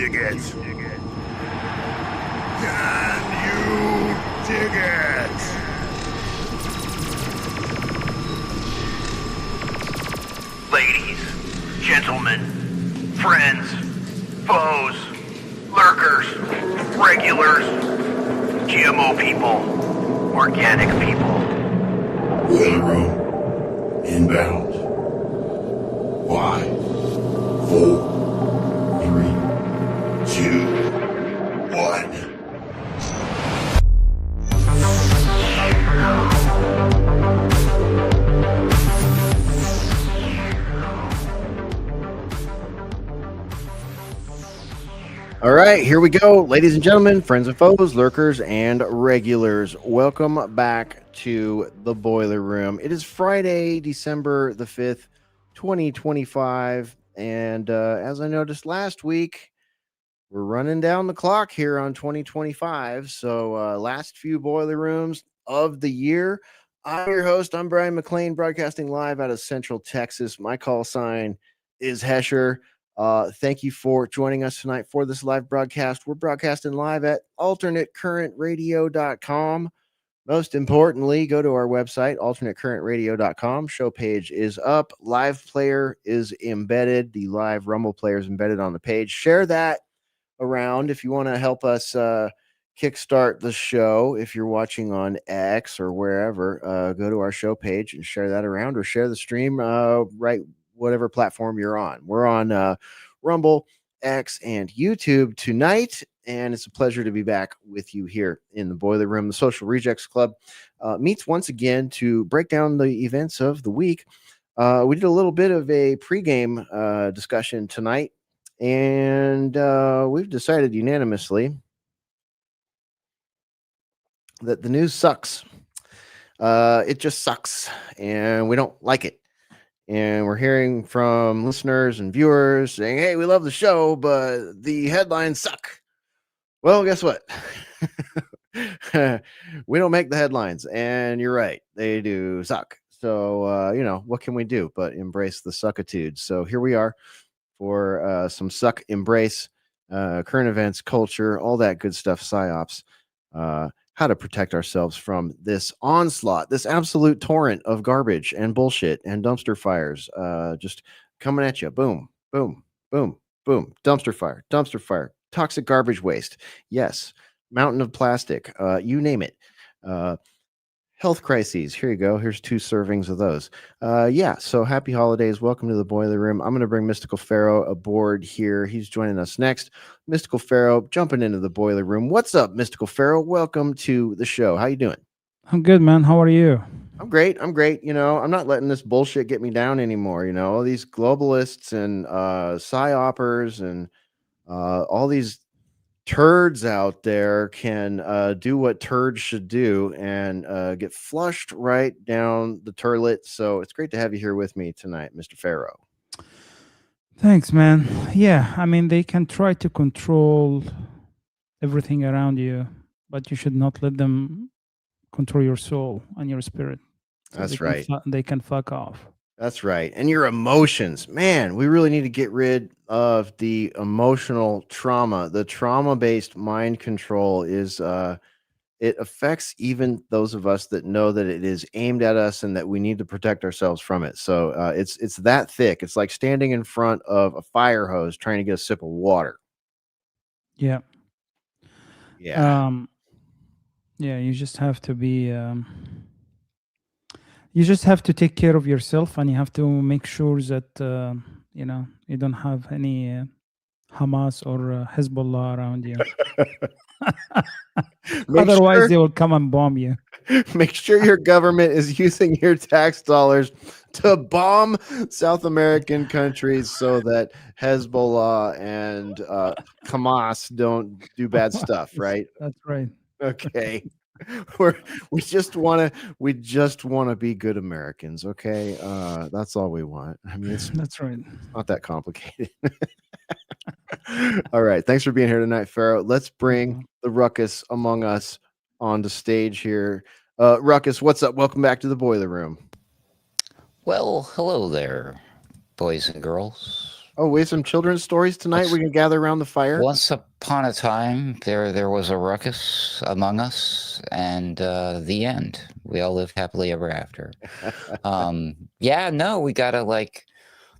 dig it? Can you dig it? Ladies, gentlemen, friends, foes, lurkers, regulars, GMO people, organic people. Boiler room, inbound. 5, 4, 3, 2, 1. All right, here we go, ladies and gentlemen, friends and foes, lurkers and regulars. Welcome back to the Boiler Room. It is Friday, December the 5th, 2025. And as I noticed last week, we're running down the clock here on 2025. So last few Boiler Rooms of the year. I'm your host. I'm Bryan McClain, broadcasting live out of Central Texas. My call sign is Hesher. Thank you for joining us tonight for this live broadcast. We're broadcasting live at alternatecurrentradio.com. Most importantly, go to our website, alternatecurrentradio.com. Show page is up. Live player is embedded. The live Rumble player is embedded on the page. Share that around if you want to help us kickstart the show. If you're watching on X or wherever, go to our show page and share that around, or share the stream right whatever platform you're on. We're on Rumble, X, and YouTube tonight, and it's a pleasure to be back with you here in the Boiler Room. The Social Rejects Club meets once again to break down the events of the week. We did a little bit of a pregame discussion tonight, and we've decided unanimously that the news sucks. It just sucks, and we don't like it. And we're hearing from listeners and viewers saying, hey, we love the show, but the headlines suck. Well, guess what? We don't make the headlines. And you're right. They do suck. So, what can we do but embrace the suckitude? So here we are for some suck embrace, current events, culture, all that good stuff, psyops. How to protect ourselves from this onslaught, this absolute torrent of garbage and bullshit and dumpster fires, just coming at you. Boom, boom, boom, boom. Dumpster fire, toxic garbage waste. Yes. Mountain of plastic, you name it. Health crises. Here you go. Here's 2 servings of those. So happy holidays. Welcome to the Boiler Room. I'm going to bring Mystical Pharaoh aboard here. He's joining us next. Mystical Pharaoh jumping into the Boiler Room. What's up, Mystical Pharaoh? Welcome to the show. How you doing? I'm good, man. How are you? I'm great. I'm not letting this bullshit get me down anymore. All these globalists and psyopers and all these turds out there can do what turds should do and get flushed right down the turlet. So it's great to have you here with me tonight, Mr. Pharaoh. Thanks, man. Yeah, I mean, they can try to control everything around you, but you should not let them control your soul and your spirit. So That's right. They can fuck off. That's right. And your emotions, man, we really need to get rid of the emotional trauma. The trauma-based mind control is, it affects even those of us that know that it is aimed at us and that we need to protect ourselves from it. So it's that thick. It's like standing in front of a fire hose trying to get a sip of water. Yeah. Yeah. You just have to be... you just have to take care of yourself, and you have to make sure that you don't have any Hamas or Hezbollah around you. Otherwise, they will come and bomb you. Make sure your government is using your tax dollars to bomb South American countries so that Hezbollah and Hamas don't do bad stuff, right? That's right. Okay. We just want to be good Americans, okay? That's all we want. I mean, that's right. It's not that complicated. All right. Thanks for being here tonight, Pharaoh. Let's bring the Ruckus among us on the stage here. Ruckus, what's up? Welcome back to the Boiler Room. Well, hello there, boys and girls. Oh, we have some children's stories tonight. We can gather around the fire. Once upon a time, there was a ruckus among us, and the end. We all lived happily ever after. Yeah, no, we gotta like.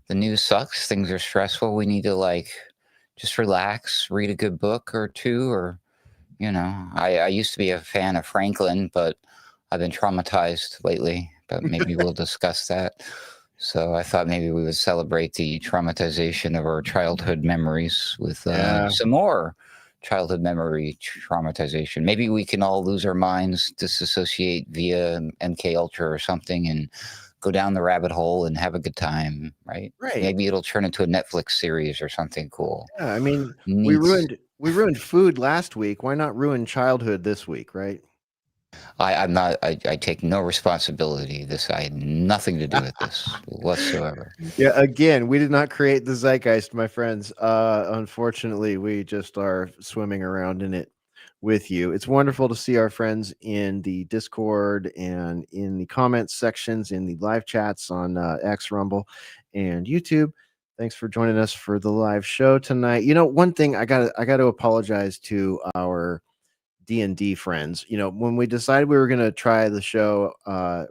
The news sucks. Things are stressful. We need to like just relax, read a good book or two, or I used to be a fan of Franklin, but I've been traumatized lately. But maybe we'll discuss that. So I thought maybe we would celebrate the traumatization of our childhood memories with some more childhood memory traumatization. Maybe we can all lose our minds, disassociate via MK Ultra or something, and go down the rabbit hole and have a good time, right? Right. Maybe it'll turn into a Netflix series or something cool. Yeah, I mean, we ruined food last week. Why not ruin childhood this week, right? I take no responsibility. I had nothing to do with this whatsoever. Yeah, again, we did not create the zeitgeist, my friends. Unfortunately, we just are swimming around in it with you. It's wonderful to see our friends in the Discord and in the comments sections, in the live chats on X, Rumble, and YouTube. Thanks for joining us for the live show tonight. One thing I got to apologize to our D&D friends. When we decided we were going to try the show,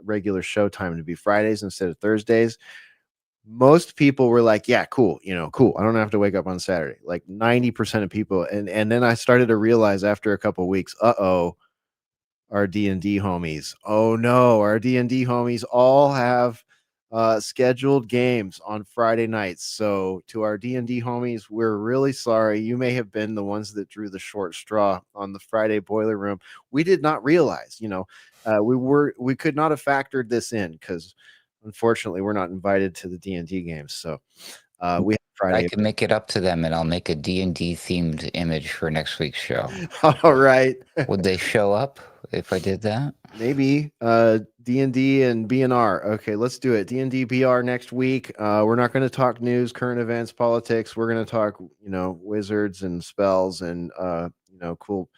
regular show time to be Fridays instead of Thursdays, most people were like, yeah, cool. Cool. I don't have to wake up on Saturday. Like 90% of people. And then I started to realize after a couple of weeks, our D&D homies. Oh no, our D&D homies all have scheduled games on Friday nights. So to our D&D homies, we're really sorry. You may have been the ones that drew the short straw on the Friday Boiler Room. We did not realize, we could not have factored this in because unfortunately we're not invited to the D&D games. So we have Friday. I can make it up to them, and I'll make a D&D themed image for next week's show. All right. Would they show up if I did that? Maybe D&D and BNR. Okay, let's do it. D&D BR next week. We're not going to talk news, current events, politics. We're going to talk, wizards and spells and cool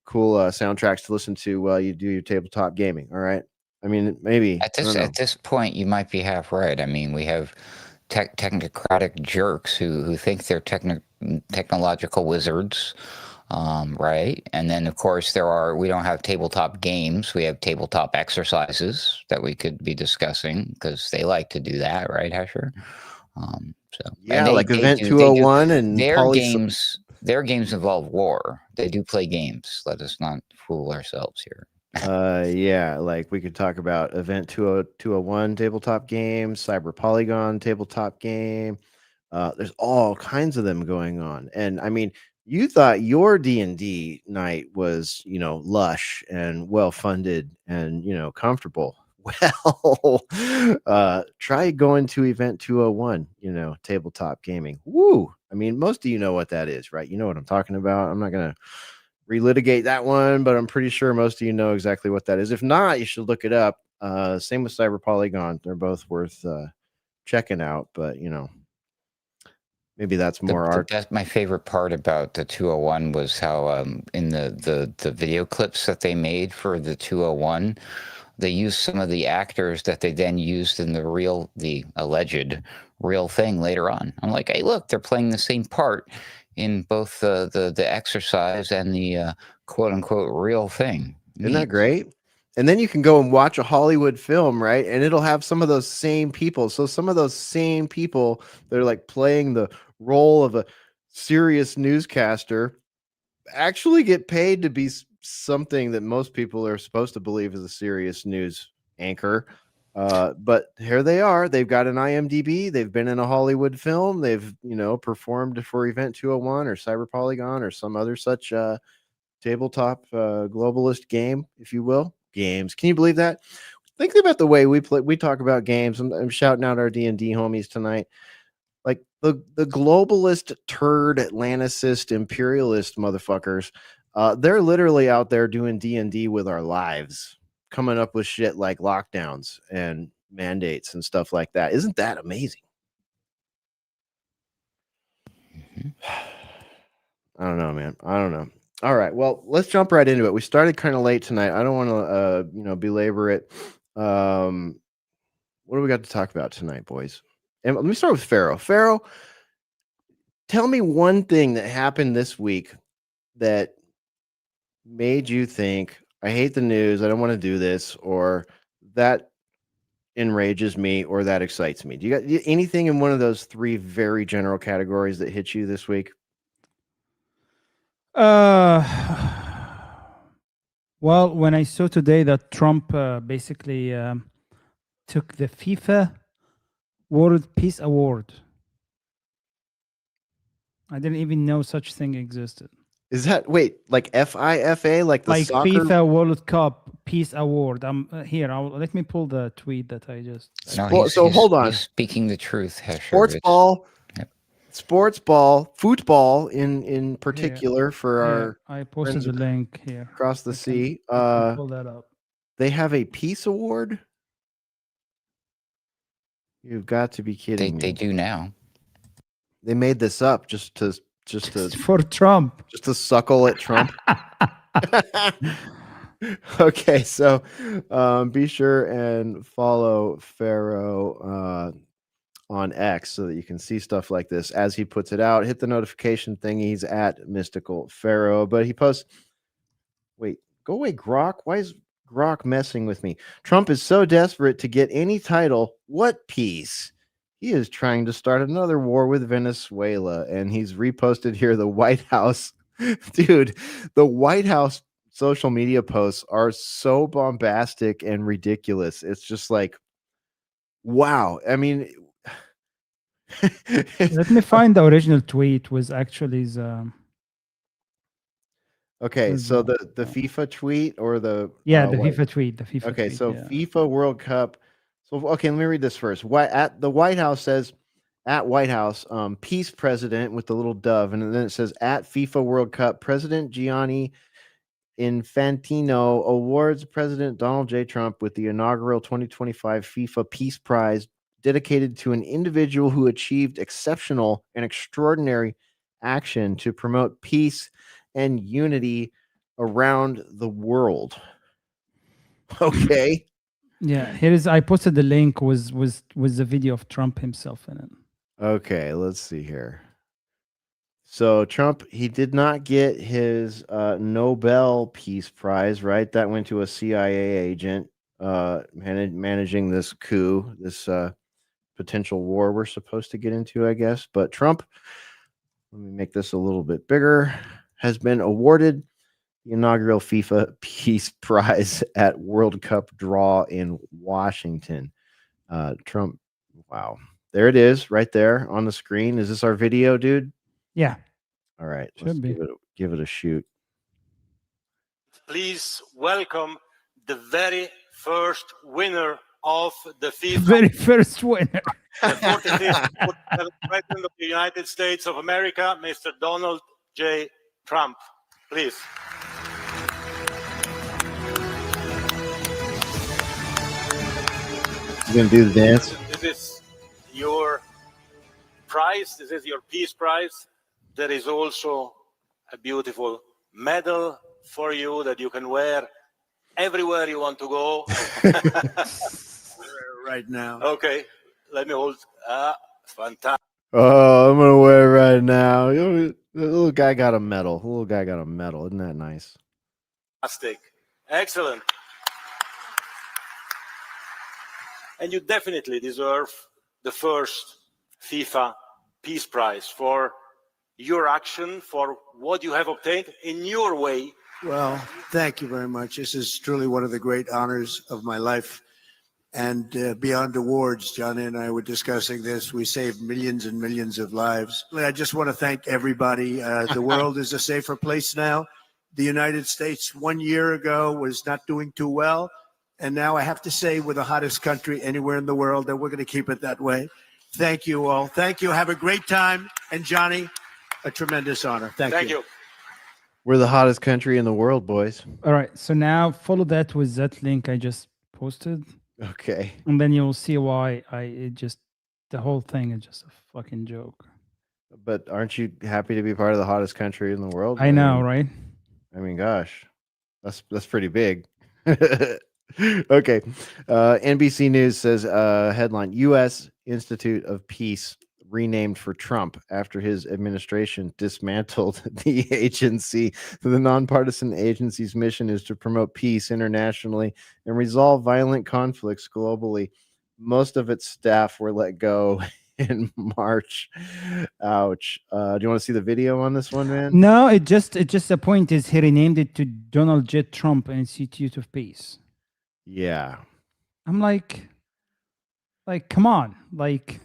soundtracks to listen to while you do your tabletop gaming. All right. I mean, maybe at this point you might be half right. I mean, we have technocratic jerks who think they're technological wizards. Right. And then, of course, we don't have tabletop games. We have tabletop exercises that we could be discussing because they like to do that. Right, Hesher? Yeah, like Event 201 and their games involve war. They do play games. Let us not fool ourselves here. Yeah, like we could talk about Event 201 tabletop games, Cyber Polygon tabletop game. There's all kinds of them going on. And I mean, you thought your D&D night was, lush and well-funded and, comfortable. Well, try going to Event 201, tabletop gaming. Woo! I mean, most of you know what that is, right? You know what I'm talking about. I'm not going to relitigate that one, but I'm pretty sure most of you know exactly what that is. If not, you should look it up. Same with Cyber Polygon. They're both worth checking out, but, maybe that's more art. My favorite part about the 201 was how in the video clips that they made for the 201, they used some of the actors that they then used in the alleged real thing later on. I'm like, hey, look, they're playing the same part in both the exercise and the quote unquote real thing. Isn't that great? And then you can go and watch a Hollywood film, right? And it'll have some of those same people. So some of those same people that are like playing the role of a serious newscaster actually get paid to be something that most people are supposed to believe is a serious news anchor. But here they are. They've got an IMDb. They've been in a Hollywood film. They've, performed for Event 201 or Cyber Polygon or some other such tabletop globalist game, if you will. Games. Can you believe that? Think about the way we talk about games. I'm shouting out our D&D homies tonight. Like the globalist, turd, Atlanticist, imperialist motherfuckers, they're literally out there doing D&D with our lives, coming up with shit like lockdowns and mandates and stuff like that. Isn't that amazing? I don't know, man. I don't know. All right. Well, let's jump right into it. We started kind of late tonight. I don't want to, belabor it. What do we got to talk about tonight, boys? And let me start with Pharaoh. Pharaoh, Tell me one thing that happened this week that made you think, I hate the news, I don't want to do this, or that enrages me, or that excites me. Do you got anything in one of those three very general categories that hit you this week? Well, when I saw today that Trump basically took the FIFA World Peace Award, I didn't even know such thing existed. Is that like FIFA, like the Like soccer? FIFA World Cup Peace Award. Here. Let me pull the tweet that I just. No, So hold on. He's speaking the truth, Hesher. Sports ball, football in particular for our I posted the link here across the sea. Pull that up. They have a peace award. You've got to be kidding me. They do now. They made this up just to for Trump, just to suckle at Trump. Okay, so be sure and follow Pharaoh on X so that you can see stuff like this as he puts it out. Hit the notification thing. He's at Mystical Pharaoh, but he posts. Wait, go away, Grok. Why is Grok messing with me? Trump is so desperate to get any title. What peace? He is trying to start another war with Venezuela, and he's reposted here the White House. Dude, the White House social media posts are so bombastic and ridiculous. It's just like, wow. I mean, let me find the original tweet. Was actually the. Okay, so the FIFA tweet or the the FIFA tweet, the FIFA. Okay, tweet, so FIFA World Cup. So okay, let me read this first. At the White House says at White House, peace president with the little dove, and then it says at FIFA World Cup, President Gianni Infantino awards President Donald J. Trump with the inaugural 2025 FIFA Peace Prize dedicated to an individual who achieved exceptional and extraordinary action to promote peace and unity around the world. Okay. Yeah, here is. I posted the link. Was the video of Trump himself in it? Okay, let's see here. So Trump, he did not get his Nobel Peace Prize, right? That went to a CIA agent managing this coup, this potential war we're supposed to get into, I guess. But Trump, let me make this a little bit bigger, has been awarded the inaugural FIFA Peace Prize at World Cup draw in Washington. Trump, wow. There it is right there on the screen. Is this our video, dude? Yeah. All right. Let's give it a shoot. Please welcome the very first winner of the FIFA. Very first winner. The 45th President of the United States of America, Mr. Donald J. Trump. Please. You gonna do the dance? This is your prize. This is your Peace Prize. There is also a beautiful medal for you that you can wear everywhere you want to go. Right now. Okay, let me hold. Fantastic. Oh, I'm gonna wear it right now. The little guy got a medal. The little guy got a medal. Isn't that nice? Fantastic. Excellent. And you definitely deserve the first FIFA Peace Prize for your action, for what you have obtained in your way. Well, thank you very much. This is truly one of the great honors of my life. And beyond awards, Johnny and I were discussing this. We saved millions and millions of lives. I just want to thank everybody. The world is a safer place now. The United States 1 year ago was not doing too well. And now I have to say we're the hottest country anywhere in the world, and we're going to keep it that way. Thank you all. Thank you. Have a great time. And Johnny, a tremendous honor. Thank you. We're the hottest country in the world, boys. All right. So now follow that with that link I just posted. Okay. And then you'll see why the whole thing is just a fucking joke. But aren't you happy to be part of the hottest country in the world? I know, right? I mean, gosh, that's pretty big. Okay. NBC News says headline: U.S. Institute of Peace renamed for Trump after his administration dismantled the agency. The nonpartisan agency's mission is to promote peace internationally and resolve violent conflicts globally. Most of its staff were let go in March. Ouch. Do you want to see the video on this one, man? No, it just the point is he renamed it to Donald J. Trump Institute of Peace. Yeah. I'm like, come on, like,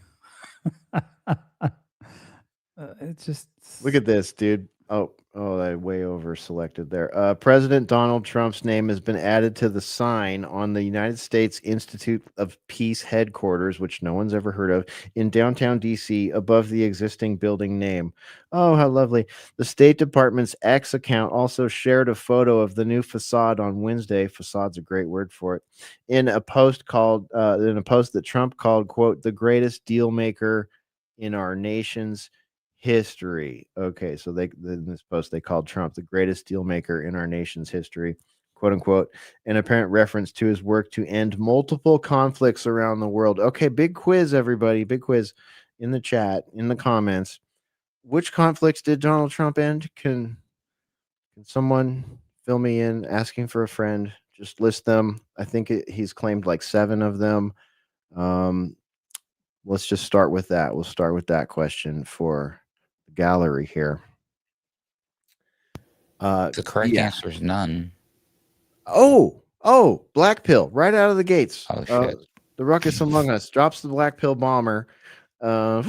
it's just Look at this, dude. Oh, I way over selected there. President Donald Trump's name has been added to the sign on the United States Institute of Peace headquarters, which no one's ever heard of, in downtown DC, above the existing building name. Oh, how lovely. The State Department's X account also shared a photo of the new facade on Wednesday. Facade's a great word for it. In a post that Trump called, quote, the greatest deal maker in our nation's history. Okay, so in this post they called Trump the greatest deal maker in our nation's history, quote unquote, an apparent reference to his work to end multiple conflicts around the world. Okay, big quiz, everybody, big quiz in the chat, in the comments. Which conflicts did Donald Trump end? Can someone fill me in? Asking for a friend. Just list them. I think he's claimed like 7 of them. Let's just start with that. We'll start with that question for the gallery here. The correct answer is none. Oh, black pill right out of the gates. Oh, shit. The Ruckus Among Us drops the black pill bomber. We got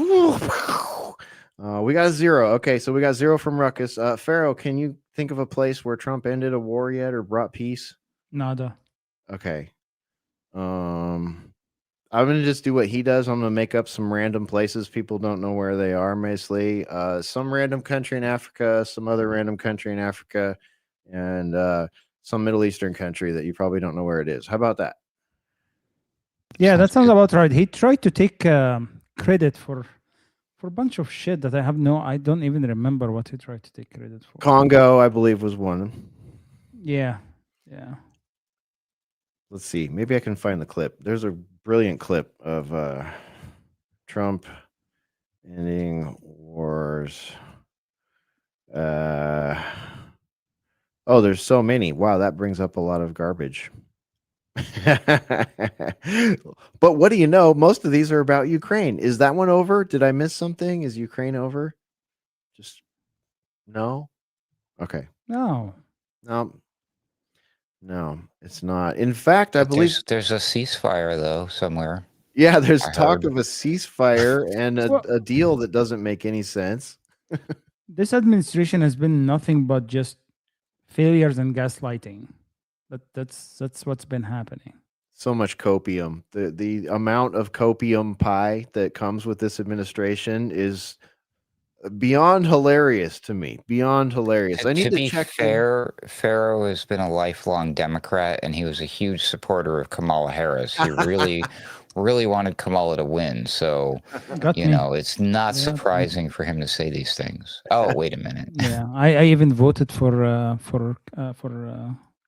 a 0. Okay, so we got 0 from Ruckus. Pharaoh, can you think of a place where Trump ended a war yet or brought peace? nada. Okay. I'm going to just do what he does. I'm going to make up some random places people don't know where they are, mostly. Some random country in Africa, some other random country in Africa, and some Middle Eastern country that you probably don't know where it is. How about that? Yeah, that sounds good. about right. He tried to take credit for a bunch of shit that I don't even remember what he tried to take credit for. Congo, I believe, was one. Yeah. Let's see. Maybe I can find the clip. There's a brilliant clip of Trump ending wars. There's so many. Wow, that brings up a lot of garbage. But what do you know? Most of these are about Ukraine. Is that one over? Did I miss something? Is Ukraine over? Just no? Okay. No. No, it's not. In fact, I believe There's a ceasefire, though, somewhere. yeah, there's I talk heard. of a ceasefire and Well- a deal that doesn't make any sense. This administration has been nothing but just failures and gaslighting. That's what's been happening. So much copium. The amount of copium pie that comes with this administration is beyond hilarious to me. Beyond hilarious. I need to be check. fair, Pharaoh has been a lifelong Democrat, and he was a huge supporter of Kamala Harris. He really, really wanted Kamala to win. So, Got you me. know, it's not Yeah. surprising for him to say these things. Oh, wait a minute. Yeah, I even voted for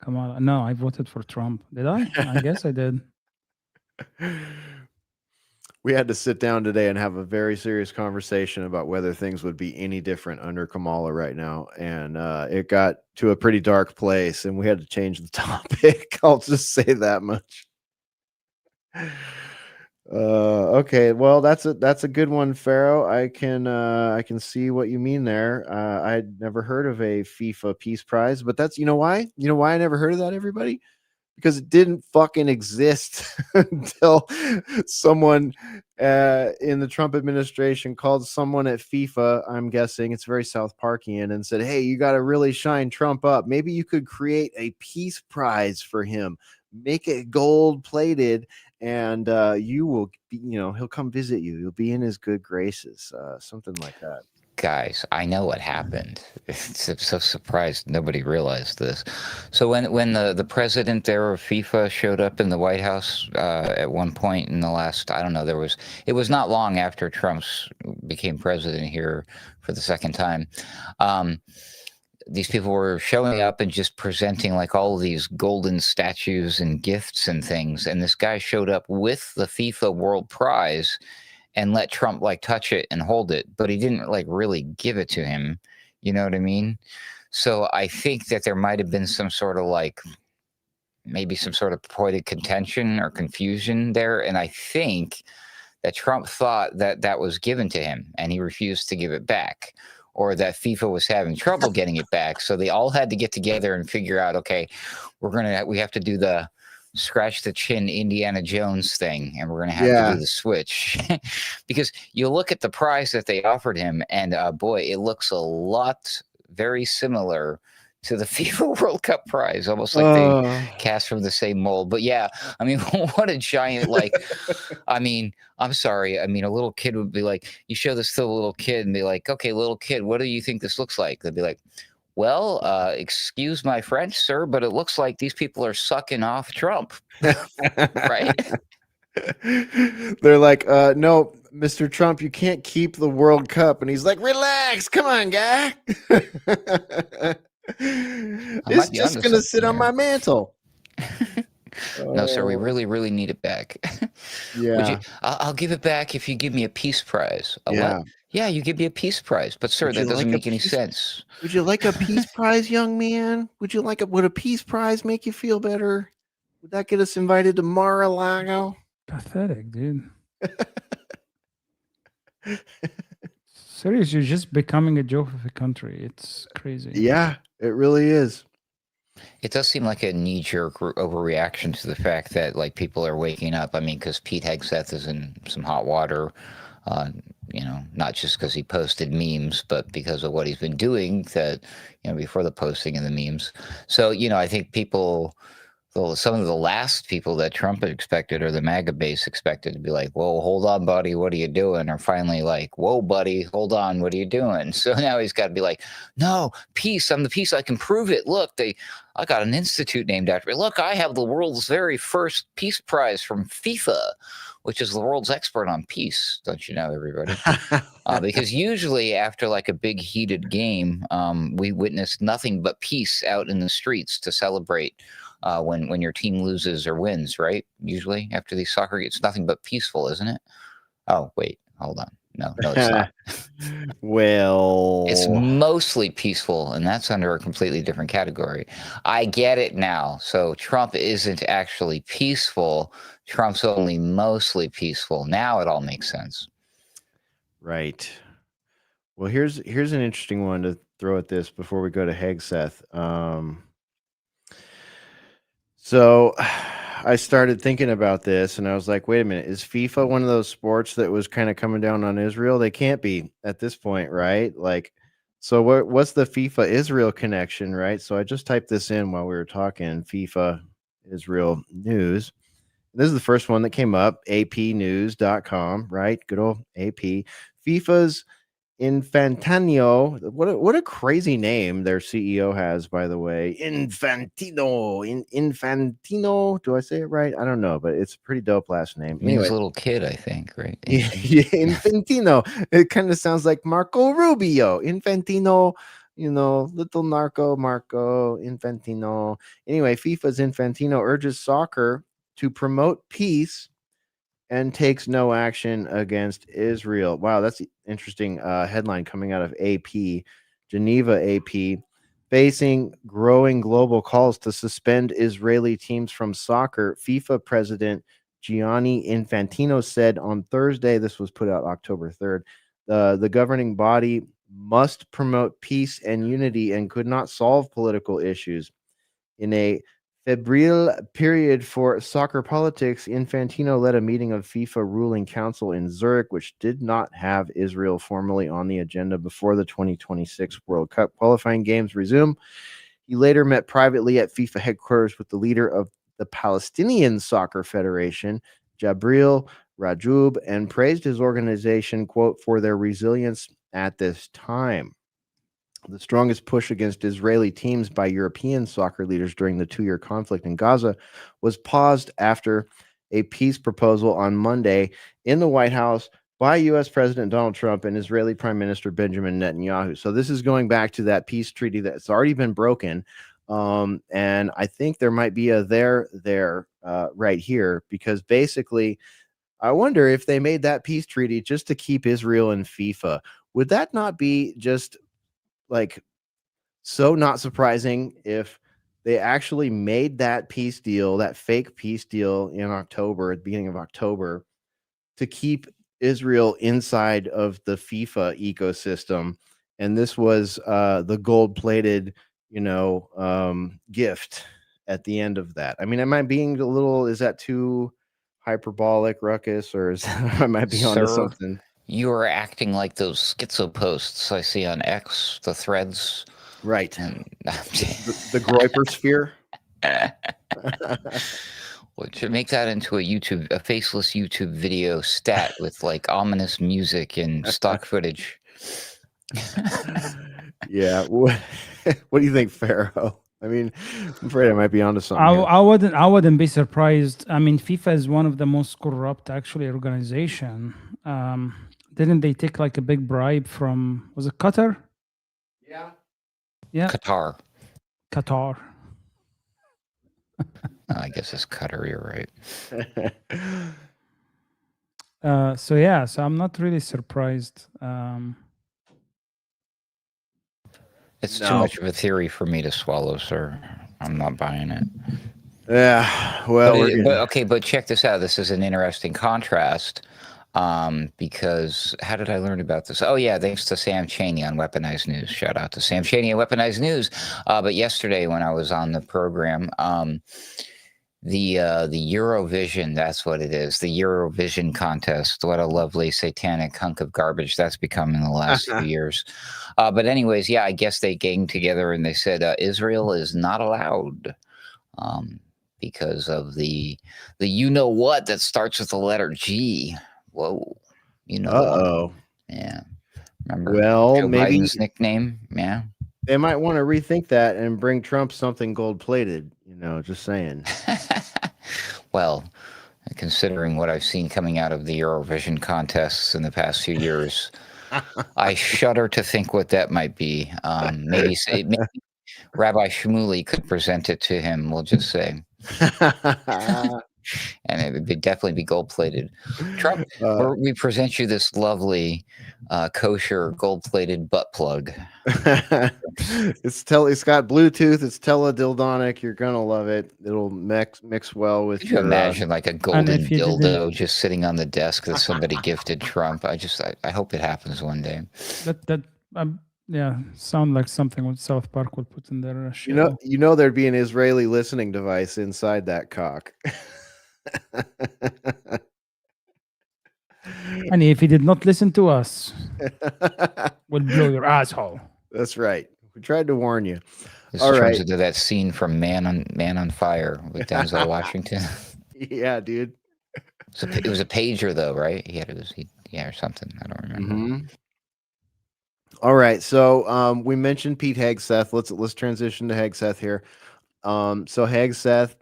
Kamala. No, I voted for Trump. Did I? I guess I did. We had to sit down today and have a very serious conversation about whether things would be any different under Kamala right now. And it got to a pretty dark place and we had to change the topic. I'll just say that much. Okay, well, that's a good one, Pharaoh. I can see what you mean there. I'd never heard of a FIFA Peace Prize, but that's you know why I never heard of that, everybody? Because it didn't fucking exist until someone in the Trump administration called someone at FIFA, I'm guessing it's very South Parkian, and said, hey, you got to really shine Trump up. Maybe you could create a peace prize for him, make it gold plated, and you will be, he'll come visit you. You'll be in his good graces, something like that. Guys, I know what happened. I'm so surprised nobody realized this. So when the president there of FIFA showed up in the White House at one point in the last, I don't know, it was not long after Trump's became president here for the second time. These people were showing up and just presenting like all of these golden statues and gifts and things. And this guy showed up with the FIFA World Prize. and let Trump like touch it and hold it, but he didn't like really give it to him. You know what I mean? So I think that there might have been some sort of like maybe some sort of purported contention or confusion there. And I think that Trump thought that that was given to him and he refused to give it back, or that FIFA was having trouble getting it back. So they all had to get together and figure out, okay, we have to do the scratch the chin Indiana Jones thing, and we're going to have to do the switch. Because you look at the prize that they offered him, and boy, it looks a lot very similar to the FIFA World Cup prize, almost like they cast from the same mold. But yeah, I mean, what a giant, like, I mean, I'm sorry. I mean, a little kid would be like, you show this to a little kid and be like, okay, little kid, what do you think this looks like? They'd be like, well, excuse my French, sir, but it looks like these people are sucking off Trump. Right? They're like, no, Mr. Trump, you can't keep the World Cup. And he's like, relax. Come on, guy. It's just going to sit on my mantle. No, sir, we really, really need it back. Yeah. I'll give it back if you give me a peace prize. Yeah. What? Yeah, you give me a peace prize. But, sir, that doesn't make any sense. Would you like a peace prize, young man? Would a peace prize make you feel better? Would that get us invited to Mar-a-Lago? Pathetic, dude. Seriously, you're just becoming a joke of a country. It's crazy. Yeah, it really is. It does seem like a knee-jerk overreaction to the fact that like people are waking up. I mean, because Pete Hegseth is in some hot water, not just because he posted memes, but because of what he's been doing that, before the posting of the memes. So, I think people, some of the last people that Trump had expected, or the MAGA base expected, to be like, whoa, hold on, buddy, what are you doing? Or finally like, whoa, buddy, hold on, what are you doing? So now he's got to be like, no, peace, I'm the peace, I can prove it. Look, I got an institute named after me. Look, I have the world's very first peace prize from FIFA, which is the world's expert on peace. Don't you know, everybody? Because usually after like a big heated game, we witness nothing but peace out in the streets to celebrate when your team loses or wins, right? Usually after these soccer games, it's nothing but peaceful, isn't it? Oh, wait, hold on. No, it's not. Well, it's mostly peaceful, and that's under a completely different category. I get it now. So Trump isn't actually peaceful. Trump's only mostly peaceful. Now it all makes sense. Right. Well, here's an interesting one to throw at this before we go to Hegseth. So I started thinking about this, and I was like, wait a minute, is FIFA one of those sports that was kind of coming down on Israel? They can't be at this point, right? Like, so what's the FIFA Israel connection, right? So I just typed this in while we were talking, FIFA Israel news. This is the first one that came up, apnews.com, right? Good old AP. FIFA's Infantino, what a crazy name their CEO has, by the way. Infantino. Do I say it right? I don't know, but it's a pretty dope last name. Anyway, he's a little kid, I think, right? Yeah, Infantino. It kind of sounds like Marco Rubio. Infantino, little narco Marco Infantino. Anyway, FIFA's Infantino urges soccer to promote peace and takes no action against Israel. Wow, that's an interesting headline coming out of AP, Geneva AP. Facing growing global calls to suspend Israeli teams from soccer, FIFA president Gianni Infantino said on Thursday, this was put out October 3rd, the governing body must promote peace and unity and could not solve political issues. In a febrile period for soccer politics, Infantino led a meeting of FIFA ruling council in Zurich, which did not have Israel formally on the agenda before the 2026 World Cup qualifying games resume. He later met privately at FIFA headquarters with the leader of the Palestinian Soccer Federation, Jabril Rajoub, and praised his organization, quote, for their resilience at this time. The strongest push against Israeli teams by European soccer leaders during the 2-year conflict in Gaza was paused after a peace proposal on Monday in the White House by U.S. President Donald Trump and Israeli Prime Minister Benjamin Netanyahu. So this is going back to that peace treaty that's already been broken. And I think there might be a there right here, because basically I wonder if they made that peace treaty just to keep Israel in FIFA. Would that not be just like so not surprising if they actually made that peace deal, that fake peace deal in October, at the beginning of October, to keep Israel inside of the FIFA ecosystem? And this was the gold-plated, gift at the end of that. I mean, am I being a little? Is that too hyperbolic, Ruckus, or am I being onto Sir, something? you are acting like those schizo posts I see on X, the threads. Right. And The Groiper sphere. Well, to make that into a faceless YouTube video stat with like ominous music and stock footage. Yeah. What do you think, Pharaoh? I mean, I'm afraid I might be onto something. here. I wouldn't be surprised. I mean, FIFA is one of the most corrupt actually organization. Didn't they take like a big bribe from, was it Qatar? Yeah. Yeah, Qatar. Qatar. I guess it's Qatar, you're right. So I'm not really surprised. It's too No. much of a theory for me to swallow, sir. I'm not buying it. Yeah. Well, But check this out. This is an interesting contrast. Because how did I learn about this? Oh yeah, thanks to Sam Chaney on Weaponized News. Shout out to Sam Chaney at Weaponized News. But yesterday when I was on the program, the Eurovision, that's what it is, the Eurovision contest. What a lovely satanic hunk of garbage that's become in the last few years. But anyways, yeah, I guess they came together and they said Israel is not allowed. Because of the you-know-what that starts with the letter G. Whoa. Uh-oh. Yeah. Remember Well, Joe maybe Biden's nickname? Yeah. they might want to rethink that and bring Trump something gold-plated, just saying. Well, considering what I've seen coming out of the Eurovision contests in the past few years, I shudder to think what that might be. Maybe Rabbi Shmuley could present it to him, we'll just say. And it would definitely be gold-plated. Trump, we present you this lovely, kosher, gold-plated butt plug. It's got Bluetooth. It's teledildonic. You're gonna love it. It'll mix well with Could you your. imagine like a golden if you dildo just sitting on the desk that somebody gifted Trump? I hope it happens one day. Yeah, sound like something what South Park would put in their show. There'd be an Israeli listening device inside that cock. And if he did not listen to us, we'll blow your asshole. That's right. We tried to warn you. This turns into that scene from Man on Fire with Denzel Washington. Yeah, dude. It was a pager though, right? Or something. I don't remember. Mm-hmm. All right, so we mentioned Pete Hegseth. Let's transition to Hegseth here. So Hegseth,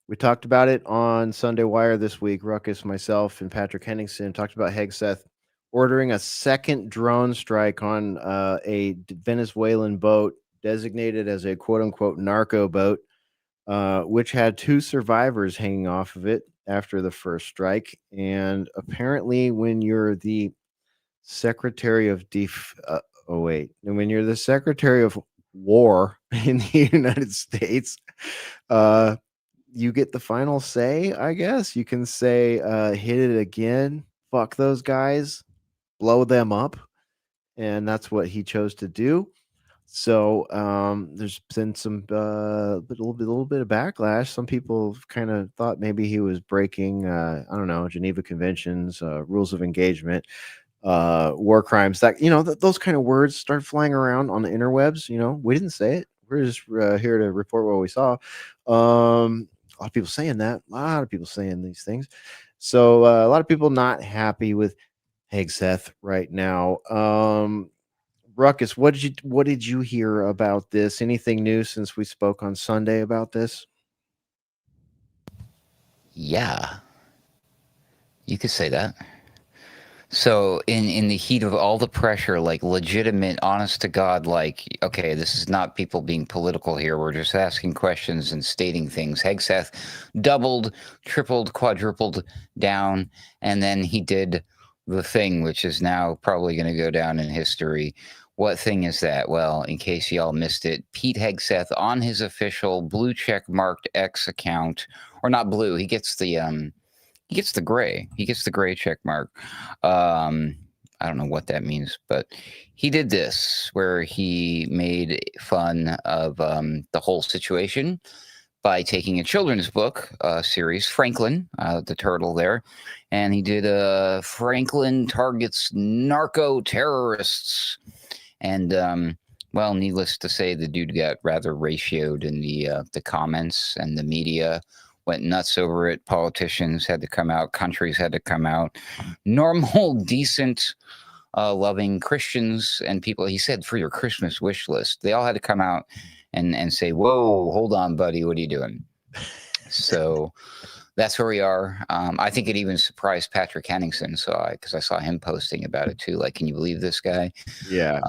we talked about it on Sunday Wire this week. Ruckus, myself, and Patrick Henningsen talked about Hegseth ordering a second drone strike on a Venezuelan boat designated as a quote-unquote narco boat, which had 2 survivors hanging off of it after the first strike. And apparently when you're the Secretary of when you're the Secretary of War in the United States, you get the final say, I guess. You can say, hit it again, fuck those guys, blow them up. And that's what he chose to do. So there's been some little bit of backlash. Some people kind of thought maybe he was breaking, I don't know, Geneva Conventions, rules of engagement, war crimes, that those kind of words start flying around on the interwebs. We didn't say it. We're just here to report what we saw. A lot of people saying that. A lot of people saying these things. So a lot of people not happy with Hegseth right now. Ruckus, what did you hear about this? Anything new since we spoke on Sunday about this? Yeah, you could say that. So in the heat of all the pressure, like legitimate, honest to God, like, okay, this is not people being political here. We're just asking questions and stating things. Hegseth doubled, tripled, quadrupled down, and then he did the thing, which is now probably going to go down in history. What thing is that? Well, in case y'all missed it, Pete Hegseth on his official blue check marked X account, or not blue, he gets the gray. He gets the gray check mark. I don't know what that means, but he did this where he made fun of the whole situation by taking a children's book series, Franklin, the turtle there, and he did Franklin targets narco terrorists, and well, needless to say, the dude got rather ratioed in the comments, and the media went nuts over it. Politicians had to come out, countries had to come out, normal, decent, loving Christians and people. He said, for your Christmas wish list, they all had to come out and say, whoa, hold on, buddy, what are you doing? So that's where we are. I think it even surprised Patrick Henningsen, because I saw him posting about it too. Like, can you believe this guy? Yeah.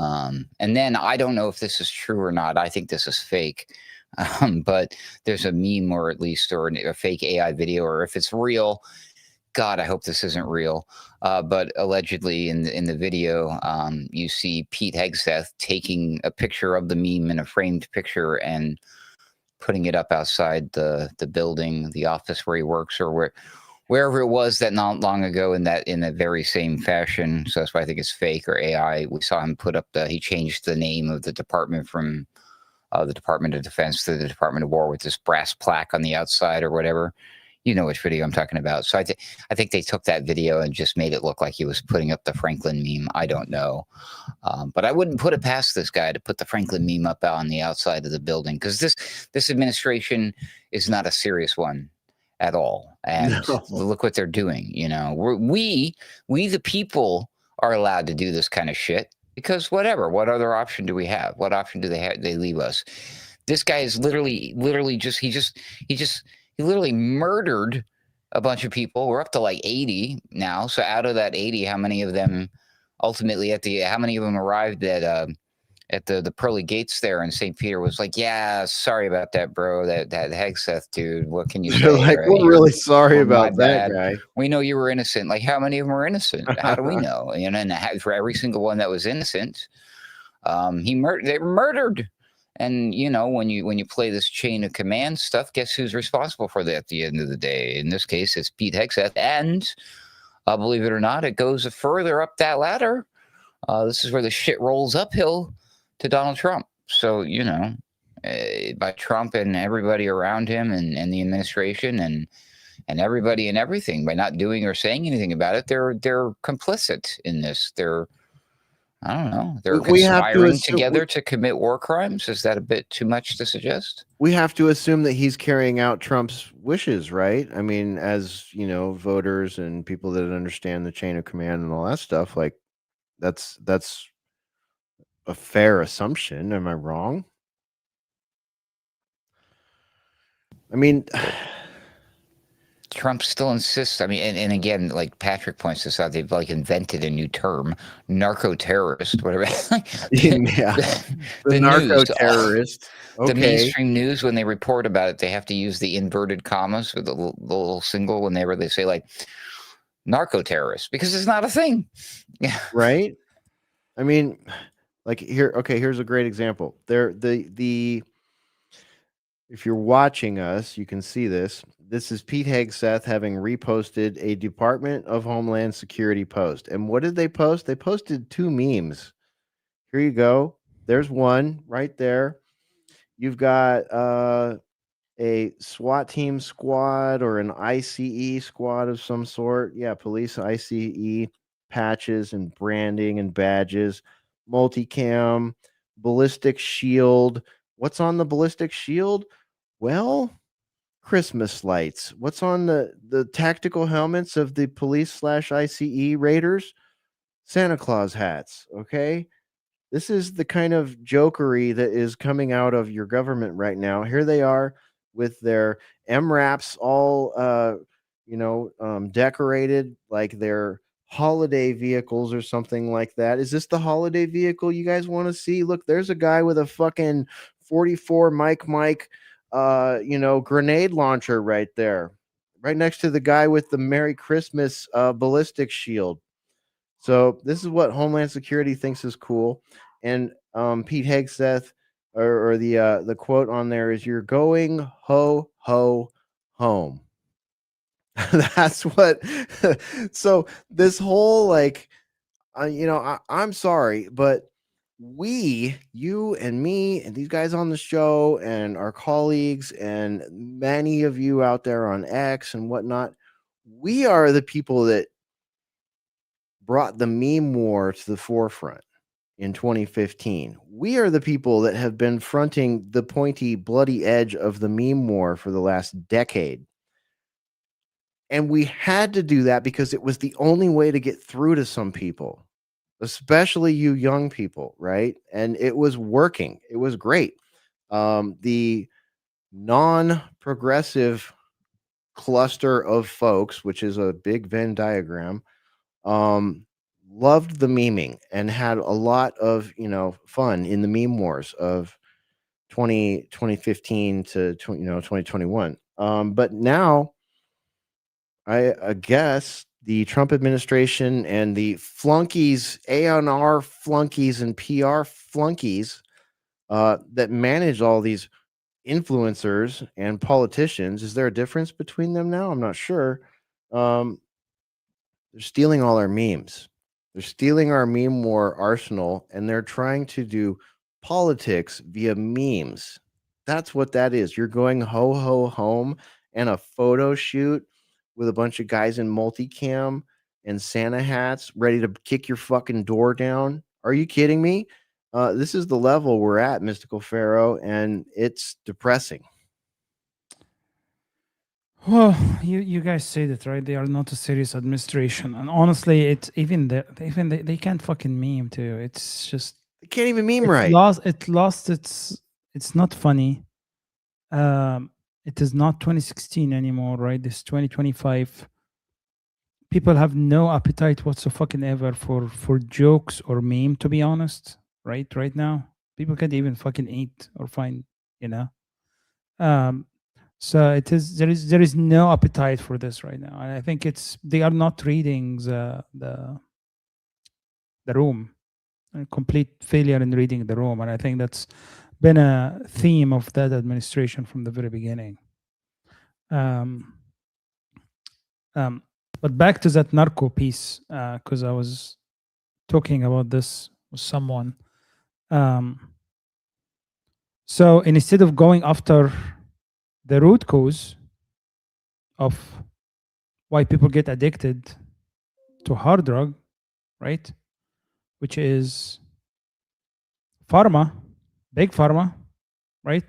And then I don't know if this is true or not. I think this is fake. But there's a meme, or at least, or a fake AI video, or if it's real, God, I hope this isn't real. But allegedly in the video, you see Pete Hegseth taking a picture of the meme in a framed picture and putting it up outside the building, the office where he works, or wherever it was that not long ago, in the very same fashion. So that's why I think it's fake or AI. We saw him put up he changed the name of the department from the Department of Defense to the Department of War with this brass plaque on the outside or whatever. You know which video I'm talking about. So I think they took that video and just made it look like he was putting up the Franklin meme. I don't know. But I wouldn't put it past this guy to put the Franklin meme up on the outside of the building, because this administration is not a serious one at all. And look what they're doing. You know, we the people are allowed to do this kind of shit, because whatever. What other option do we have? What option do they leave us? This guy is literally just he literally murdered a bunch of people. We're up to like 80 now. So out of that 80, how many of them ultimately how many of them arrived at the pearly gates there in St. Peter was like, yeah, sorry about that, bro. That Hegseth dude. What can you say? Like, right? we're really sorry We're about that bad. guy. We know you were innocent. Like, how many of them were innocent? How do we know? You know, and for every single one that was innocent, they were murdered. And you know, when you play this chain of command stuff, guess who's responsible for that at the end of the day? In this case, it's Pete Hegseth. And believe it or not, it goes further up that ladder. This is where the shit rolls uphill to Donald Trump. So, you know, by Trump and everybody around him and the administration and everybody and everything, by not doing or saying anything about it, they're complicit in this. I don't know. They're conspiring together to commit war crimes. Is that a bit too much to suggest? We have to assume that he's carrying out Trump's wishes, right? I mean, as you know, voters and people that understand the chain of command and all that stuff, like that's a fair assumption. Am I wrong? I mean, Trump still insists. I mean, and again, like Patrick points this out, they've like invented a new term, narco terrorist, whatever. yeah, the narco terrorist. Okay. The mainstream news, when they report about it, they have to use the inverted commas with the little single whenever they say like narco terrorist, because it's not a thing. Yeah. Right. I mean, like here's a great example. If you're watching us, you can see this. This is Pete Hegseth having reposted a Department of Homeland Security post. And what did they post? They posted 2 memes. Here you go. There's one right there. You've got a SWAT team squad or an ICE squad of some sort. Yeah, police ICE patches and branding and badges, multicam, ballistic shield. What's on the ballistic shield? Well, Christmas lights. What's on the tactical helmets of the police/ICE raiders? Santa Claus hats. Okay. This is the kind of jokery that is coming out of your government right now. Here they are with their MRAPs all, decorated like they're holiday vehicles or something like that. Is this the holiday vehicle you guys want to see? Look, there's a guy with a fucking 44 Mike grenade launcher right there, right next to the guy with the Merry Christmas ballistic shield. So this is what Homeland Security thinks is cool. And Pete Hegseth, or the quote on there is, "You're going ho ho home." That's what. So this whole like, I'm sorry, but you and me and these guys on the show and our colleagues and many of you out there on X and whatnot, we are the people that brought the meme war to the forefront in 2015. We are the people that have been fronting the pointy, bloody edge of the meme war for the last decade. And we had to do that because it was the only way to get through to some people, especially you young people, right? And it was working. It was great. The non-progressive cluster of folks, which is a big Venn diagram, loved the memeing and had a lot of fun in the meme wars of 2015 to 2021. But now I guess the Trump administration and the flunkies, A&R flunkies and PR flunkies that manage all these influencers and politicians. Is there a difference between them now? I'm not sure. They're stealing all our memes. They're stealing our meme war arsenal, and they're trying to do politics via memes. That's what that is. You're going ho ho home and a photo shoot with a bunch of guys in multicam and Santa hats ready to kick your fucking door down. Are you kidding me? This is the level we're at, Mystical Pharaoh, and it's depressing. Well, you guys said it right. They are not a serious administration, and honestly, it's they can't fucking meme too. It's just They can't even meme it's right. lost it's not funny. It is not 2016 anymore, right? This 2025. People have no appetite whatsoever for jokes or meme, to be honest. Right now, people can't even fucking eat or find, you know. So there is no appetite for this right now, and I think they are not reading the room, a complete failure in reading the room, and I think that's been a theme of that administration from the very beginning. But back to that narco piece, because I was talking about this with someone. So instead of going after the root cause of why people get addicted to hard drug, right, which is pharma, big pharma, right,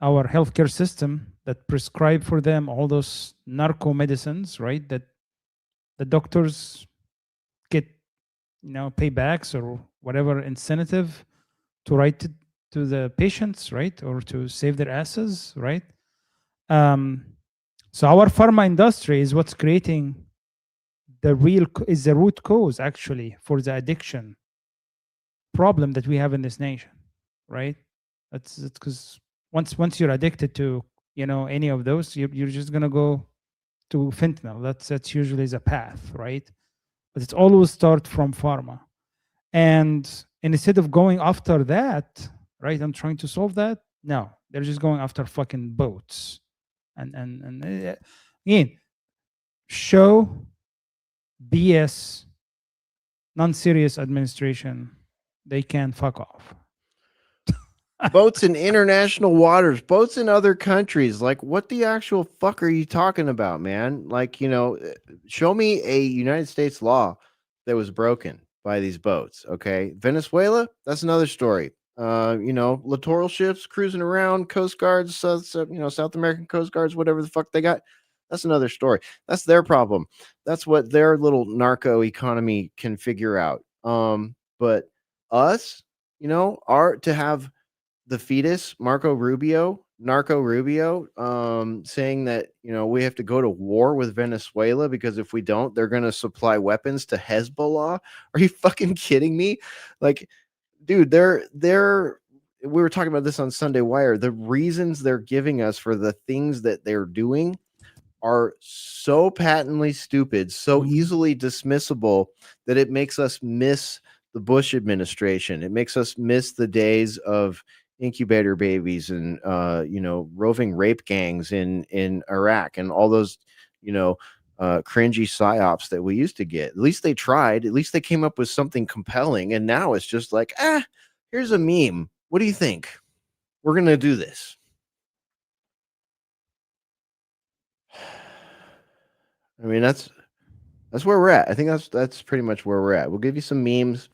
our healthcare system that prescribe for them all those narco medicines, right, that the doctors get, paybacks or whatever incentive to write it to the patients, right, or to save their asses, right. So our pharma industry is what's creating the root cause actually for the addiction problem that we have in this nation, right? That's because once you're addicted to any of those, you're just gonna go to fentanyl. That's usually the path, right? But it's always start from pharma, and instead of going after that, right, I'm trying to solve that. No, they're just going after fucking boats, and again, show BS, non-serious administration. They can fuck off. Boats in international waters, boats in other countries. Like, what the actual fuck are you talking about, man? Like, show me a United States law that was broken by these boats. Okay. Venezuela, that's another story. Littoral ships cruising around, Coast Guards, South American Coast Guards, whatever the fuck they got. That's another story. That's their problem. That's what their little narco economy can figure out. But us, to have the fetus, Marco Rubio, Narco Rubio saying that, we have to go to war with Venezuela because if we don't, they're going to supply weapons to Hezbollah. Are you fucking kidding me? Like, dude, we were talking about this on Sunday Wire. The reasons they're giving us for the things that they're doing are so patently stupid, so easily dismissible that it makes us miss the Bush administration. It makes us miss the days of incubator babies and roving rape gangs in Iraq and all those cringy psyops that we used to get. At least they tried. At least they came up with something compelling. And now it's just like, here's a meme. What do you think? We're gonna do this. I mean, that's where we're at. I think that's pretty much where we're at. We'll give you some memes.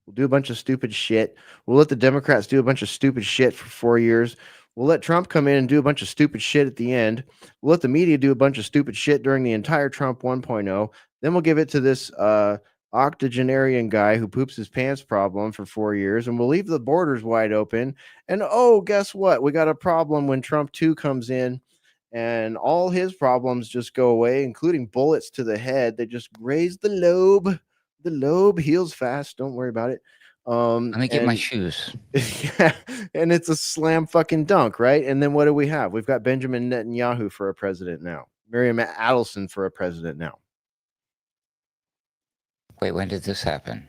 We'll do a bunch of stupid shit. We'll let the Democrats do a bunch of stupid shit for 4 years. We'll let Trump come in and do a bunch of stupid shit at the end. We'll let the media do a bunch of stupid shit during the entire Trump 1.0. Then we'll give it to this octogenarian guy who poops his pants problem for 4 years, and we'll leave the borders wide open. And guess what? We got a problem when Trump 2 comes in. And all his problems just go away, including bullets to the head. They just graze the lobe. The lobe heals fast. Don't worry about it. Let me get my shoes. Yeah, and it's a slam fucking dunk, right? And then what do we have? We've got Benjamin Netanyahu for a president now. Miriam Adelson for a president now. Wait, when did this happen?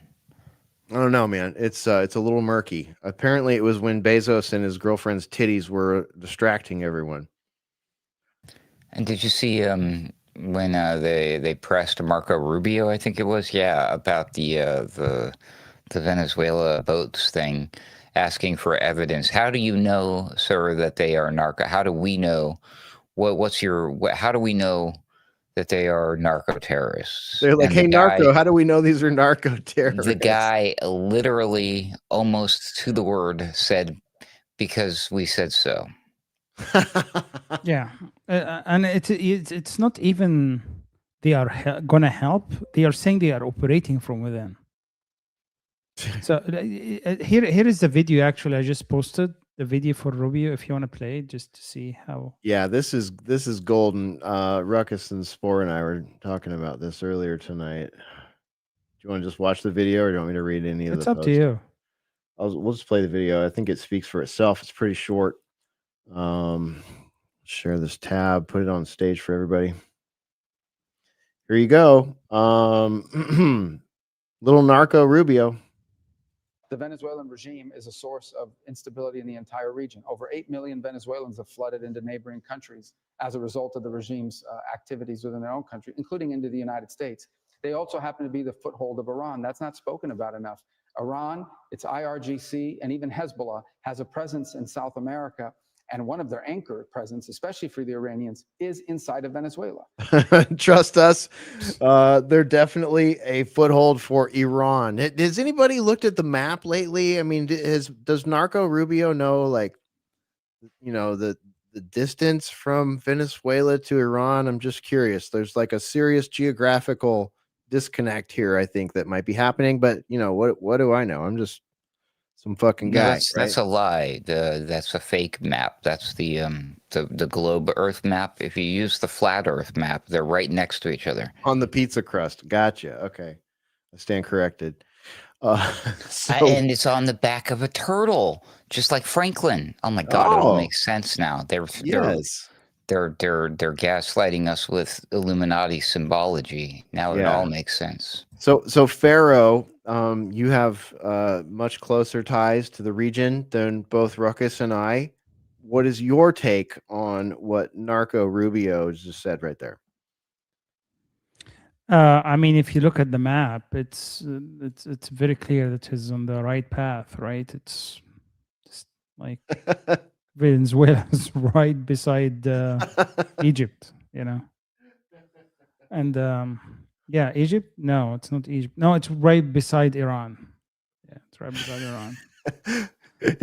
I don't know, man. It's a little murky. Apparently, it was when Bezos and his girlfriend's titties were distracting everyone. And did you see when they pressed Marco Rubio, I think it was, about the Venezuela boats thing, asking for evidence? How do you know, sir, that they are narco? How do we know? How do we know that they are narco terrorists? They're like, hey, narco, how do we know these are narco terrorists? The guy literally, almost to the word, said, because we said so. Yeah, and it's not even they are gonna help. They are saying they are operating from within. So here is the video. Actually, I just posted the video for Rubio. If you want to play it, just to see how. Yeah, this is golden. Ruckus and Spore and I were talking about this earlier tonight. Do you want to just watch the video, or do you want me to read any of the? It's up to you. We'll just play the video. I think it speaks for itself. It's pretty short. Share this tab, put it on stage for everybody. Here you go. Little Narco Rubio. The Venezuelan regime is a source of instability in the entire region. Over 8 million Venezuelans have flooded into neighboring countries as a result of the regime's activities within their own country, including into the United States. They also happen to be the foothold of Iran. That's not spoken about enough. Iran, its IRGC, and even Hezbollah has a presence in South America. And one of their anchor presence, especially for the Iranians, is inside of Venezuela. Trust us. They're definitely a foothold for Iran. Has anybody looked at the map lately? I mean, does Narco Rubio know, the distance from Venezuela to Iran? I'm just curious. There's like a serious geographical disconnect here, I think, that might be happening. But, what do I know? I'm just some fucking guy. That's a lie. That's a fake map. That's the globe Earth map. If you use the flat Earth map, they're right next to each other on the pizza crust. Gotcha. Okay, I stand corrected. And it's on the back of a turtle, just like Franklin. Oh my God, it all makes sense now. They're gaslighting us with Illuminati symbology. Now it all makes sense. So Pharaoh, you have much closer ties to the region than both Ruckus and I. What is your take on what Narco Rubio just said right there? I mean, if you look at the map, it's very clear that he's on the right path, right? It's just like Venezuela is right beside Egypt, and Egypt. No, it's not Egypt. No, it's right beside Iran. Yeah, it's right beside Iran.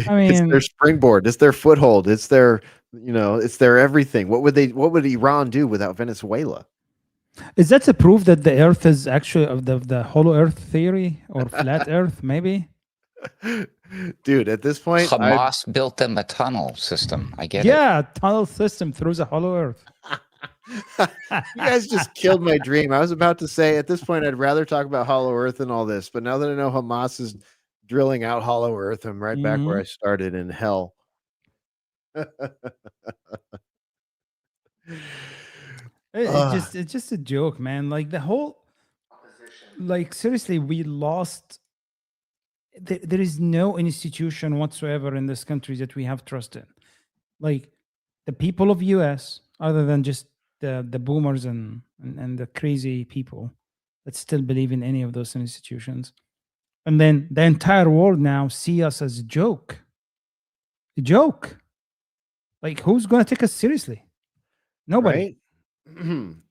I mean, it's their springboard. It's their foothold. It's their, it's their everything. What would Iran do without Venezuela? Is that a proof that the Earth is actually of the hollow Earth theory or flat Earth? Maybe. Dude, at this point, Hamas built them a tunnel system. I get it. Yeah, tunnel system through the hollow earth. you guys just killed my dream. I was about to say at this point, I'd rather talk about Hollow Earth and all this, but now that I know Hamas is drilling out Hollow Earth, I'm right back where I started in hell. It's just a joke, man. Like the whole, like seriously, we lost. There is no institution whatsoever in this country that we have trust in. Like the people of US, other than just the boomers and the crazy people that still believe in any of those institutions, and then the entire world now see us as a joke. A joke. Like who's gonna take us seriously? Nobody. Right?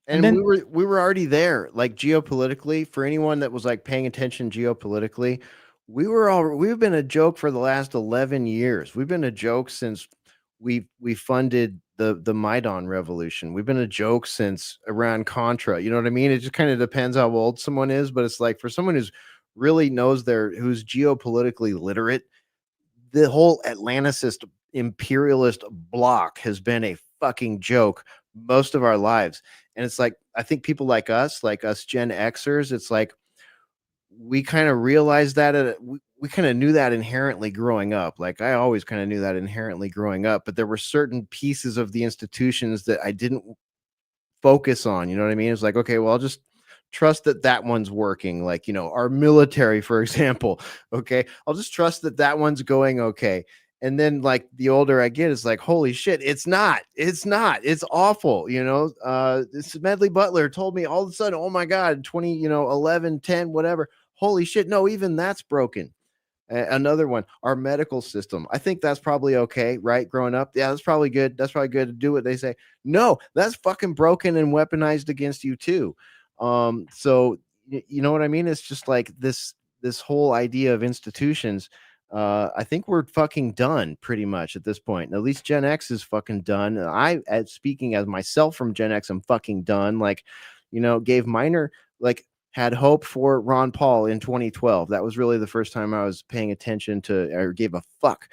And then, we were already there, like geopolitically. For anyone that was like paying attention geopolitically, we've been a joke for the last 11 years. We've been a joke since we funded the Maidan revolution. We've been a joke since Iran Contra. You know what I mean? It just kind of depends how old someone is, but it's like for someone who's really who's geopolitically literate, the whole Atlanticist imperialist bloc has been a fucking joke most of our lives. And it's like, I think people like us Gen Xers, it's like we kind of realized that we kind of knew that inherently growing up. Like I always kind of knew that inherently growing up, but there were certain pieces of the institutions that I didn't focus on. You know what I mean? It's like, okay, well, I'll just trust that one's working. Like, you know, our military, for example. Okay, I'll just trust that one's going okay. And then like the older I get, it's like, holy shit, it's not, it's awful. You know, this Medley Butler told me all of a sudden, oh my God, 11, 10, whatever. Holy shit. No, even that's broken. Another one, our medical system. I think that's probably okay, right? Growing up. Yeah, that's probably good. That's probably good to do what they say. No, that's fucking broken and weaponized against you too. So you know what I mean? It's just like this whole idea of institutions. I think we're fucking done pretty much at this point. At least Gen X is fucking done. Speaking as myself from Gen X, I'm fucking done. Like, you know, gave minor, like, had hope for Ron Paul in 2012. That was really the first time I was paying attention to or gave a fuck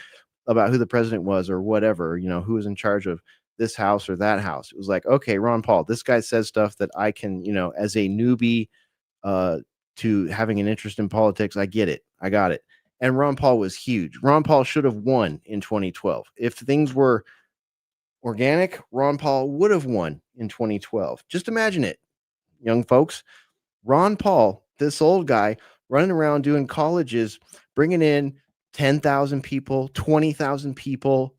about who the president was or whatever, you know, who was in charge of this house or that house. It was like, okay, Ron Paul, this guy says stuff that I can, you know, as a newbie to having an interest in politics, I get it. I got it. And Ron Paul was huge. Ron Paul should have won in 2012. If things were organic, Ron Paul would have won in 2012. Just imagine it, young folks. Ron Paul, this old guy running around doing colleges, bringing in 10,000 people, 20,000 people,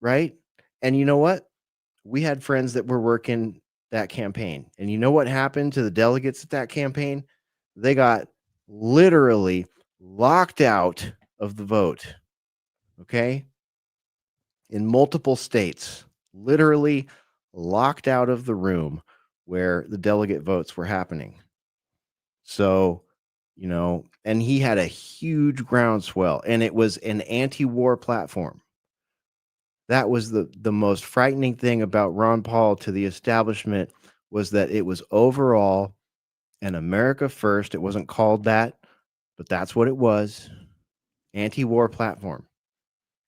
right? And you know what? We had friends that were working that campaign. And you know what happened to the delegates at that campaign? They got literally locked out of the vote. Okay? In multiple states, literally locked out of the room where the delegate votes were happening. So, you know, and he had a huge groundswell, and it was an anti-war platform. That was the most frightening thing about Ron Paul to the establishment, was that it was overall an America first. It wasn't called that, but that's what it was. Anti-war platform,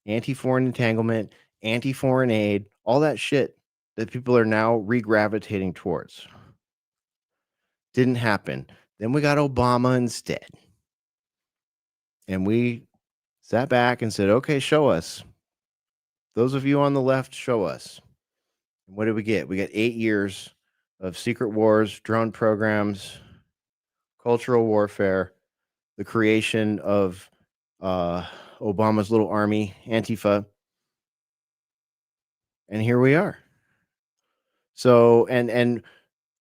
anti-foreign entanglement, anti-foreign aid, all that shit that people are now regravitating towards. Didn't happen. Then we got Obama instead. And we sat back and said, okay, show us. Those of you on the left, show us. And what did we get? We got 8 years of secret wars, drone programs, cultural warfare, the creation of Obama's little army, Antifa. And here we are. So, and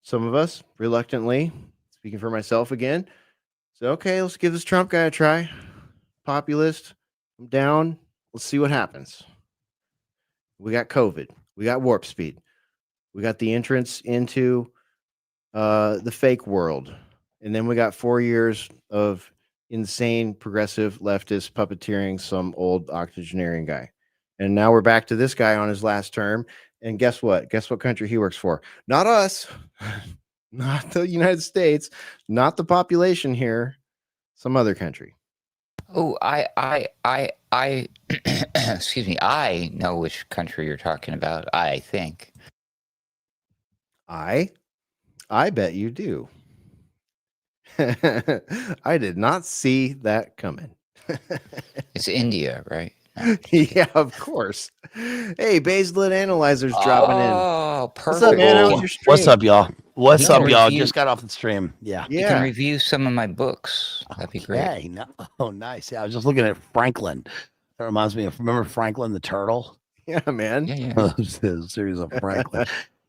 some of us reluctantly, speaking for myself again, said, okay, let's give this Trump guy a try. Populist, I'm down. Let's see what happens. We got COVID. We got warp speed. We got the entrance into the fake world. And then we got 4 years of insane progressive leftist puppeteering some old octogenarian guy. And now we're back to this guy on his last term. And guess what? Guess what country he works for? Not us, not the United States, not the population here, some other country. Oh, excuse me. I know which country you're talking about. I think. I bet you do. I did not see that coming. It's India, right? No. Yeah, of course. Hey, Bazed-Lit Analyzer's dropping in. Oh, What's up, perfect. man? How He was can, your stream? What's up, y'all? What's can up, y'all? review- Just got off the stream. Yeah. he can Yeah. review some of my books. That'd be great. Okay. No. Oh, nice. Yeah, I was just looking at Franklin. That reminds me of, remember Franklin the turtle? Yeah, man. Yeah, yeah. The series of Franklin.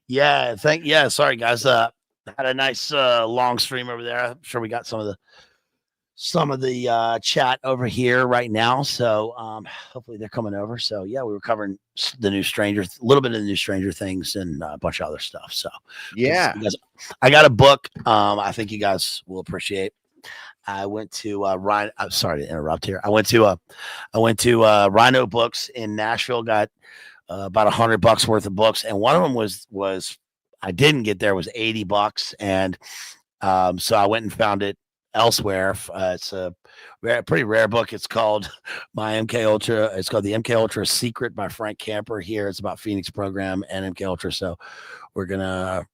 Yeah. Sorry, guys. Had a nice long stream over there. I'm sure we got some of the chat over here right now. So hopefully they're coming over. So yeah, we were covering a little bit of the new Stranger Things and a bunch of other stuff. So Yeah. I got a book. I think you guys will appreciate. I went to Rhino. I'm sorry to interrupt here. I went to Rhino Books in Nashville. Got about $100 worth of books, and one of them was I didn't get there was $80, and so I went and found it elsewhere. It's a pretty rare book. It's called my MK Ultra. It's called the MK Ultra Secret by Frank Camper. Here, it's about Phoenix Program and MK Ultra. So we're gonna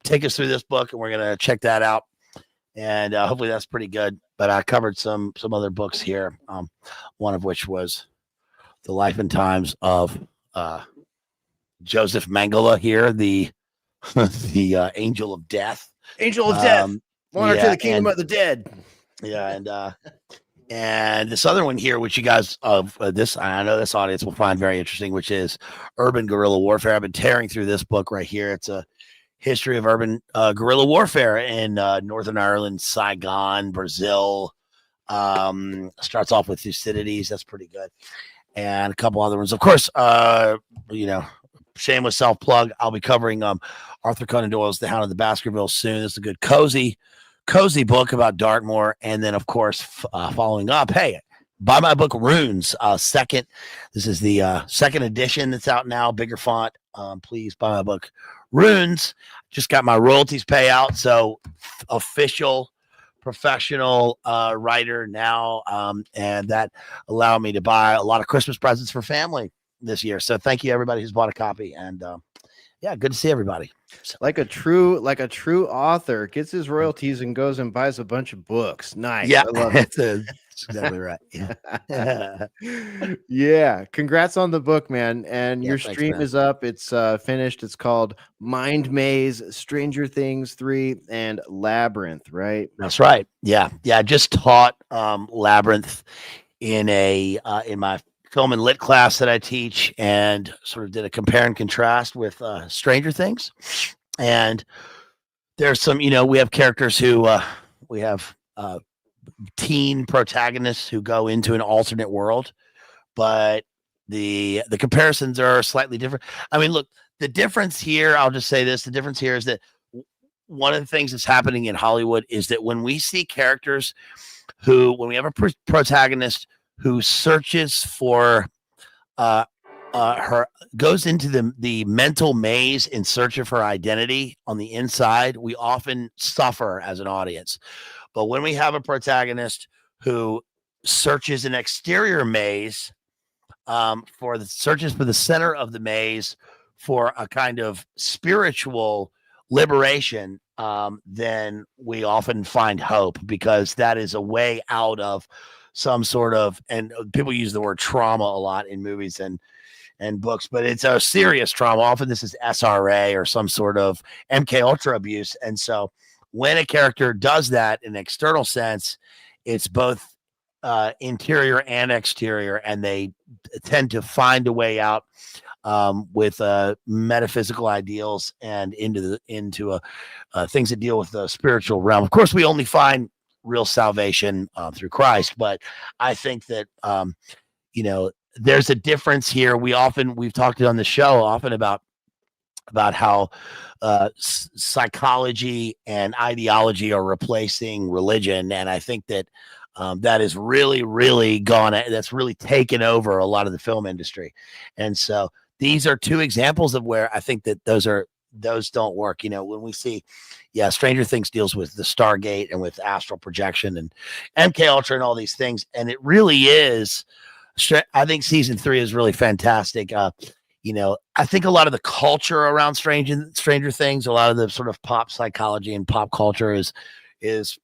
take us through this book, and we're gonna check that out. And hopefully that's pretty good. But I covered some other books here. One of which was The Life and Times of Joseph Mengele here, the Angel of Death. Angel of Death. Monarch to the Kingdom of the Dead. Yeah, and this other one here, which you guys I know this audience will find very interesting, which is Urban Guerrilla Warfare. I've been tearing through this book right here. It's a history of urban guerrilla warfare in Northern Ireland, Saigon, Brazil. Starts off with Thucydides. That's pretty good. And a couple other ones. Of course, shameless self-plug. I'll be covering Arthur Conan Doyle's The Hound of the Baskervilles soon. It's a good cozy book about Dartmoor. And then, of course, following up, hey, buy my book Runes. This is the second edition that's out now, bigger font. Please buy my book Runes. Just got my royalties payout, so official professional writer now, and that allowed me to buy a lot of Christmas presents for family this year. So thank you everybody who's bought a copy, and yeah, good to see everybody. So, like a true author gets his royalties and goes and buys a bunch of books. Nice. yeah, I love it. that's exactly right. Yeah. Yeah, congrats on the book, man. And Yeah, your thanks, stream man. is up. It's finished. It's called Mind Maze, Stranger Things 3, and Labyrinth, right? That's right. Yeah. I just taught Labyrinth in my film and lit class that I teach, and sort of did a compare and contrast with Stranger Things. And there's some, we have characters who we have teen protagonists who go into an alternate world, but the comparisons are slightly different. I mean, look, the difference here, I'll just say this, the difference here is that one of the things that's happening in Hollywood is that when we see characters when we have a protagonist who searches for goes into the mental maze in search of her identity on the inside, we often suffer as an audience. But when we have a protagonist who searches an exterior maze, searches for the center of the maze for a kind of spiritual liberation, then we often find hope, because that is a way out of some sort of, and people use the word trauma a lot in movies and books, but it's a serious trauma. Often this is SRA or some sort of MK Ultra abuse. And so when a character does that in an external sense, it's both interior and exterior, and they tend to find a way out with metaphysical ideals and into things that deal with the spiritual realm. Of course, we only find real salvation through Christ, but I think that there's a difference here. We've talked on the show often about how psychology and ideology are replacing religion, and I think that that is really, really that's really taken over a lot of the film industry. And so these are two examples of where I think that those don't work. When we see, Stranger Things deals with the Stargate and with astral projection and MK Ultra and all these things, and it really is. I think season 3 is really fantastic. I think a lot of the culture around Stranger Things, a lot of the sort of pop psychology and pop culture is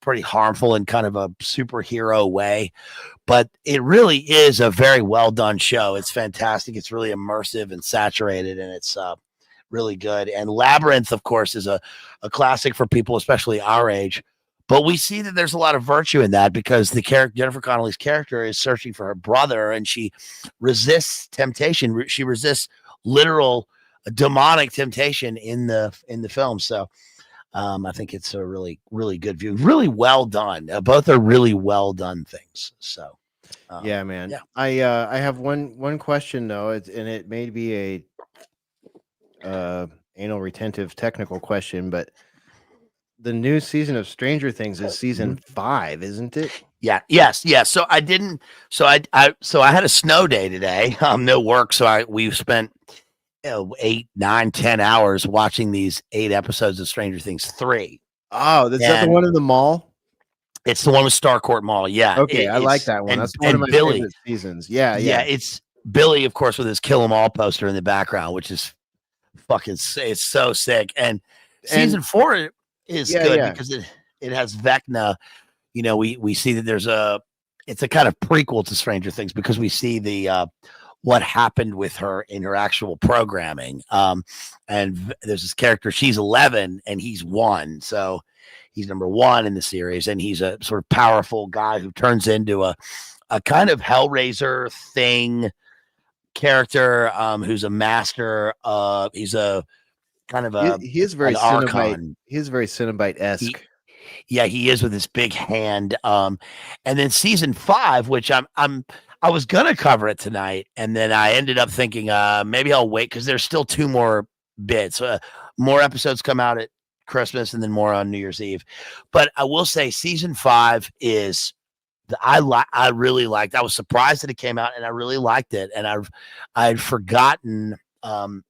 pretty harmful in kind of a superhero way, but it really is a very well done show. It's fantastic. It's really immersive and saturated, and it's really good. And Labyrinth, of course, is a classic for people, especially our age. But we see that there's a lot of virtue in that because the character, Jennifer Connelly's character, is searching for her brother, and she resists temptation. She resists literal demonic temptation in the film. So I think it's a really, really good view. Really well done. Both are really well done things. So yeah, man. Yeah. I have one question though, and it may be a anal retentive technical question, but the new season of Stranger Things is season 5, isn't it? Yeah. Yes. So I didn't. So I had a snow day today. No work. So we spent 8, 9, 10 hours watching these 8 episodes of Stranger Things 3. Oh, is that the one in the mall? It's the one with Starcourt Mall. Yeah. Okay, I like that one. That's one of my favorite seasons. Yeah. It's Billy, of course, with his Kill 'Em All poster in the background, which is fucking. It's so sick. And season 4 is good because it has Vecna. We see that it's a kind of prequel to Stranger Things because we see the what happened with her in her actual programming. And there's this character, she's 11 and he's 1. So he's number 1 in the series, and he's a sort of powerful guy who turns into a kind of Hellraiser thing character, who's a master. He's a kind of he is very Cenobite. He is very Cenobite-esque. He is with his big hand. And then season 5, which I was gonna cover it tonight, and then I ended up thinking maybe I'll wait because there's still 2 more bits. More episodes come out at Christmas, and then more on New Year's Eve. But I will say season 5 is I really liked. I was surprised that it came out, and I really liked it. And I'd forgotten how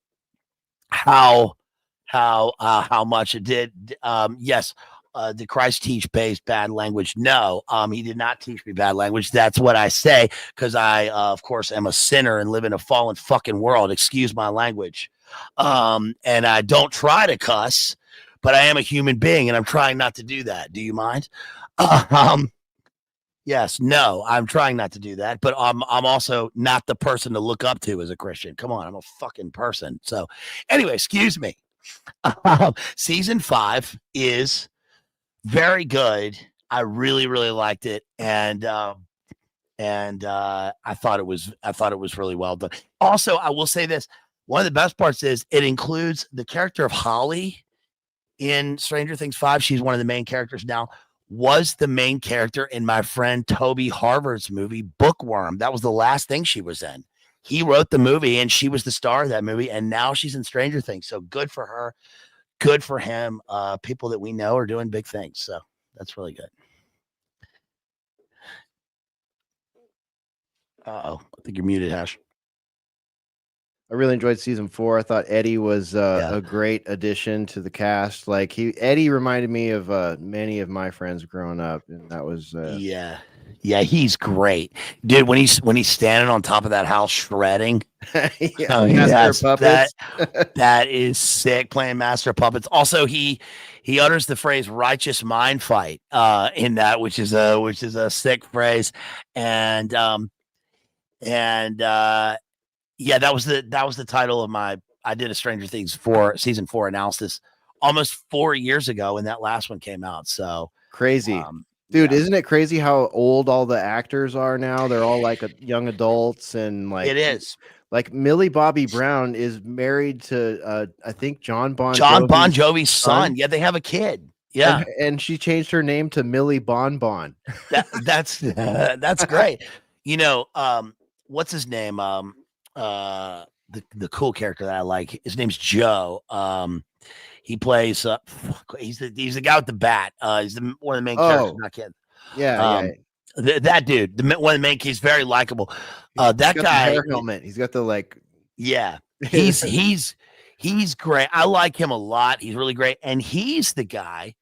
much it did. Yes. Did Christ teach based bad language? No, he did not teach me bad language. That's what I say because I, of course, am a sinner and live in a fallen fucking world. Excuse my language. And I don't try to cuss, but I am a human being, and I'm trying not to do that. Do you mind? Yes, no, I'm trying not to do that, but I'm also not the person to look up to as a Christian. Come on, I'm a fucking person. So, anyway, excuse me. Season 5 is very good. I really, really liked it, and I thought it was really well done. Also, I will say this: one of the best parts is it includes the character of Holly in Stranger Things 5. She's one of the main characters now. Was the main character in my friend Toby Harvard's movie Bookworm. That was the last thing she was in. He wrote the movie, and she was the star of that movie, and now she's in Stranger Things. So good for her. Good for him. People that we know are doing big things. So that's really good. I think you're muted, Hesh. I really enjoyed season 4. I thought Eddie was a great addition to the cast. Like Eddie reminded me of many of my friends growing up, and that was he's great, dude. When he's standing on top of that house shredding, Master Puppets. that is sick. Playing Master Puppets. Also, he utters the phrase "righteous mind fight" in that, which is a sick phrase, and that was the title of I did a Stranger Things 4 season 4 analysis almost 4 years ago when that last one came out. So crazy. Dude, isn't it crazy how old all the actors are now? They're all like young adults, and like it is. Like Millie Bobby Brown is married to I think John Bon Jovi's son. Yeah, they have a kid. Yeah, and she changed her name to Millie Bon Bon. That's great. What's his name? The cool character that I like. His name's Joe. He plays. He's the guy with the bat. He's one of the main characters. Not kidding. Yeah. That dude, one of the main. He's very likable. That guy. Hair helmet. He's got the like. Yeah. He's He's great. I like him a lot. He's really great. And he's the guy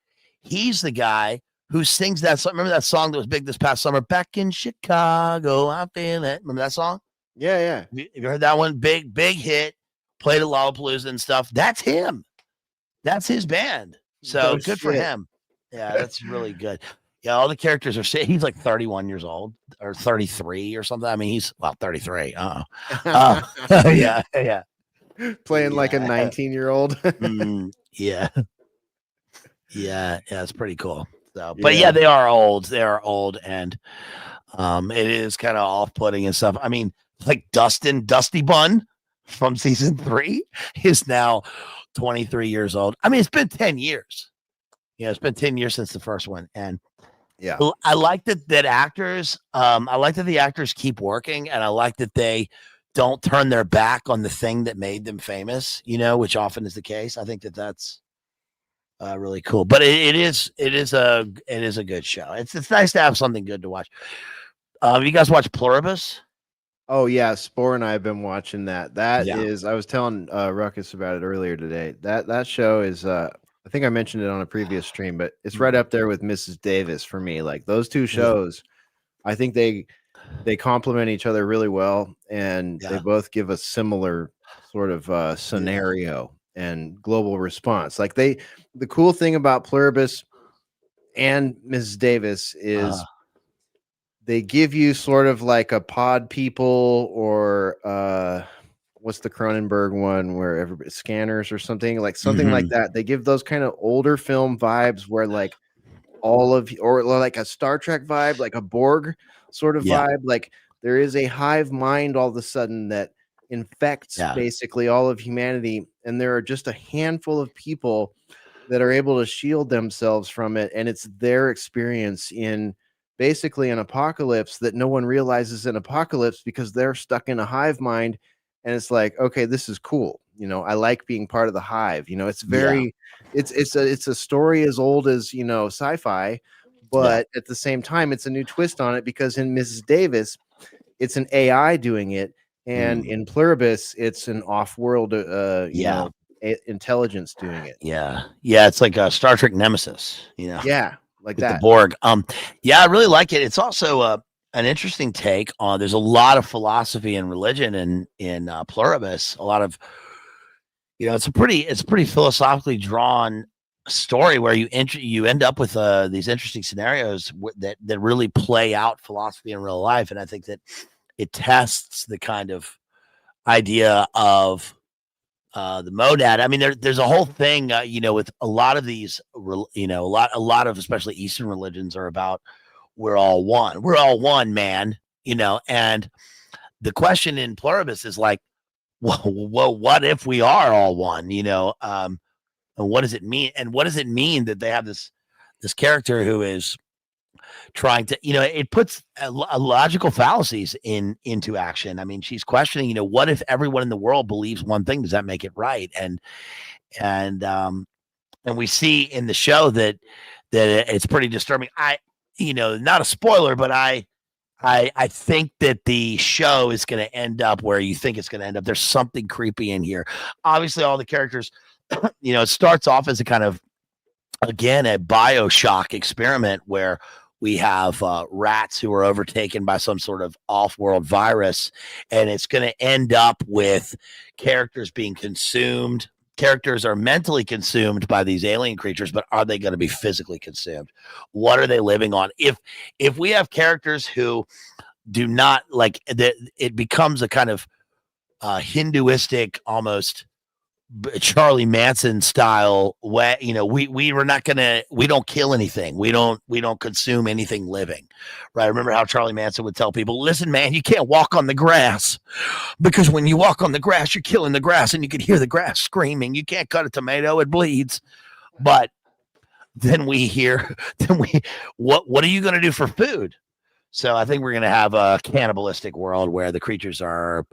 who sings that song. Remember that song that was big this past summer? Back in Chicago, I feel it. Remember that song? Yeah. Have you heard that one? Big hit. Played at Lollapalooza and stuff. That's him. That's his band. So good for him. Yeah, that's really good. Yeah, all the characters are. He's like 31 years old or 33 or something. I mean, he's 33. Yeah. Playing like a 19-year-old. Yeah, it's pretty cool. So, but yeah, they are old. They are old, and it is kind of off-putting and stuff. I mean, like Dusty Bun from season 3 is now 23 years old. I mean, it's been 10 years. Yeah, it's been 10 years since the first one, and yeah, I like that actors. I like that the actors keep working, and I like that they don't turn their back on the thing that made them famous. Which often is the case. I think that's really cool. But it is a good show. It's nice to have something good to watch. You guys watch Pluribus? Oh yeah, Spore and I have been watching that. Is I was telling Ruckus about it earlier today. That show is I think I mentioned it on a previous stream, but it's right up there with Mrs. Davis for me. Like those two shows, I think they complement each other really well, and they both give a similar sort of scenario and global response. Like the cool thing about Pluribus and Mrs. Davis is they give you sort of like a Pod People or what's the Cronenberg one where everybody Scanners or something like that. They give those kind of older film vibes where like or like a Star Trek vibe, like a Borg sort of vibe. Like there is a hive mind all of a sudden that infects basically all of humanity, and there are just a handful of people that are able to shield themselves from it, and it's their experience in basically an apocalypse that no one realizes an apocalypse because they're stuck in a hive mind. And it's like, okay, this is cool. I like being part of the hive. It's very, it's a story as old as, sci-fi, but at the same time, it's a new twist on it because in Mrs. Davis, it's an AI doing it. And in Pluribus, it's an off-world, intelligence doing it. Yeah. It's like a Star Trek Nemesis, Yeah. Like with that. the Borg. I really like it. It's also an interesting take on. There's a lot of philosophy and religion in Pluribus. A lot of, it's a pretty philosophically drawn story where you end up with these interesting scenarios that really play out philosophy in real life, and I think that it tests the kind of idea of the monad. I mean, there's a whole thing, with a lot of these, a lot of especially Eastern religions are about we're all one, man, and the question in Pluribus is like, well, what if we are all one, and what does it mean? And what does it mean that they have this character who is trying to, it puts a logical fallacies into action. I mean, she's questioning, what if everyone in the world believes one thing? Does that make it right? And we see in the show that it's pretty disturbing. Not a spoiler, but I think that the show is going to end up where you think it's going to end up. There's something creepy in here. Obviously, all the characters, it starts off as a kind of, again, a BioShock experiment where we have rats who are overtaken by some sort of off-world virus, and it's going to end up with characters being consumed. Characters are mentally consumed by these alien creatures, but are they going to be physically consumed? What are they living on? If we have characters who do not like that, it becomes a kind of Hinduistic, almost Charlie Manson style way. We don't kill anything. We don't consume anything living, right? Remember how Charlie Manson would tell people, listen, man, you can't walk on the grass because when you walk on the grass, you're killing the grass and you can hear the grass screaming. You can't cut a tomato. It bleeds. But then what are you going to do for food? So I think we're going to have a cannibalistic world where the creatures are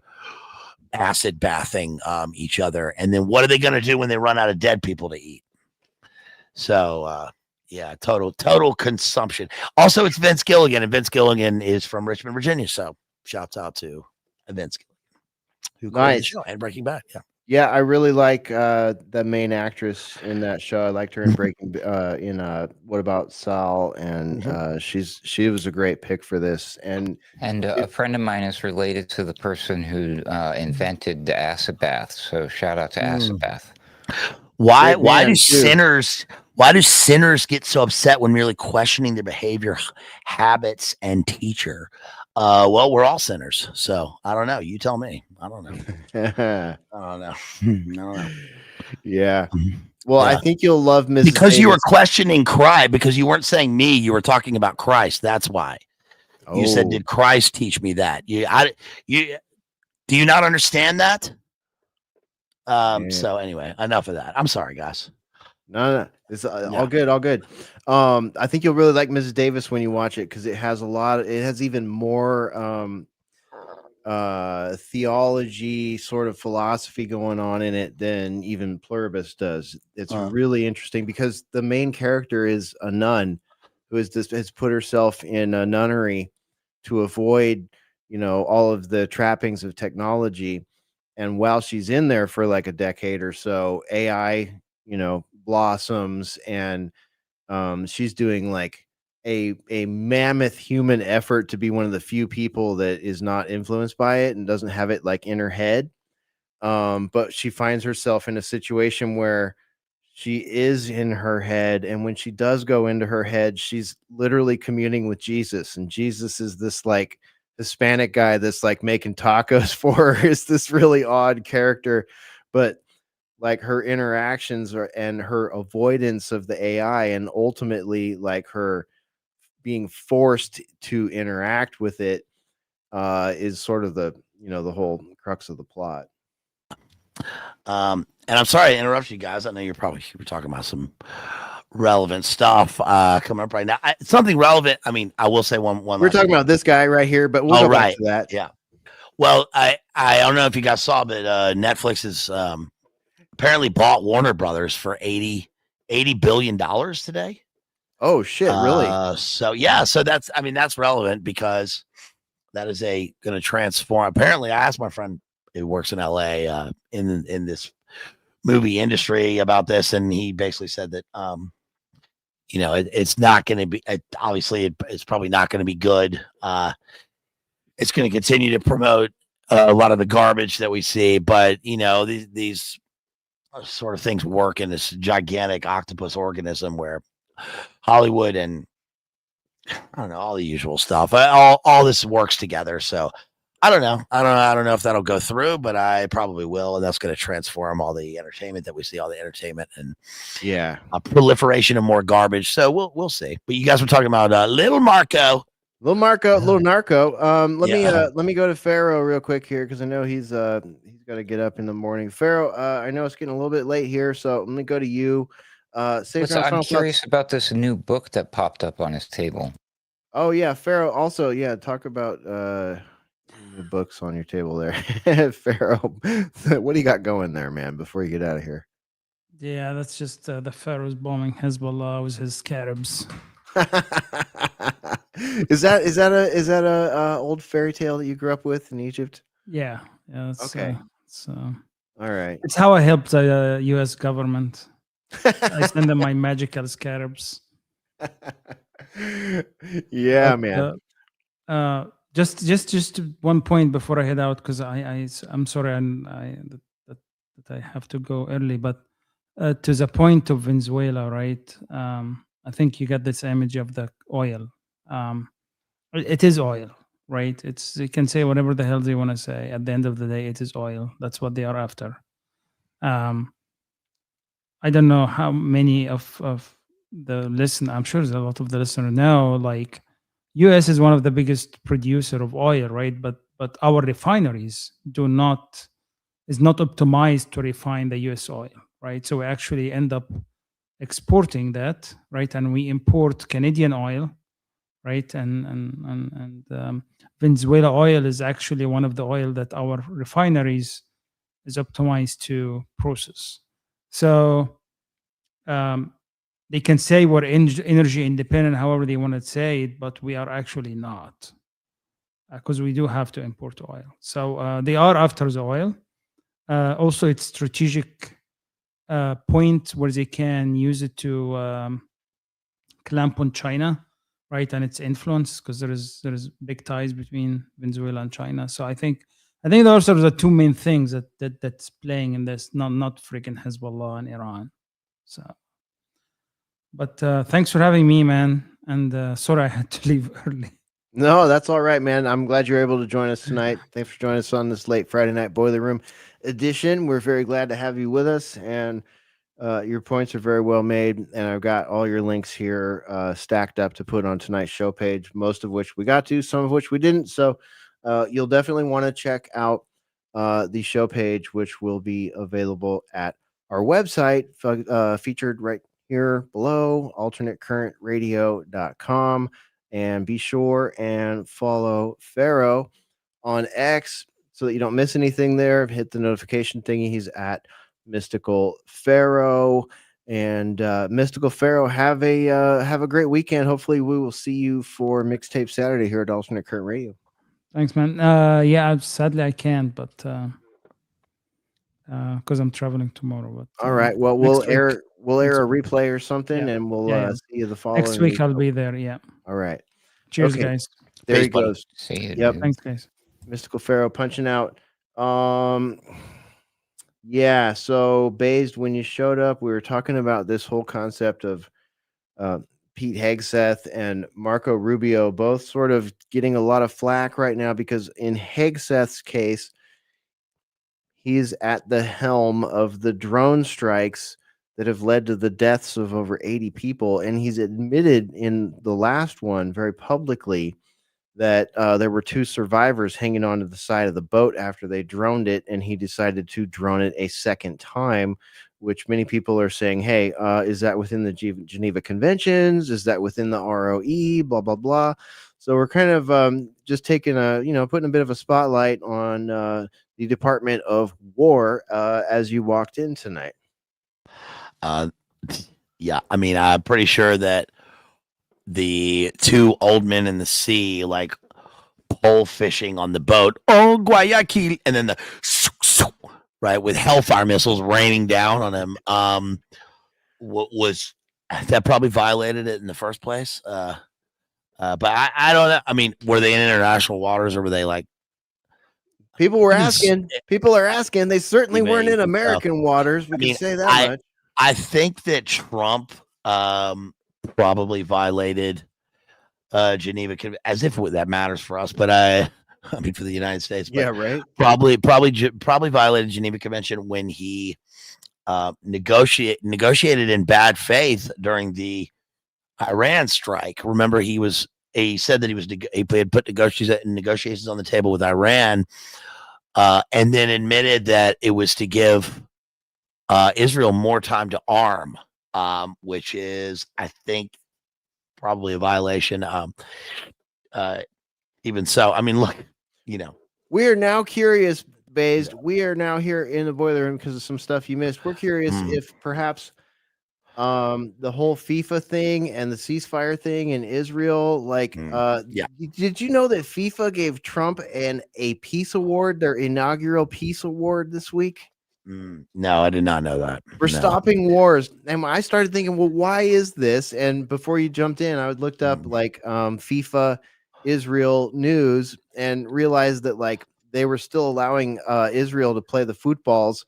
acid bathing each other, and then what are they going to do when they run out of dead people to eat? So total consumption. Also, it's Vince Gilligan, and Vince Gilligan is from Richmond, Virginia, so shouts out to Vince Gilligan, who created the show and Breaking Bad. Yeah, I really like the main actress in that show. I liked her in What About Sal, and she was a great pick for this. And And a friend of mine is related to the person who invented the acid bath. So shout out to acid bath. Why Great man, too. why do sinners get so upset when merely questioning their behavior, habits, and teacher? Well, we're all sinners, so I don't know. You tell me. I don't know. I don't know. I don't know. Yeah. Well, I Yeah. think you'll love Mrs. Because you were Davis. questioning Christ, because you weren't saying me, you were talking about Christ. That's why. You said, Oh, "Did Christ teach me that?" Do you not understand that? man. So anyway, enough of that. I'm sorry, guys. No, it's Yeah. all good, all good. I think you'll really like Mrs. Davis when you watch it because it has it has even more theology sort of philosophy going on in it than even Pluribus does. It's really interesting because the main character is a nun who has put herself in a nunnery to avoid, all of the trappings of technology. And while she's in there for like a decade or so, AI, blossoms, and she's doing like a mammoth human effort to be one of the few people that is not influenced by it and doesn't have it like in her head. But she finds herself in a situation where she is in her head, and when she does go into her head, she's literally communing with Jesus, and Jesus is this like Hispanic guy that's like making tacos for her. It's this really odd character, but like her interactions and her avoidance of the AI, and ultimately like her being forced to interact with it, is sort of the whole crux of the plot. And I'm sorry to interrupt you guys. I know you were talking about some relevant stuff coming up right now. Something relevant. I mean, I will say one. We're talking about this guy right here, but we'll go back to that. Yeah. Well, I don't know if you guys saw, but Netflix is apparently bought Warner Brothers for $80 billion today. Oh shit! Really? So yeah. So that's relevant because that is going to transform. Apparently, I asked my friend who works in LA in this movie industry about this, and he basically said that it's not going to be obviously it's probably not going to be good. It's going to continue to promote a lot of the garbage that we see, but these sort of things work in this gigantic octopus organism where Hollywood and I don't know, all the usual stuff. All this works together. So I don't know. I don't know if that'll go through, but I probably will, and that's going to transform all the entertainment that we see, all the entertainment and a proliferation of more garbage. So we'll see. But you guys were talking about little narco. Let me go to Pharaoh real quick here because I know he's got to get up in the morning. Pharaoh, I know it's getting a little bit late here, so let me go to you. I'm curious about this new book that popped up on his table. Oh yeah, Pharaoh. Also, yeah, talk about new books on your table there, Pharaoh. What do you got going there, man? Before you get out of here. Yeah, that's just the Pharaoh's bombing Hezbollah with his Caribs. Is that a old fairy tale that you grew up with in Egypt? Yeah. Okay. All right. It's how I helped the U.S. government. I send them my magical scarabs. Yeah, man. Just 1 point before I head out, because I'm sorry that I have to go early, but to the point of Venezuela, right? I think you got this image of the oil. It is oil, right? You can say whatever the hell they want to say. At the end of the day, it is oil. That's what they are after. I don't know how many of the listener. I'm sure there's a lot of the listener know. Like, U.S. is one of the biggest producer of oil, right? But our refineries is not optimized to refine the U.S. oil, right? So we actually end up exporting that, right? And we import Canadian oil, right? And Venezuela oil is actually one of the oil that our refineries is optimized to process. So they can say we're energy independent, however they want to say it, but we are actually not, because we do have to import oil. So they are after the oil. also its strategic point where they can use it to clamp on China, right, and its influence, because there is big ties between Venezuela and China. So I think those are the two main things that's playing in this, not freaking Hezbollah and Iran. So, but thanks for having me, man. And sorry I had to leave early. No, that's all right, man. I'm glad you're able to join us tonight. Thanks for joining us on this late Friday night Boiler Room edition. We're very glad to have you with us, and your points are very well made. And I've got all your links here stacked up to put on tonight's show page, most of which we got to, some of which we didn't. So you'll definitely want to check out the show page, which will be available at our website, featured right here below, alternatecurrentradio.com. And be sure and follow Pharaoh on X so that you don't miss anything there. Hit the notification thingy. He's at Mystical Pharaoh. And Mystical Pharaoh, have a great weekend. Hopefully we will see you for Mixtape Saturday here at Alternate Current Radio. Thanks, man. Yeah, sadly I can't, but because I'm traveling tomorrow. But all right. Well, we'll air a week. replay or something, and we'll see you the following next week. week. I'll be there. Yeah. All right. Cheers, Okay. guys. There he goes. See you. Yep. Dude. Thanks, guys. Mystical Pharaoh punching out. Yeah. So Bazed, when you showed up, we were talking about this whole concept of Pete Hegseth and Marco Rubio, both sort of getting a lot of flack right now because in Hegseth's case, he's at the helm of the drone strikes that have led to the deaths of over 80 people. And he's admitted in the last one very publicly that there were 2 survivors hanging onto the side of the boat after they droned it, and he decided to drone it a second time, which many people are saying, hey, is that within the Geneva Conventions? Is that within the ROE? Blah, blah, blah. So we're kind of just taking putting a bit of a spotlight on the Department of War as you walked in tonight. Yeah, I mean, I'm pretty sure that the 2 old men in the sea, like pole fishing on the boat, oh Guayaquil, and then the right with Hellfire missiles raining down on him. What was that probably violated it in the first place? But I don't know. I mean, were they in international waters or were they like? People were asking. People are asking. They certainly weren't in American waters. We can say that much. I think that Trump probably violated Geneva, as if that matters for us. But I mean, for the United States. But yeah, right. Probably violated Geneva Convention when he negotiated in bad faith during the Iran strike. Remember, he said that he had put negotiations on the table with Iran, and then admitted that it was to give Israel more time to arm, which is, I think, probably a violation. Even so, I mean, look, we are now curious, Bazed. We are now here in the boiler room because of some stuff you missed. We're curious if perhaps the whole FIFA thing and the ceasefire thing in Israel, did you know that FIFA gave Trump a peace award, their inaugural peace award this week? No, I did not know that. For stopping wars. And I started thinking, well, why is this? And before you jumped in, I looked up FIFA Israel news and realized that they were still allowing Israel to play the footballs,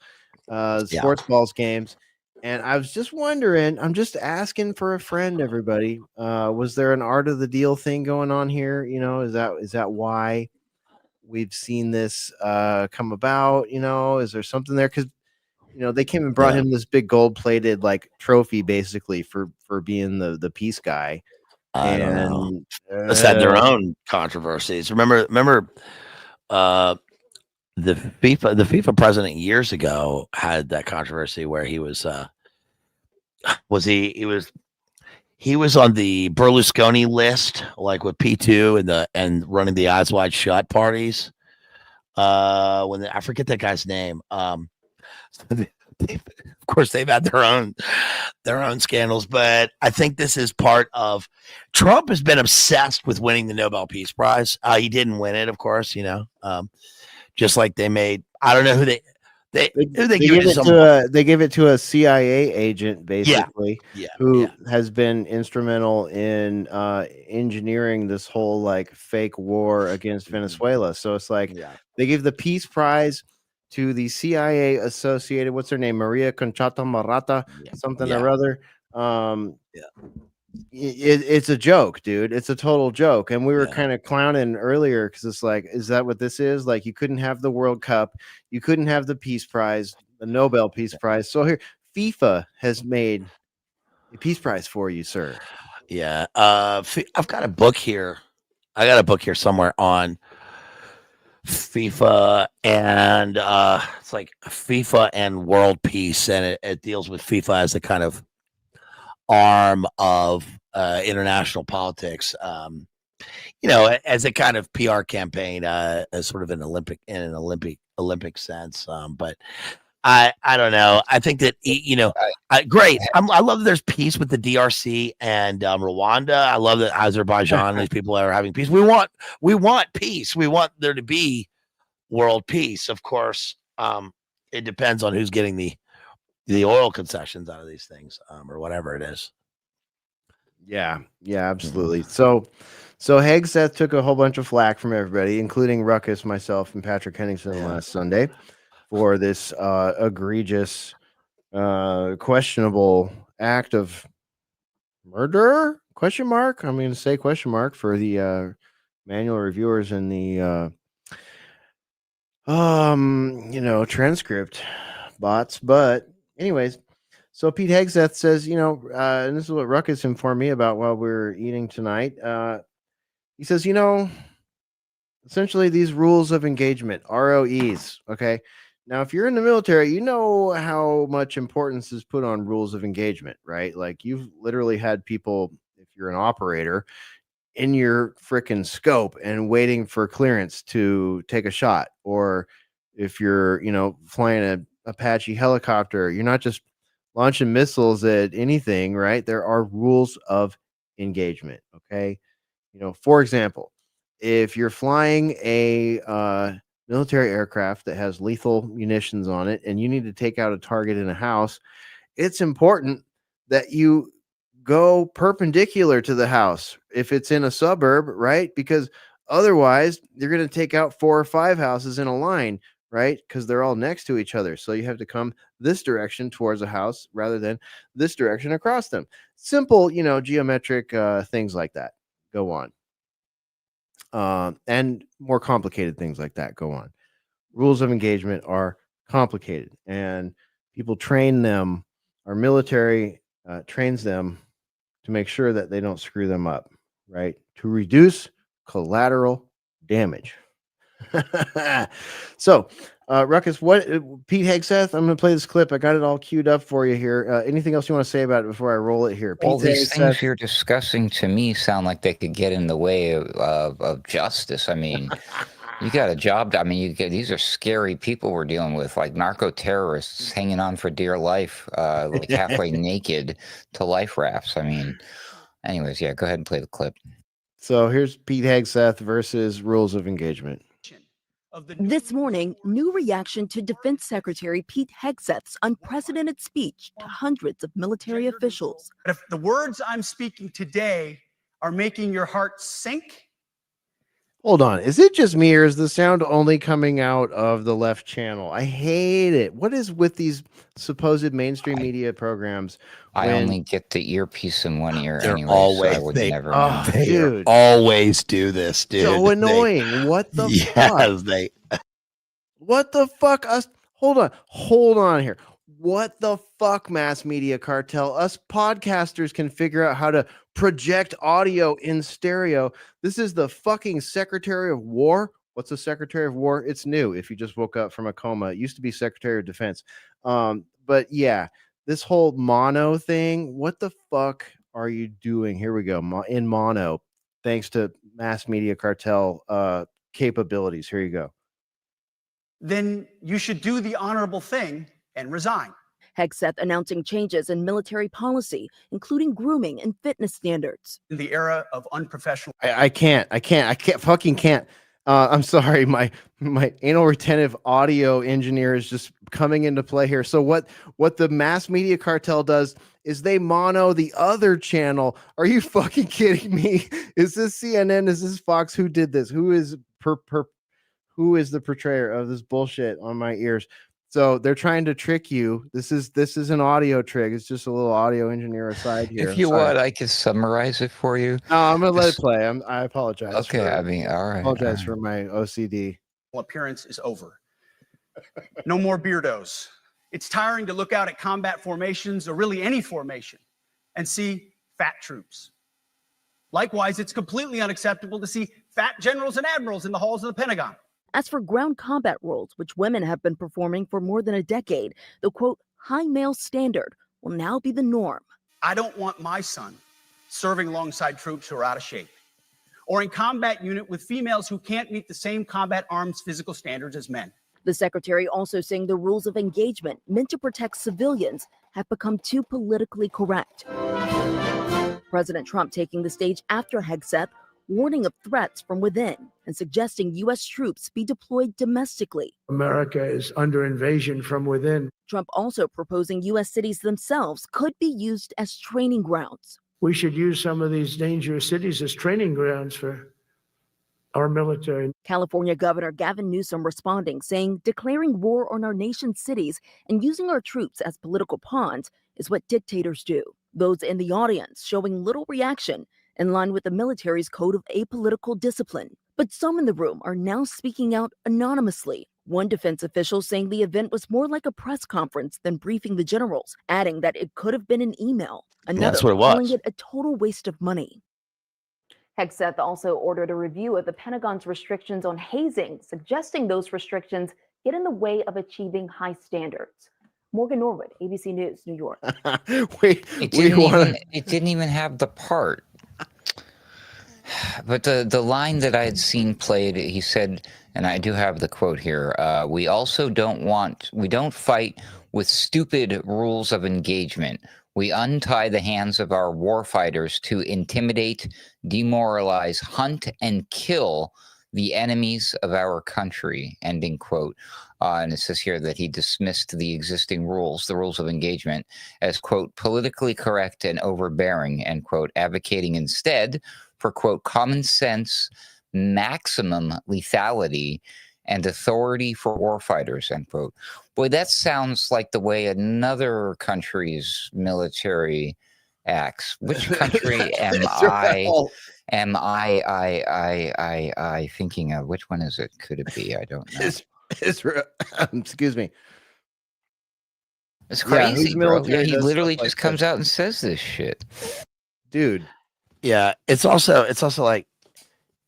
sports balls games. And I was just wondering, I'm just asking for a friend, everybody. Was there an art of the deal thing going on here? Is that why we've seen this come about? Is there something there? Because they came and brought him this big gold-plated trophy, basically for being the peace guy. I don't know. Let's had their own controversies. Remember, the FIFA president years ago had that controversy where he was he was on the Berlusconi list, like with P2 and running the Eyes Wide Shut parties. I forget that guy's name. Of course, they've had their own scandals, but I think this is part of Trump has been obsessed with winning the Nobel Peace Prize. He didn't win it, of course, just like they made. I don't know who They They give give it it to they give it to a CIA agent basically who has been instrumental in engineering this whole like fake war against Venezuela. So it's like they give the peace prize to the CIA associated, what's her name, Maria Conchata Marata, something or other. It's a joke, dude. It's a total joke. And we were kind of clowning earlier because it's like, is that what this is? Like, you couldn't have the World Cup, you couldn't have the Peace Prize, the Nobel Peace Prize. So here, FIFA has made a Peace Prize for you, sir. Yeah. I've got a book here. I got a book here somewhere on FIFA and it's like FIFA and world peace, and it deals with FIFA as a kind of arm of international politics, as a kind of PR campaign, as sort of an Olympic sense. But I don't know. I think that great. I love that there's peace with the DRC and Rwanda. I love that Azerbaijan and these people are having peace. We want peace. We want there to be world peace. Of course, it depends on who's getting the oil concessions out of these things, or whatever it is. Yeah, absolutely. So Hegseth took a whole bunch of flack from everybody, including Ruckus, myself, and Patrick Henningsen last Sunday for this egregious, questionable act of murder? Question mark? I'm going to say question mark for the manual reviewers and the transcript bots. But anyways, so Pete Hegseth says, and this is what Ruckus informed me about while we were eating tonight. He says, essentially these rules of engagement, ROEs. Okay. Now, if you're in the military, you know how much importance is put on rules of engagement, right? Like, you've literally had people, if you're an operator, in your freaking scope and waiting for clearance to take a shot. Or if you're, flying a Apache helicopter, you're not just launching missiles at anything, right? There are rules of engagement. Okay. For example, if you're flying a military aircraft that has lethal munitions on it and you need to take out a target in a house, it's important that you go perpendicular to the house if it's in a suburb, right? Because otherwise you're going to take out 4 or 5 houses in a line, right? Because they're all next to each other. So you have to come this direction towards a house rather than this direction across them. Simple, geometric things like that go on. And more complicated things like that go on. Rules of engagement are complicated, and people train them. Our military trains them to make sure that they don't screw them up, right? To reduce collateral damage. So, Ruckus, what Pete Hegseth? I'm going to play this clip. I got it all queued up for you here. Anything else you want to say about it before I roll it here? All these things you're discussing to me sound like they could get in the way of justice. I mean, you got a job. I mean, these are scary people we're dealing with, like narco terrorists hanging on for dear life, like halfway naked to life rafts. I mean, anyways, yeah, go ahead and play the clip. So here's Pete Hegseth versus rules of engagement. This morning, new reaction to Defense Secretary Pete Hegseth's unprecedented speech to hundreds of military officials. But if the words I'm speaking today are making your heart sink. Hold on. Is it just me, or is the sound only coming out of the left channel? I hate it. What is with these supposed mainstream media programs? I only get the earpiece in one ear anyway, always, so I would never know. Dude. Always do this, dude. So annoying. What the fuck? What the fuck? Hold on here. What the fuck, mass media cartel? Us podcasters can figure out how to project audio in stereo. This is the fucking Secretary of War. What's a Secretary of War? It's new. If you just woke up from a coma, it used to be Secretary of Defense. But yeah, this whole mono thing. What the fuck are you doing? Here we go. In mono, thanks to mass media cartel capabilities. Here you go. Then you should do the honorable thing and resign. Hegseth announcing changes in military policy, including grooming and fitness standards. In the era of unprofessional. I can't. I'm sorry. My My anal retentive audio engineer is just coming into play here. So what the mass media cartel does is they mono the other channel. Are you fucking kidding me? Is this CNN? Is this Fox? Who did this? Who is who is the portrayer of this bullshit on my ears? So they're trying to trick you. This is an audio trick. It's just a little audio engineer aside here. If you want, I can summarize it for you. No, I'm gonna let it play. I apologize. Okay, I mean, all right. Apologize for my OCD. Appearance is over. No more beardos. It's tiring to look out at combat formations, or really any formation, and see fat troops. Likewise, it's completely unacceptable to see fat generals and admirals in the halls of the Pentagon. As for ground combat roles, which women have been performing for more than a decade, the quote, high male standard will now be the norm. I don't want my son serving alongside troops who are out of shape, or in combat unit with females who can't meet the same combat arms physical standards as men. The secretary also saying the rules of engagement meant to protect civilians have become too politically correct. President Trump taking the stage after Hegseth, warning of threats from within and suggesting U.S. troops be deployed domestically. America is under invasion from within. Trump also proposing U.S. cities themselves could be used as training grounds. We should use some of these dangerous cities as training grounds for our military. California Governor Gavin Newsom responding, saying declaring war on our nation's cities and using our troops as political pawns is what dictators do. Those in the audience showing little reaction, in line with the military's code of apolitical discipline. But some in the room are now speaking out anonymously. One defense official saying the event was more like a press conference than briefing the generals, adding that it could have been an email. Another That's what it was. calling it a total waste of money. Hegseth also ordered a review of the Pentagon's restrictions on hazing, suggesting those restrictions get in the way of achieving high standards. Morgan Norwood, ABC News, New York. It didn't even have the part. But the line that I had seen played, he said, and I do have the quote here, we don't fight with stupid rules of engagement. We untie the hands of our warfighters to intimidate, demoralize, hunt, and kill the enemies of our country, ending quote. And it says here that he dismissed the existing rules, the rules of engagement, as, quote, politically correct and overbearing, end quote, advocating instead for, quote, common sense, maximum lethality, and authority for warfighters, end quote. Boy, that sounds like the way another country's military acts. Which country am I thinking of? Which one is it? Could it be? I don't know. Israel. Excuse me. It's crazy, bro. He literally just like comes out and says this shit. Dude. Yeah, it's also like,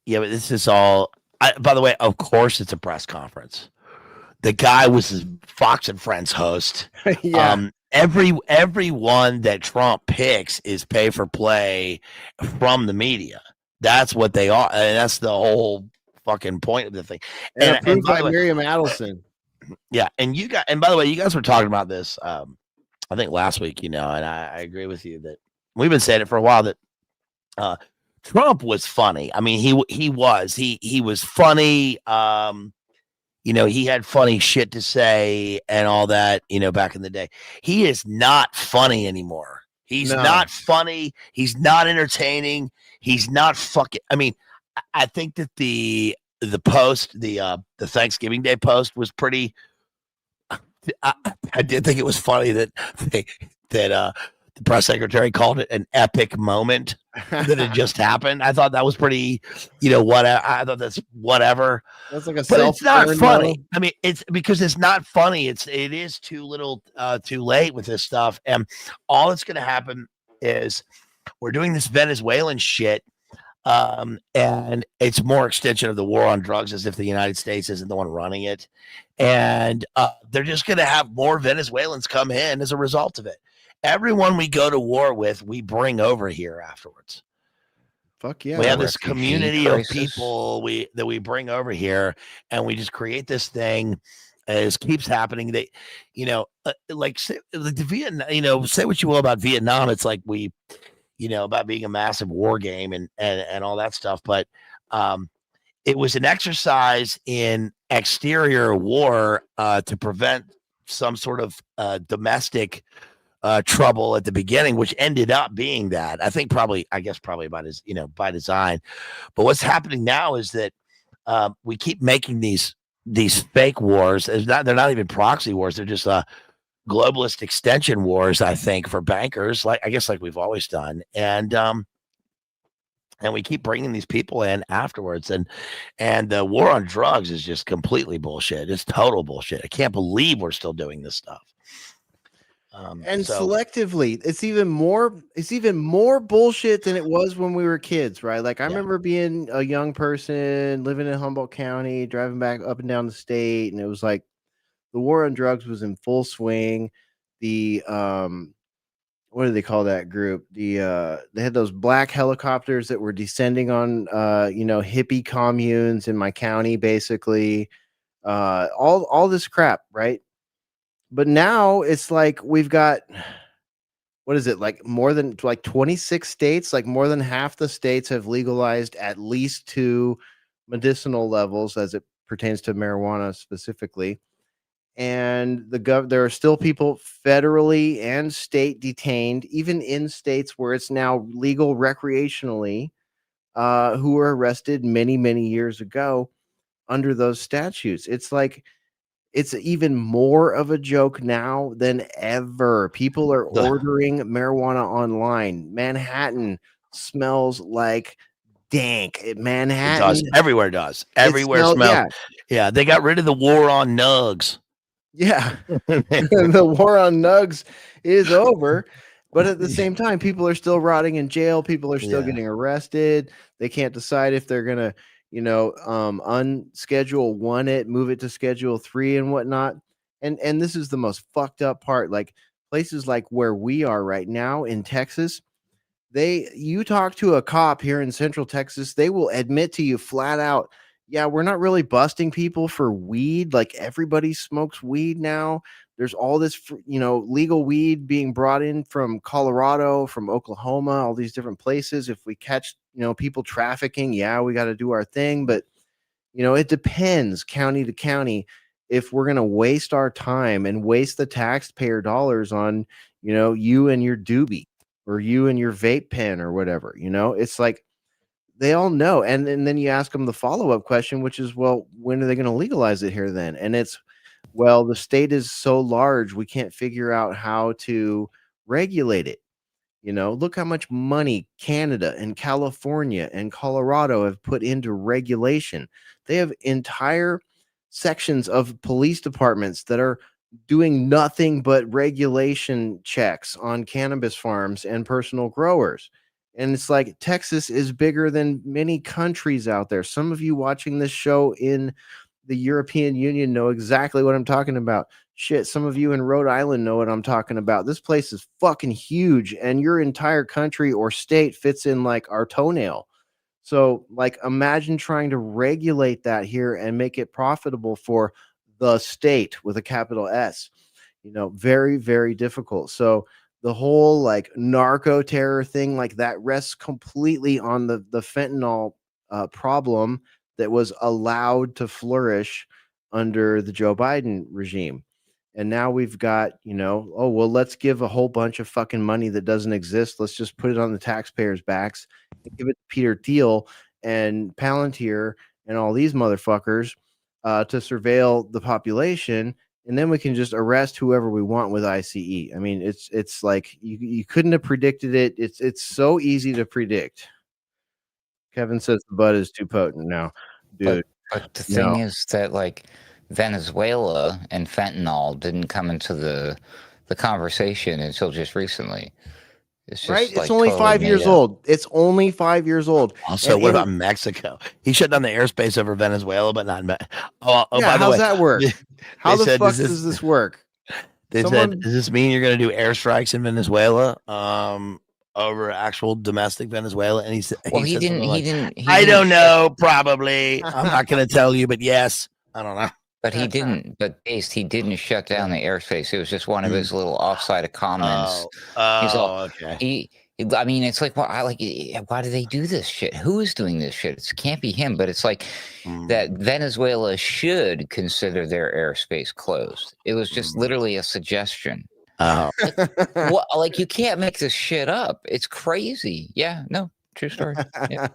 yeah, but this is all. By the way, of course, it's a press conference. The guy was his Fox and Friends host. Yeah. Everyone that Trump picks is pay for play from the media. That's what they are, and that's the whole fucking point of the thing. And approved by Miriam Adelson. Yeah, and by the way, you guys were talking about this. I think last week, and I agree with you that we've been saying it for a while that Trump was funny. I mean, he was funny. He had funny shit to say and all that, back in the day. He is not funny anymore. He's not funny. He's not entertaining. He's not fucking. I mean, I think that the post, the Thanksgiving Day post was pretty. I did think it was funny that the press secretary called it an epic moment that had just happened. I thought that was pretty, whatever. I thought that's whatever. That's like but it's not funny. I mean, it's because it's not funny. It is too little, too late with this stuff. And all that's going to happen is we're doing this Venezuelan shit. And it's more extension of the war on drugs, as if the United States isn't the one running it. And they're just going to have more Venezuelans come in as a result of it. Everyone we go to war with, we bring over here afterwards. Fuck yeah. We have this community of people that we bring over here, and we just create this thing. It keeps happening. They, like the Vietnam, say what you will about Vietnam. It's like about being a massive war game and all that stuff. But it was an exercise in exterior war to prevent some sort of domestic trouble at the beginning, which ended up being that. I guess probably by design. But what's happening now is that we keep making these fake wars. They're not even proxy wars. They're just globalist extension wars, I think, for bankers, like we've always done. And we keep bringing these people in afterwards, and the war on drugs is just completely bullshit. It's total bullshit. I can't believe we're still doing this stuff. And selectively, it's even more bullshit than it was when we were kids, right? Like I remember being a young person living in Humboldt County, driving back up and down the state, and it was like the war on drugs was in full swing. The what do they call that group? They had those black helicopters that were descending on hippie communes in my county, basically. All this crap, right? But now it's like we've got, what is it, like more than 26 states, like more than half the states have legalized at least 2 medicinal levels as it pertains to marijuana specifically. And there are still people federally and state detained, even in states where it's now legal recreationally, who were arrested many, many years ago under those statutes. It's like, it's even more of a joke now than ever. People are ordering marijuana online. Manhattan smells like dank. Manhattan, it does. Everywhere does. Everywhere smells. Yeah, they got rid of the war on nugs. Yeah, the war on nugs is over, but at the same time, people are still rotting in jail. People are still getting arrested. They can't decide if they're gonna, unschedule 1 it, move it to schedule 3 and whatnot. And this is the most fucked up part. Like places like where we are right now in Texas, you talk to a cop here in Central Texas, they will admit to you flat out, yeah, we're not really busting people for weed. Like everybody smokes weed now. There's all this, legal weed being brought in from Colorado, from Oklahoma, all these different places. If we catch, people trafficking, we got to do our thing. But, it depends county to county if we're going to waste our time and waste the taxpayer dollars on, you and your doobie or you and your vape pen or whatever. It's like, they all know. And then you ask them the follow-up question, which is, well, when are they going to legalize it here then? And it's, well, the state is so large, we can't figure out how to regulate it. Look how much money Canada and California and Colorado have put into regulation. They have entire sections of police departments that are doing nothing but regulation checks on cannabis farms and personal growers. And it's like Texas is bigger than many countries out there. Some of you watching this show in the European Union know exactly what I'm talking about. Shit, some of you in Rhode Island know what I'm talking about. This place is fucking huge, and your entire country or state fits in like our toenail. So, like, imagine trying to regulate that here and make it profitable for the state with a capital S. Very, very difficult. So, the whole like narco terror thing, like that rests completely on the fentanyl problem that was allowed to flourish under the Joe Biden regime. And now we've got, let's give a whole bunch of fucking money that doesn't exist. Let's just put it on the taxpayers' backs and give it to Peter Thiel and Palantir and all these motherfuckers to surveil the population. And then we can just arrest whoever we want with ICE. I mean, it's like you couldn't have predicted it. It's so easy to predict. Kevin says the bud is too potent now, dude. But the thing is that like Venezuela and fentanyl didn't come into the conversation until just recently. It's just right. like It's only totally 5 years made up. old. It's only 5 years old. Also, what about Mexico? He shut down the airspace over Venezuela, but not. By the way, how's that work? How the fuck does this work? They said, does this mean you're going to do airstrikes in Venezuela? Over actual domestic Venezuela, and he said, Well, he didn't. I don't know. Probably. I'm not going to tell you, but yes, I don't know. But he didn't. But Based, he didn't shut down the airspace. It was just one of his little offside comments. Okay. I mean, it's like, why do they do this shit? Who is doing this shit? It can't be him, but it's like that Venezuela should consider their airspace closed. It was just literally a suggestion. What? Like, you can't make this shit up. It's crazy. Yeah, no, true story. Yeah.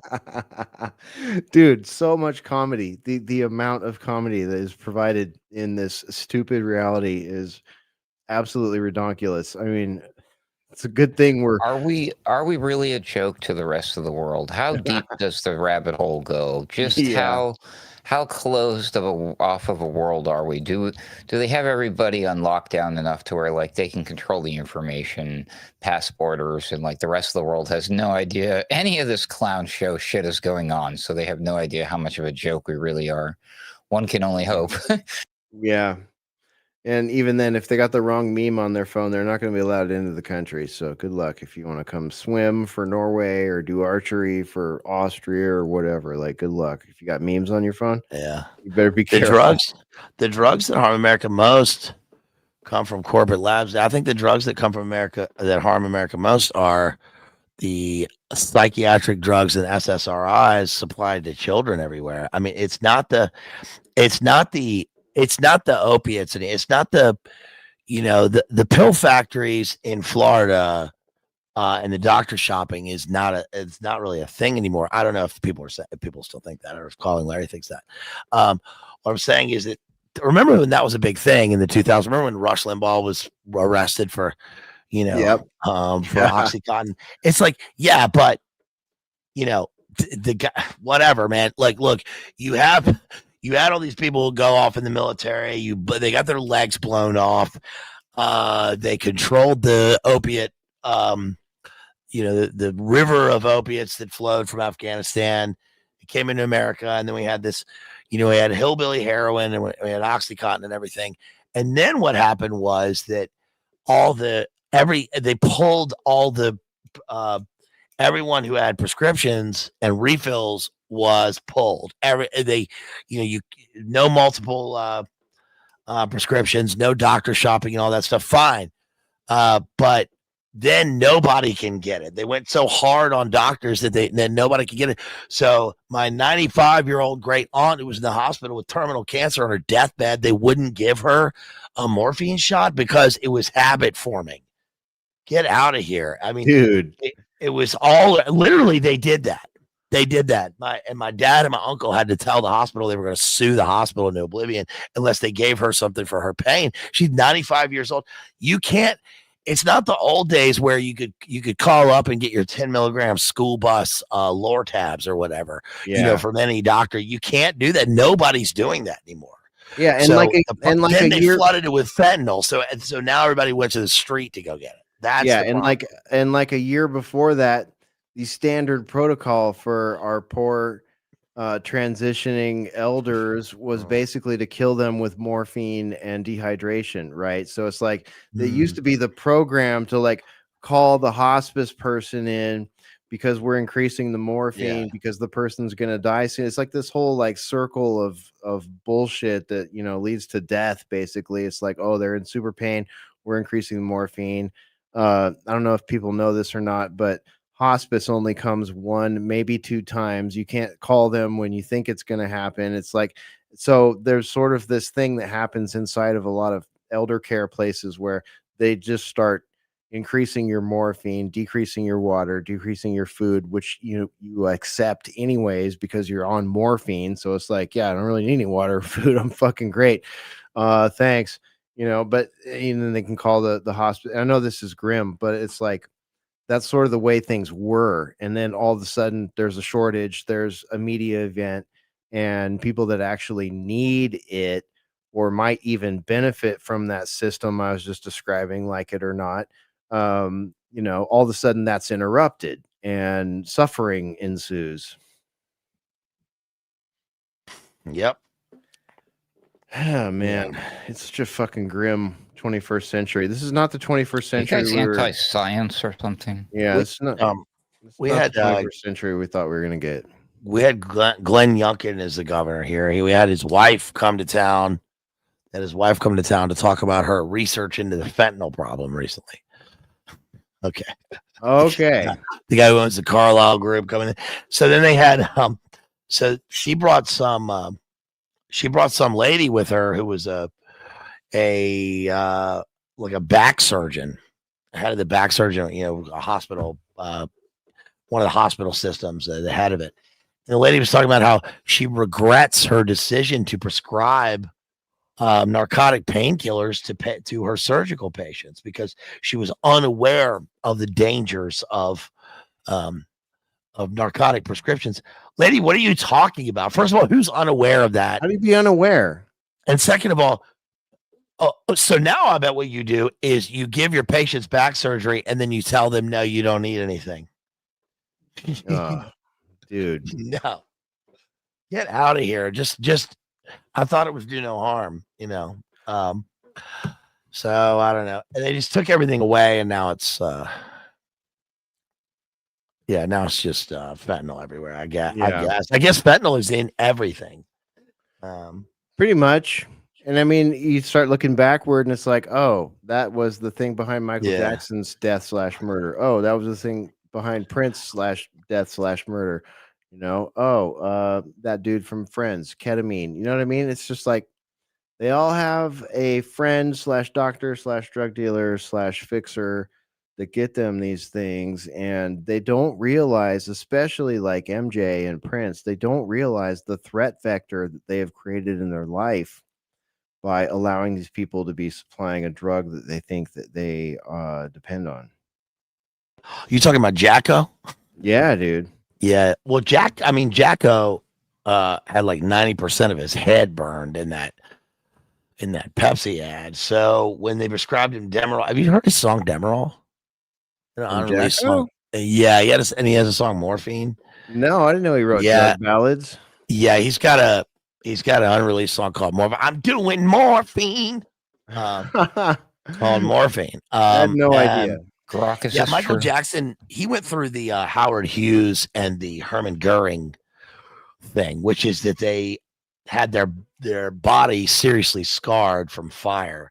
Dude, so much comedy. The amount of comedy that is provided in this stupid reality is absolutely redonkulous. I mean, it's a good thing we're Are we really a joke to the rest of the world? How deep does the rabbit hole go? Just Yeah. how closed off of a world are we? Do they have everybody on lockdown enough to where like they can control the information past borders, and like the rest of the world has no idea any of this clown show shit is going on, so they have no idea how much of a joke we really are? One can only hope. Yeah. And even then, if they got the wrong meme on their phone, they're not going to be allowed into the country. So good luck if you want to come swim for Norway or do archery for Austria or whatever. Like, good luck. If you got memes on your phone, Yeah, you better be careful. The drugs that harm America most come from corporate labs. I think the drugs that come from America that harm America most are the psychiatric drugs and SSRIs supplied to children everywhere. I mean, it's not the opiates, and it's not the the pill factories in Florida and the doctor shopping it's not really a thing anymore. I don't know if people still think that, or if Calling Larry thinks that. What I'm saying is that, remember when that was a big thing in the 2000s? Remember when Rush Limbaugh was arrested for for Oxycontin? It's like, yeah, but the guy, whatever, man. Like, look, you had all these people who go off in the military. They got their legs blown off. They controlled the opiate, the river of opiates that flowed from Afghanistan. It came into America, and then we had this, we had hillbilly heroin, and we had Oxycontin and everything. And then what happened was that they pulled all the everyone who had prescriptions and refills was pulled. No multiple prescriptions, no doctor shopping and all that stuff. Fine. But then nobody can get it. They went so hard on doctors that then nobody could get it. So my 95-year-old great aunt, who was in the hospital with terminal cancer on her deathbed, they wouldn't give her a morphine shot because it was habit forming. Get out of here. I mean, dude, it was all literally, they did that. My dad and my uncle had to tell the hospital they were going to sue the hospital into oblivion unless they gave her something for her pain. She's 95 years old. You can't. It's not the old days where you could call up and get your 10 milligram school bus Lortabs or whatever, from any doctor. You can't do that. Nobody's doing that anymore. Yeah, and so then they flooded it with fentanyl. So now everybody went to the street to go get it. That's and like a year before that, the standard protocol for our poor transitioning elders was basically to kill them with morphine and dehydration, right? So it's like there used to be the program to like call the hospice person in because we're increasing the morphine because the person's gonna die soon. It's like this whole like circle of bullshit that leads to death. Basically, it's like, oh, they're in super pain, we're increasing the morphine. I don't know if people know this or not, but hospice only comes 1, maybe 2 times. You can't call them when you think it's going to happen. It's like, so there's sort of this thing that happens inside of a lot of elder care places where they just start increasing your morphine, decreasing your water, decreasing your food, which you accept anyways because you're on morphine. So it's like, yeah, I don't really need any water or food. I'm fucking great. Thanks. But then they can call the hospital. I know this is grim, but it's like, that's sort of the way things were. And then all of a sudden there's a shortage, there's a media event, and people that actually need it or might even benefit from that system I was just describing, like it or not, all of a sudden that's interrupted and suffering ensues. Yep. Oh, man, it's such a fucking grim 21st century. This is not the 21st century. You guys anti-science or something? Yeah, it's not. We had the 21st century we thought we were gonna get. We had Glenn Youngkin as the governor here. We had his wife come to town. To talk about her research into the fentanyl problem recently. Okay. Okay. The guy who owns the Carlisle Group coming in. So then they had so she brought some lady with her who was a like a back surgeon, head of the back surgeon, a hospital, one of the hospital systems, the head of it. And the lady was talking about how she regrets her decision to prescribe narcotic painkillers to her surgical patients because she was unaware of the dangers of narcotic prescriptions. Lady, what are you talking about? First of all, who's unaware of that? How do you be unaware? And second of all, so now I bet what you do is you give your patients back surgery and then you tell them, no, you don't need anything. Dude. No. Get out of here. Just I thought it was do no harm, so I don't know. And they just took everything away and now it's now it's just fentanyl everywhere. I guess fentanyl is in everything. Pretty much. And I mean, you start looking backward and it's like, oh, that was the thing behind Michael Jackson's death/murder. Oh, that was the thing behind Prince/death/murder. That dude from Friends, ketamine. You know what I mean? It's just like they all have a friend/doctor/drug dealer/fixer that get them these things, and they don't realize, especially like MJ and Prince, they don't realize the threat vector that they have created in their life by allowing these people to be supplying a drug that they think that they depend on. You talking about Jacko? Yeah, dude. Yeah. Well, Jacko had like 90% of his head burned in that Pepsi ad. So when they prescribed him Demerol, have you heard his song Demerol? An unreleased song. Yeah, he has a song Morphine. No, I didn't know he wrote drug ballads. Yeah, he's got an unreleased song called Morphine. I'm doing morphine. Called Morphine. I had no idea. Ruckus Michael Jackson, he went through the Howard Hughes and the Herman Goering thing, which is that they had their body seriously scarred from fire.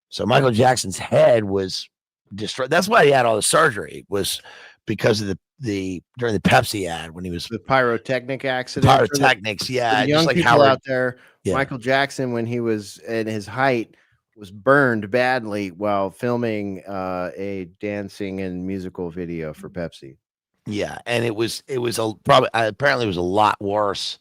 So Michael Jackson's head was destroyed. That's why he had all the surgery, was because of the during the Pepsi ad when he was the pyrotechnic accident. Pyrotechnics, yeah. Young just like people Howard out there, Michael Jackson, when he was in his height, was burned badly while filming a dancing and musical video for Pepsi. Yeah, and it was apparently it was a lot worse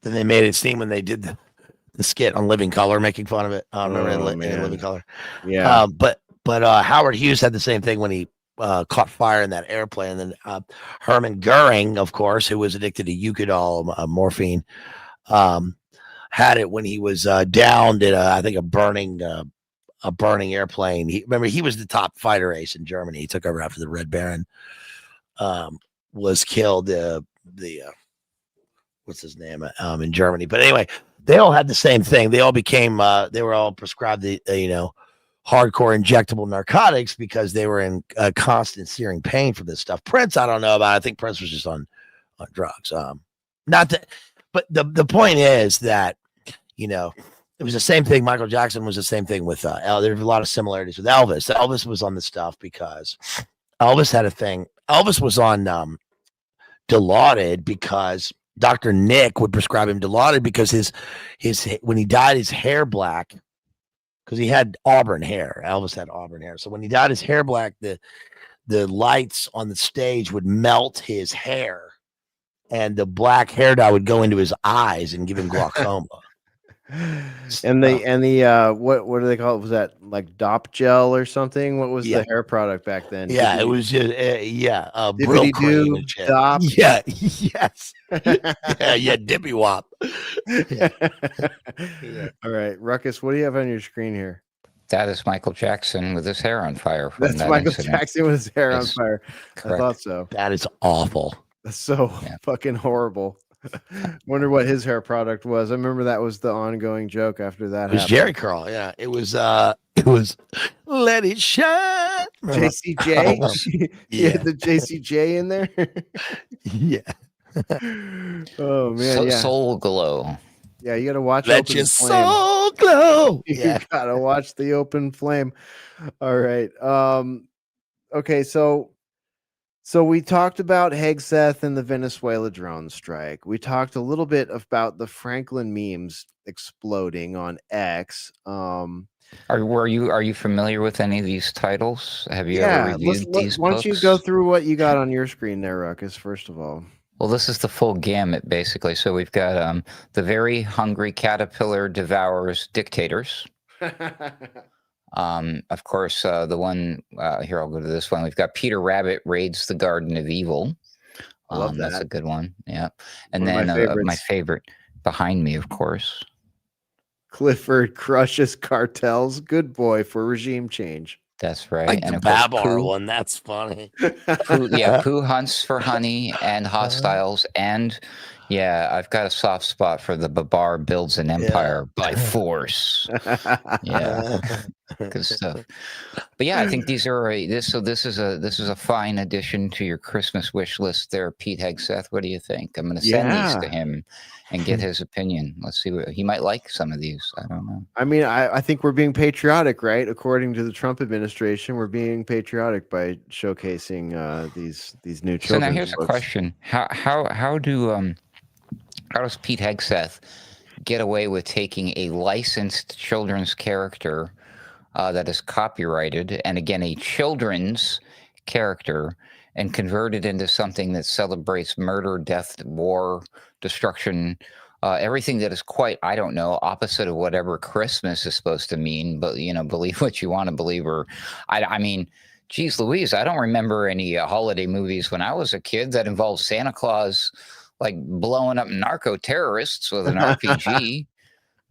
than they made it seem when they did the skit on Living Color, making fun of it. Living Color. Yeah. But Howard Hughes had the same thing when he caught fire in that airplane. And then Herman Goering, of course, who was addicted to Eucadol, morphine, had it when he was downed in I think a burning airplane. He was the top fighter ace in Germany. He took over after the Red Baron was killed. What's his name in Germany? But anyway, they all had the same thing. They all became they were all prescribed the hardcore injectable narcotics because they were in constant searing pain for this stuff. Prince, I don't know about. I think Prince was just on drugs. Not that, but the point is that it was the same thing. Michael Jackson was the same thing with there's a lot of similarities with Elvis. Elvis was on the stuff because Elvis had a thing. Elvis was on Dilaudid because Dr. Nick would prescribe him Dilaudid because his when he dyed his hair black, because he had auburn hair. Elvis had auburn hair. So when he dyed his hair black, the lights on the stage would melt his hair, and the black hair dye would go into his eyes and give him glaucoma. And the what do they call it? Was that like Dop gel or something? What was the hair product back then? Yeah, it was just Brill cream and shit. Dop. Yeah, yes, yeah, Dippy Wop. Yeah. All right, Ruckus, what do you have on your screen here? That is Michael Jackson with his hair on fire. That's Michael Jackson with his hair on fire. Correct. I thought so. That is awful. That's so fucking horrible. Wonder what his hair product was. I remember that was the ongoing joke after that. It was Jerry Curl. Yeah, it was Let It Shine. JCJ. Yeah, the JCJ in there. Yeah. Oh man, Soul Glow. Yeah, you gotta watch. Let your soul glow. You gotta watch the open flame. All right. Okay, so So we talked about Hegseth and the Venezuela drone strike. We talked a little bit about the Franklin memes exploding on X. Are you familiar with any of these titles? Have you ever Yeah, reviewed these why don't you go books? through what you got on your screen there, Ruckus, first of all? Well, this is the full gamut, basically. So we've got the very hungry caterpillar devours dictators. Of course, the one here, I'll go to this one. We've got Peter Rabbit raids the Garden of Evil. I love That's a that. good one. Yeah. And One of then my my favorites. favorite behind me, of course. Clifford crushes cartels. Good boy for regime change. That's right. Like And the of course, Babar Pooh. one. That's funny. Pooh hunts for honey and hostiles. And yeah, I've got a soft spot for the Babar builds an empire by force. Yeah. Good stuff. But yeah, I think these are this is a fine addition to your Christmas wish list there, Pete Hegseth. What do you think? I'm going to send these to him and get his opinion. Let's see what he might like some of these. I don't know. I mean, I think we're being patriotic, right? According to the Trump administration, we're being patriotic by showcasing these new children. So now here's a question: how does Pete Hegseth get away with taking a licensed children's character that is copyrighted, and again, a children's character, and convert it into something that celebrates murder, death, war, destruction, everything that is quite, I don't know, opposite of whatever Christmas is supposed to mean, but, believe what you want to believe, or, I mean, geez Louise, I don't remember any holiday movies when I was a kid that involved Santa Claus, like, blowing up narco terrorists with an RPG.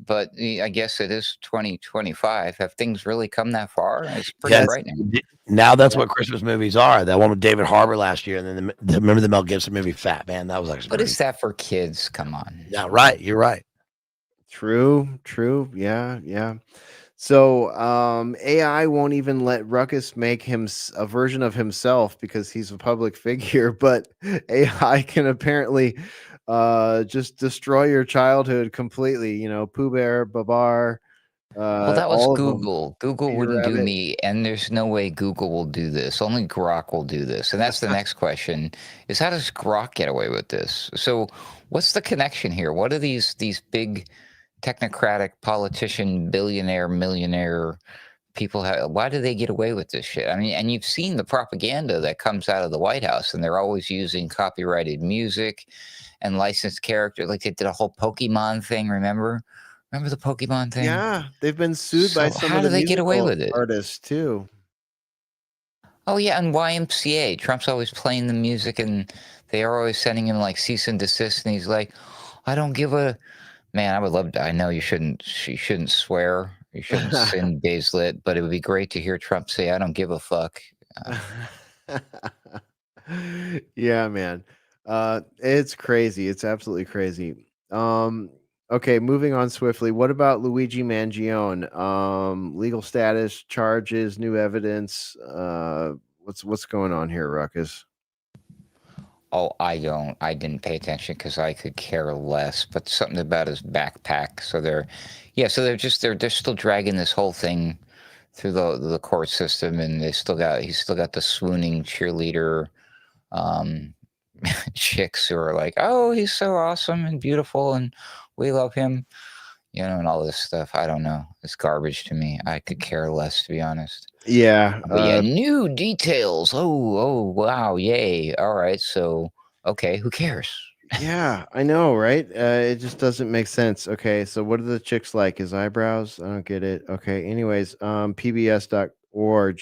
But I guess it is 2025. Have things really come that far? It's pretty frightening. Now that's what Christmas movies are. That one with David Harbour last year, and then remember the Mel Gibson movie Fat Man? That was actually. But is that for kids? Come on. Yeah, right. You're right. True. Yeah. So AI won't even let Ruckus make him a version of himself because he's a public figure, but AI can apparently just destroy your childhood completely. Pooh Bear, Babar. Well, that was all Google. Google Peter wouldn't do Rabbit. me, and there's no way Google will do this. Only Grok will do this. And that's the next question, is how does Grok get away with this? So what's the connection here? What are these big technocratic politician, billionaire, millionaire people why do they get away with this shit? I mean, and you've seen the propaganda that comes out of the White House, and they're always using copyrighted music and licensed character. Like they did a whole Pokemon thing, remember the Pokemon thing? Yeah, they've been sued by some how of do the they get away musical with it? artists too. Oh yeah, and YMCA. Trump's always playing the music, and they are always sending him like cease and desist, and he's like, I don't give a man. I would love to. I know you shouldn't swear. You shouldn't sin Bazed-Lit, but it would be great to hear Trump say, I don't give a fuck. Yeah, man. It's crazy. It's absolutely crazy. Okay, moving on swiftly. What about Luigi Mangione? Legal status, charges, new evidence. What's going on here, Ruckus? Oh, I didn't pay attention because I could care less. But something about his backpack. So they're still dragging this whole thing through the court system, and he's still got the swooning cheerleader chicks who are like, oh, he's so awesome and beautiful, and we love him, and all this stuff. I don't know. It's garbage to me. I could care less, to be honest. Yeah. But yeah, new details. Oh, wow, yay. All right, so okay, who cares? Yeah, I know, right? It just doesn't make sense. Okay, so what are the chicks like? His eyebrows? I don't get it. Okay, anyways, pbs.org,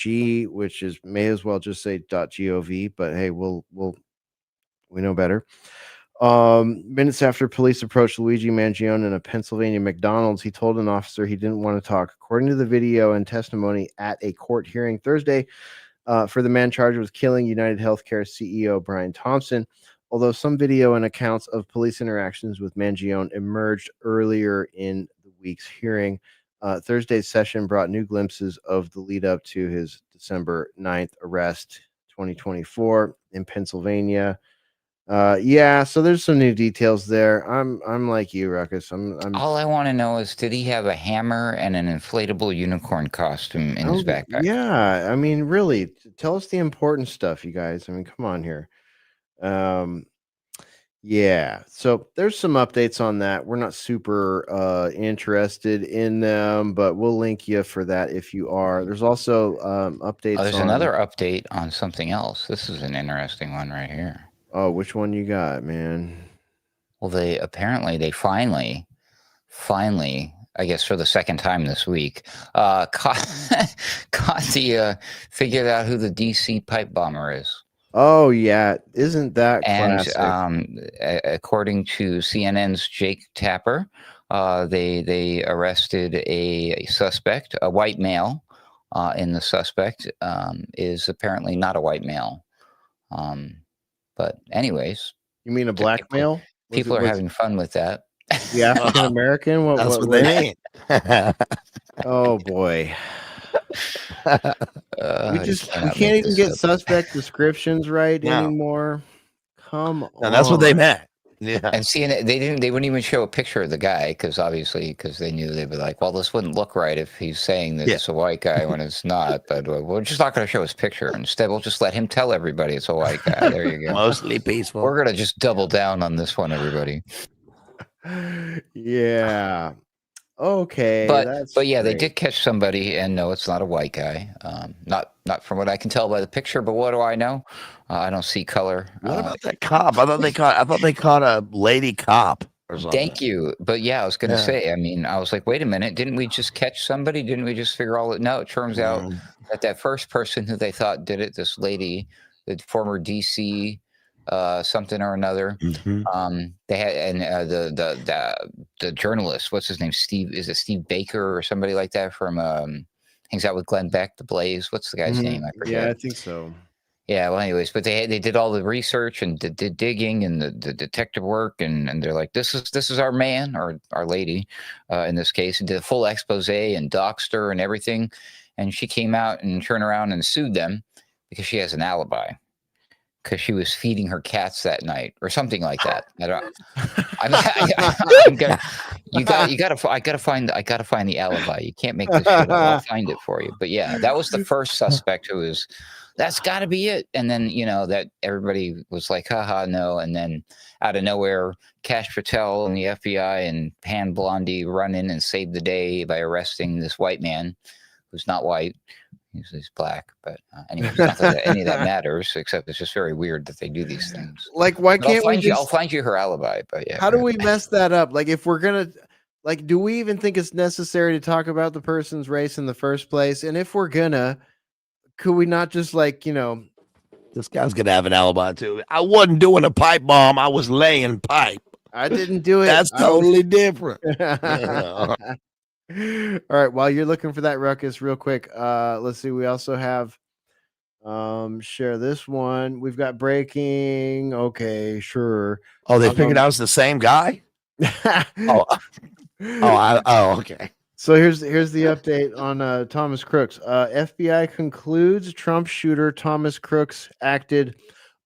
which is may as well just say .gov, but hey, we know better. Minutes after police approached Luigi Mangione in a Pennsylvania McDonald's, he told an officer he didn't want to talk. According to the video and testimony at a court hearing Thursday, for the man charged with killing United Healthcare CEO Bryan Thompson, although some video and accounts of police interactions with Mangione emerged earlier in the week's hearing. Thursday's session brought new glimpses of the lead up to his December 9th arrest, 2024, in Pennsylvania. Yeah, so there's some new details there. I'm like you, Ruckus. I'm All I want to know is, did he have a hammer and an inflatable unicorn costume in his backpack? yeah, I mean, really, tell us the important stuff, you guys. I mean, come on here. Yeah, so there's some updates on that. We're not super interested in them, but we'll link you for that if you are. There's also updates Oh, there's on another update on something else. This is an interesting one right here. Oh, which one you got, man? Well, they finally, I guess for the second time this week, caught figured out who the DC pipe bomber is. Oh yeah, isn't that classic? And according to CNN's Jake Tapper, they arrested a suspect, a white male, and the suspect is apparently not a white male. But anyways, You mean a black male? People are having fun with that. The African American? That's what they mean. Oh boy. We can't even get suspect descriptions right anymore. Come on. That's what they meant. Yeah. And CNN, they wouldn't even show a picture of the guy because they knew they'd be like, well, this wouldn't look right if he's saying that it's a white guy when it's not. But we're just not going to show his picture. Instead, we'll just let him tell everybody it's a white guy. There you go. Mostly peaceful. We're going to just double down on this one, everybody. Yeah. Okay. But yeah, they did catch somebody, and no, it's not a white guy. Not from what I can tell by the picture. But what do I know? I don't see color. What about that cop? I thought they caught a lady cop or something. Thank you. But yeah, I was going to say. I mean, I was like, wait a minute, didn't we just catch somebody? Didn't we just figure all it? No, it turns out that first person who they thought did it, this lady, the former DC. Something or another. They had, and the journalist, what's his name? Steve, is it Steve Baker or somebody like that from hangs out with Glenn Beck, the Blaze. What's the guy's name? I forget. Yeah, I think so. Yeah, well, anyways, but they did all the research and did digging and the detective work, and they're like, this is our man or our lady, in this case, and did a full expose and doxed her and everything, and she came out and turned around and sued them because she has an alibi. Because she was feeding her cats that night, or something like that. I gotta find the alibi. You can't make this shit up. I'll find it for you. But yeah, that was the first suspect who was. That's got to be it. And then that everybody was like, haha, no. And then out of nowhere, Kash Patel and the FBI and Han Blondie run in and save the day by arresting this white man, who's not white. He's black, but anyway, not that any of that matters, except it's just very weird that they do these things. Like, why can't we I'll find you her alibi, but yeah. How do we mess that up? Like, if we're gonna, like, do we even think it's necessary to talk about the person's race in the first place? And if we're gonna, could we not just this guy's gonna have an alibi too. I wasn't doing a pipe bomb. I was laying pipe. I didn't do it. That's totally different. All right, while you're looking for that, Ruckus, real quick, let's see. We also have share this one. We've got breaking. Okay, sure. Oh, they figured out it's the same guy. Okay. So here's the update on Thomas Crooks. FBI concludes Trump shooter Thomas Crooks acted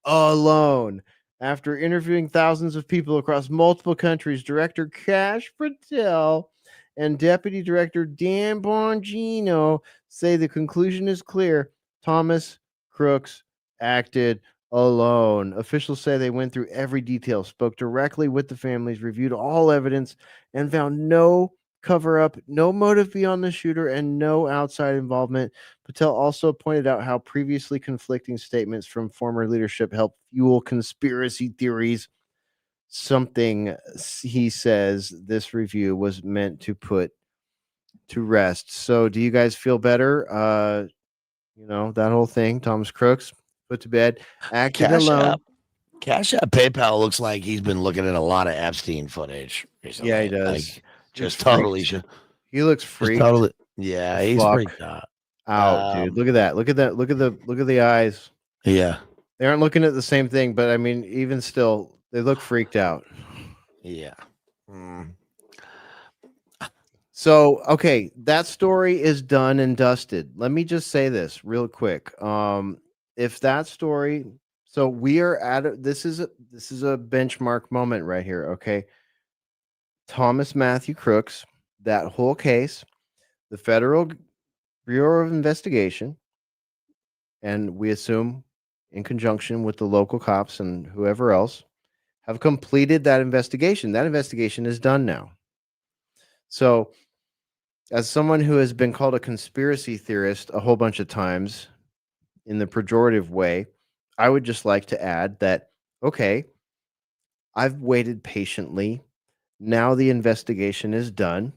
alone. After interviewing thousands of people across multiple countries, Director Kash Patel and Deputy Director Dan Bongino say the conclusion is clear. Thomas Crooks acted alone. Officials say they went through every detail, spoke directly with the families, reviewed all evidence, and found no cover-up, no motive beyond the shooter, and no outside involvement. Patel also pointed out how previously conflicting statements from former leadership helped fuel conspiracy theories. Something he says this review was meant to put to rest. So do you guys feel better? That whole thing, Thomas Crooks put to bed, acted alone. Cash App PayPal looks like he's been looking at a lot of Epstein footage recently. Yeah, he does. Like, just totally. He looks freaked. Totally. Yeah, he's freaked out. Dude. Look at that. Look at the eyes. Yeah. They aren't looking at the same thing, but I mean, even still, they look freaked out. Yeah. So, okay, that story is done and dusted. Let me just say this real quick. If that story So we are this is a benchmark moment right here. Okay. Thomas Matthew Crooks, that whole case, the Federal Bureau of Investigation, and we assume in conjunction with the local cops and whoever else, have completed that investigation. That investigation is done now. So, as someone who has been called a conspiracy theorist a whole bunch of times in the pejorative way, I would just like to add that, okay, I've waited patiently. Now the investigation is done.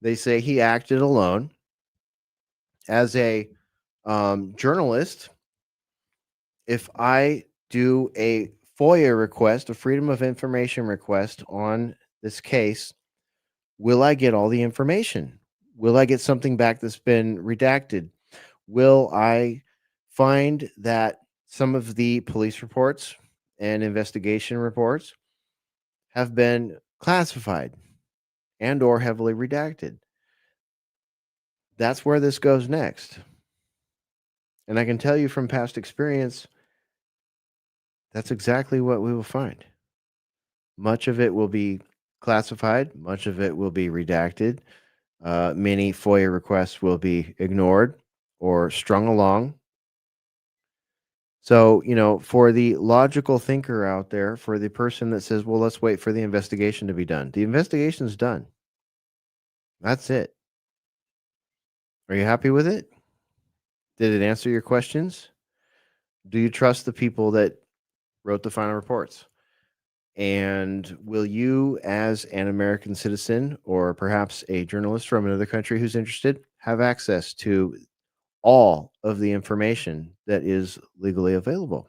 They say he acted alone. As a journalist, if I do a FOIA request, a Freedom of Information request on this case, will I get all the information? Will I get something back that's been redacted? Will I find that some of the police reports and investigation reports have been classified and or heavily redacted? That's where this goes next. And I can tell you from past experience, that's exactly what we will find. Much of it will be classified, much of it will be redacted. Many FOIA requests will be ignored or strung along. So, for the logical thinker out there, for the person that says, well, let's wait for the investigation to be done, the investigation's done. That's it. Are you happy with it? Did it answer your questions? Do you trust the people that wrote the final reports? And will you, as an American citizen or perhaps a journalist from another country who's interested, have access to all of the information that is legally available?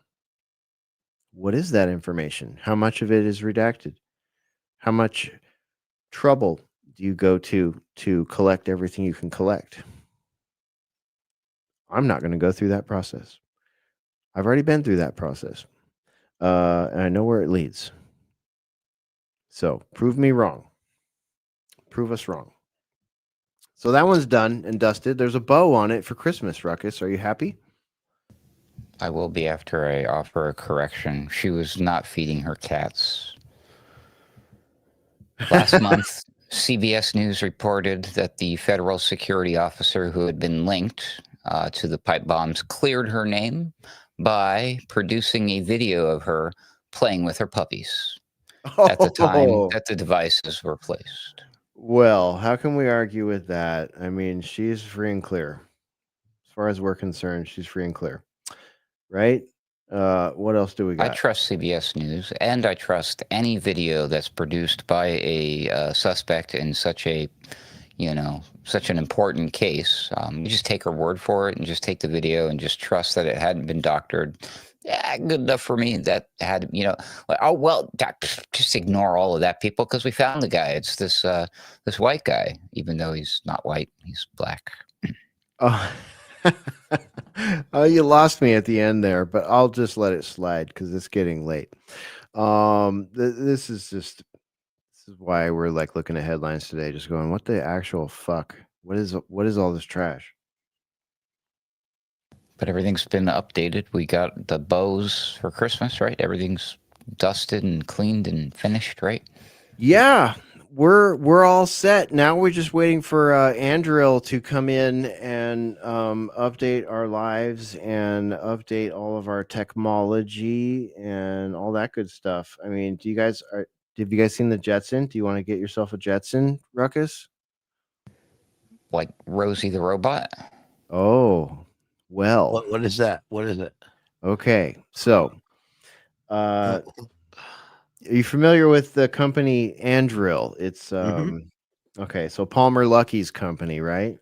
What is that information? How much of it is redacted? How much trouble do you go to collect everything you can collect? I'm not going to go through that process. I've already been through that process. And I know where it leads. So prove me wrong. Prove us wrong. So that one's done and dusted. There's a bow on it for Christmas, Ruckus. Are you happy? I will be after I offer a correction. She was not feeding her cats. Last month, CBS News reported that the federal security officer who had been linked to the pipe bombs cleared her name by producing a video of her playing with her puppies at the time that the devices were placed. Well, how can we argue with that? I mean, she's free and clear. As far as we're concerned, she's free and clear. Right? What else do we got? I trust CBS News, and I trust any video that's produced by a suspect in such a, such an important case. You just take her word for it and just take the video and just trust that it hadn't been doctored. Yeah, good enough for me. That had, just ignore all of that, people, because we found the guy. It's this white guy, even though he's not white, he's black. Oh. Oh, you lost me at the end there, but I'll just let it slide because it's getting late. This is why we're like looking at headlines today, just going, what the actual fuck? What is all this trash? But everything's been updated. We got the bows for Christmas, right? Everything's dusted and cleaned and finished, right? Yeah, we're all set. Now we're just waiting for Andril to come in and update our lives and update all of our technology and all that good stuff. I mean, have you guys seen the Jetson? Do you want to get yourself a Jetson, Ruckus? Like Rosie the robot? Oh, well. What is that? What is it? Okay, so are you familiar with the company Andril? It's okay, so Palmer Luckey's company, right?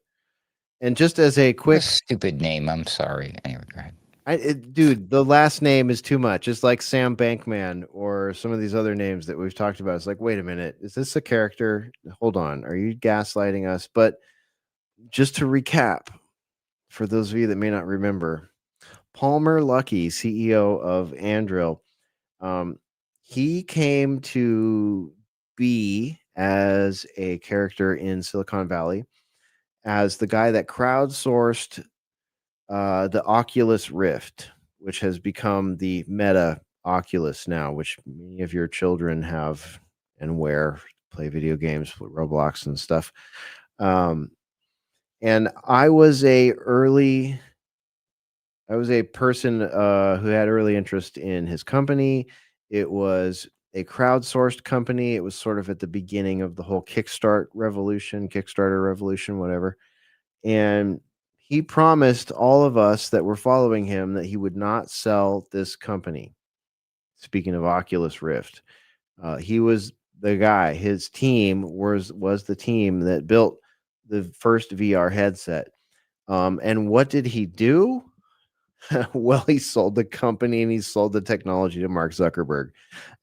And just as a quick stupid name, I'm sorry. Anyway, go ahead. Dude, the last name is too much. It's like Sam Bankman or some of these other names that we've talked about. It's like, wait a minute, is this a character? Hold on, are you gaslighting us? But just to recap, for those of you that may not remember, Palmer Luckey, CEO of Andril, he came to be as a character in Silicon Valley as the guy that crowdsourced the Oculus Rift, which has become the meta Oculus now, which many of your children have and wear, play video games with Roblox and stuff. And I was a person who had early interest in his company. It was a crowdsourced company. It was sort of at the beginning of the whole Kickstarter revolution, whatever. And he promised all of us that were following him that he would not sell this company. Speaking of Oculus Rift, he was the guy. His team was the team that built the first VR headset. And what did he do? Well, he sold the company and he sold the technology to Mark Zuckerberg.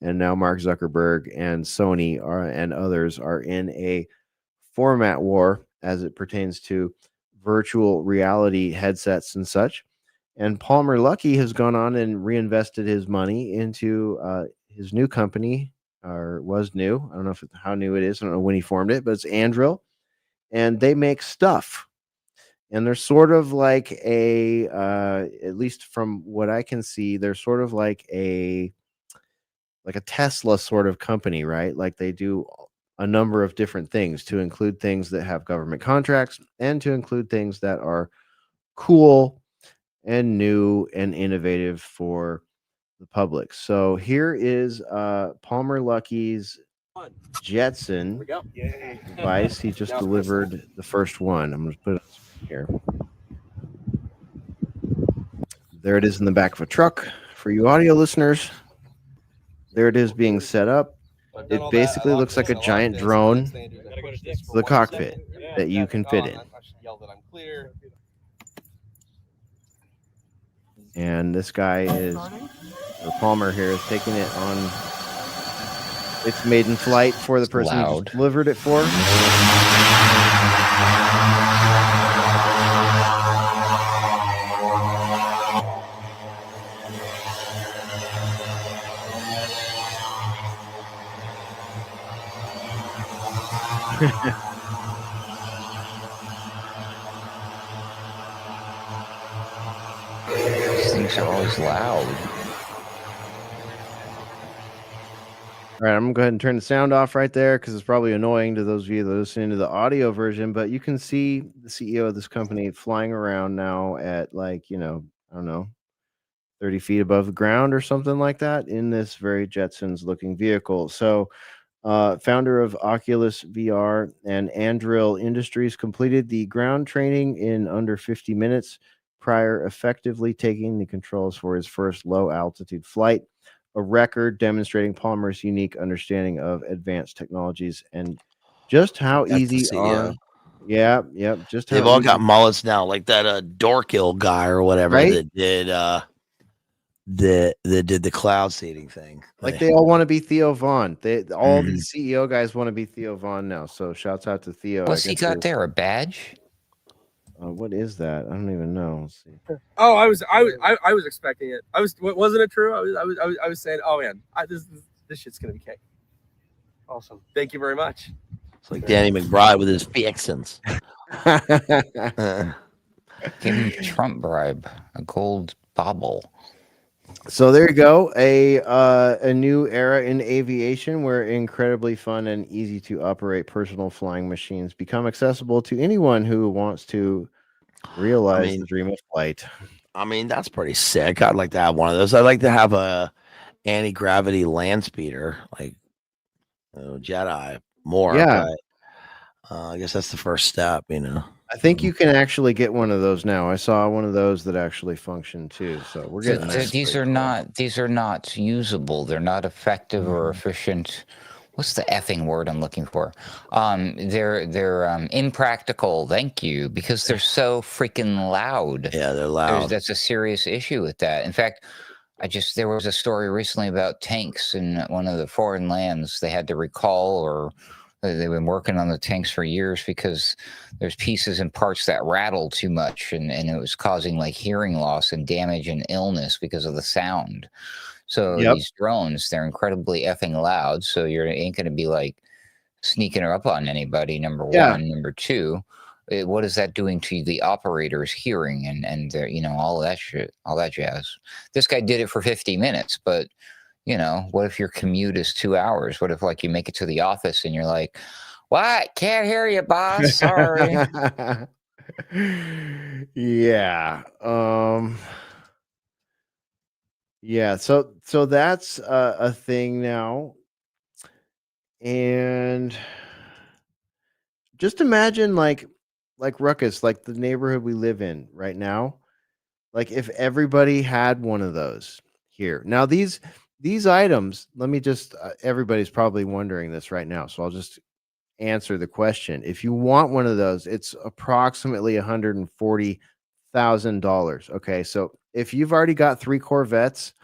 And now Mark Zuckerberg and Sony and others are in a format war as it pertains to virtual reality headsets and such. And Palmer Luckey has gone on and reinvested his money into his new company, or was new. I don't know how new it is. I don't know when he formed it, but it's Andril. And they make stuff. And they're sort of like at least from what I can see, they're sort of like a Tesla sort of company, right? Like they do a number of different things, to include things that have government contracts and to include things that are cool and new and innovative for the public. So here is Palmer Luckey's Jetson device. He just delivered the first one. I'm going to put it here. There it is in the back of a truck. For you audio listeners, there it is being set up. It basically looks like a giant drone for the cockpit that you can fit in. And this guy Palmer here is taking it on its maiden flight for the person who just delivered it for. These things are always loud. All right, I'm gonna go ahead and turn the sound off right there because it's probably annoying to those of you that are listening to the audio version. But you can see the CEO of this company flying around now at I don't know, 30 feet above the ground or something like that in this very Jetsons looking vehicle. So founder of Oculus VR and Andril Industries completed the ground training in under 50 minutes prior effectively taking the controls for his first low altitude flight, a record demonstrating Palmer's unique understanding of advanced technologies and just how easy are. Yeah, just they've all got mullets now, like that Dorkill guy or whatever, right? that did the cloud seeding thing. Like they all want to be Theo Vaughn. All these CEO guys want to be Theo Vaughn now. So shouts out to Theo. What's he got there? A badge? What is that? I don't even know. Let's see. Oh, I was expecting it. Wasn't it true? I was saying, oh man, this shit's gonna be cake. Awesome. Thank you very much. It's like Danny McBride with his fixins. Give him a Trump bribe, a gold bauble. So there you go, a new era in aviation where incredibly fun and easy to operate personal flying machines become accessible to anyone who wants to realize the dream of flight. I mean, that's pretty sick. I'd like to have one of those. I'd like to have a anti-gravity land speeder, like Jedi more. Yeah. But, I guess that's the first step, I think you can actually get one of those now. I saw one of those that actually function too. So we're getting these are not usable. They're not effective or efficient. What's the effing word I'm looking for? They're impractical. Thank you, because they're so freaking loud. Yeah, they're loud. That's a serious issue with that. In fact, there was a story recently about tanks in one of the foreign lands. They had to recall, or they've been working on the tanks for years because there's pieces and parts that rattle too much, and it was causing like hearing loss and damage and illness because of the sound. So these drones, they're incredibly effing loud. So you ain't going to be like sneaking up on anybody, number one. Number two, what is that doing to the operator's hearing and all that shit, all that jazz? This guy did it for 50 minutes, but what if your commute is 2 hours? What if like you make it to the office and you're like, what? Can't hear you, boss. Sorry. Yeah. Yeah. So that's a thing now. And just imagine like Ruckus, like the neighborhood we live in right now. Like if everybody had one of those here. Now these items, let me just everybody's probably wondering this right now, so I'll just answer the question. If you want one of those, it's approximately $140,000. Okay, so if you've already got 3 Corvettes,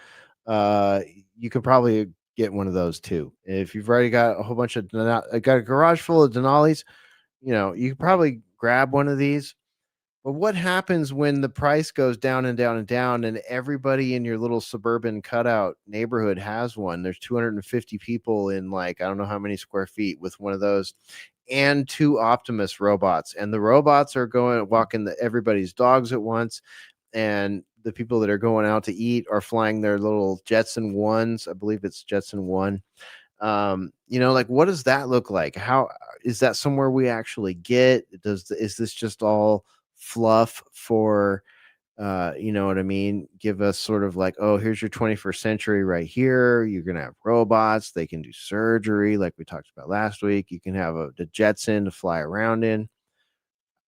you could probably get one of those too. If you've already got a whole bunch of got a garage full of Denali's, you could probably grab one of these. But what happens when the price goes down and down and down, and everybody in your little suburban cutout neighborhood has one? There's 250 people in like, I don't know how many square feet with one of those, and 2 Optimus robots. And the robots are walking everybody's dogs at once. And the people that are going out to eat are flying their little Jetson 1s. I believe it's Jetson 1. Like what does that look like? How is that somewhere we actually get? Is this just all fluff for you know what I mean? Give us sort of like, oh, here's your 21st century right here. You're gonna have robots, they can do surgery like we talked about last week. You can have the Jetson to fly around in.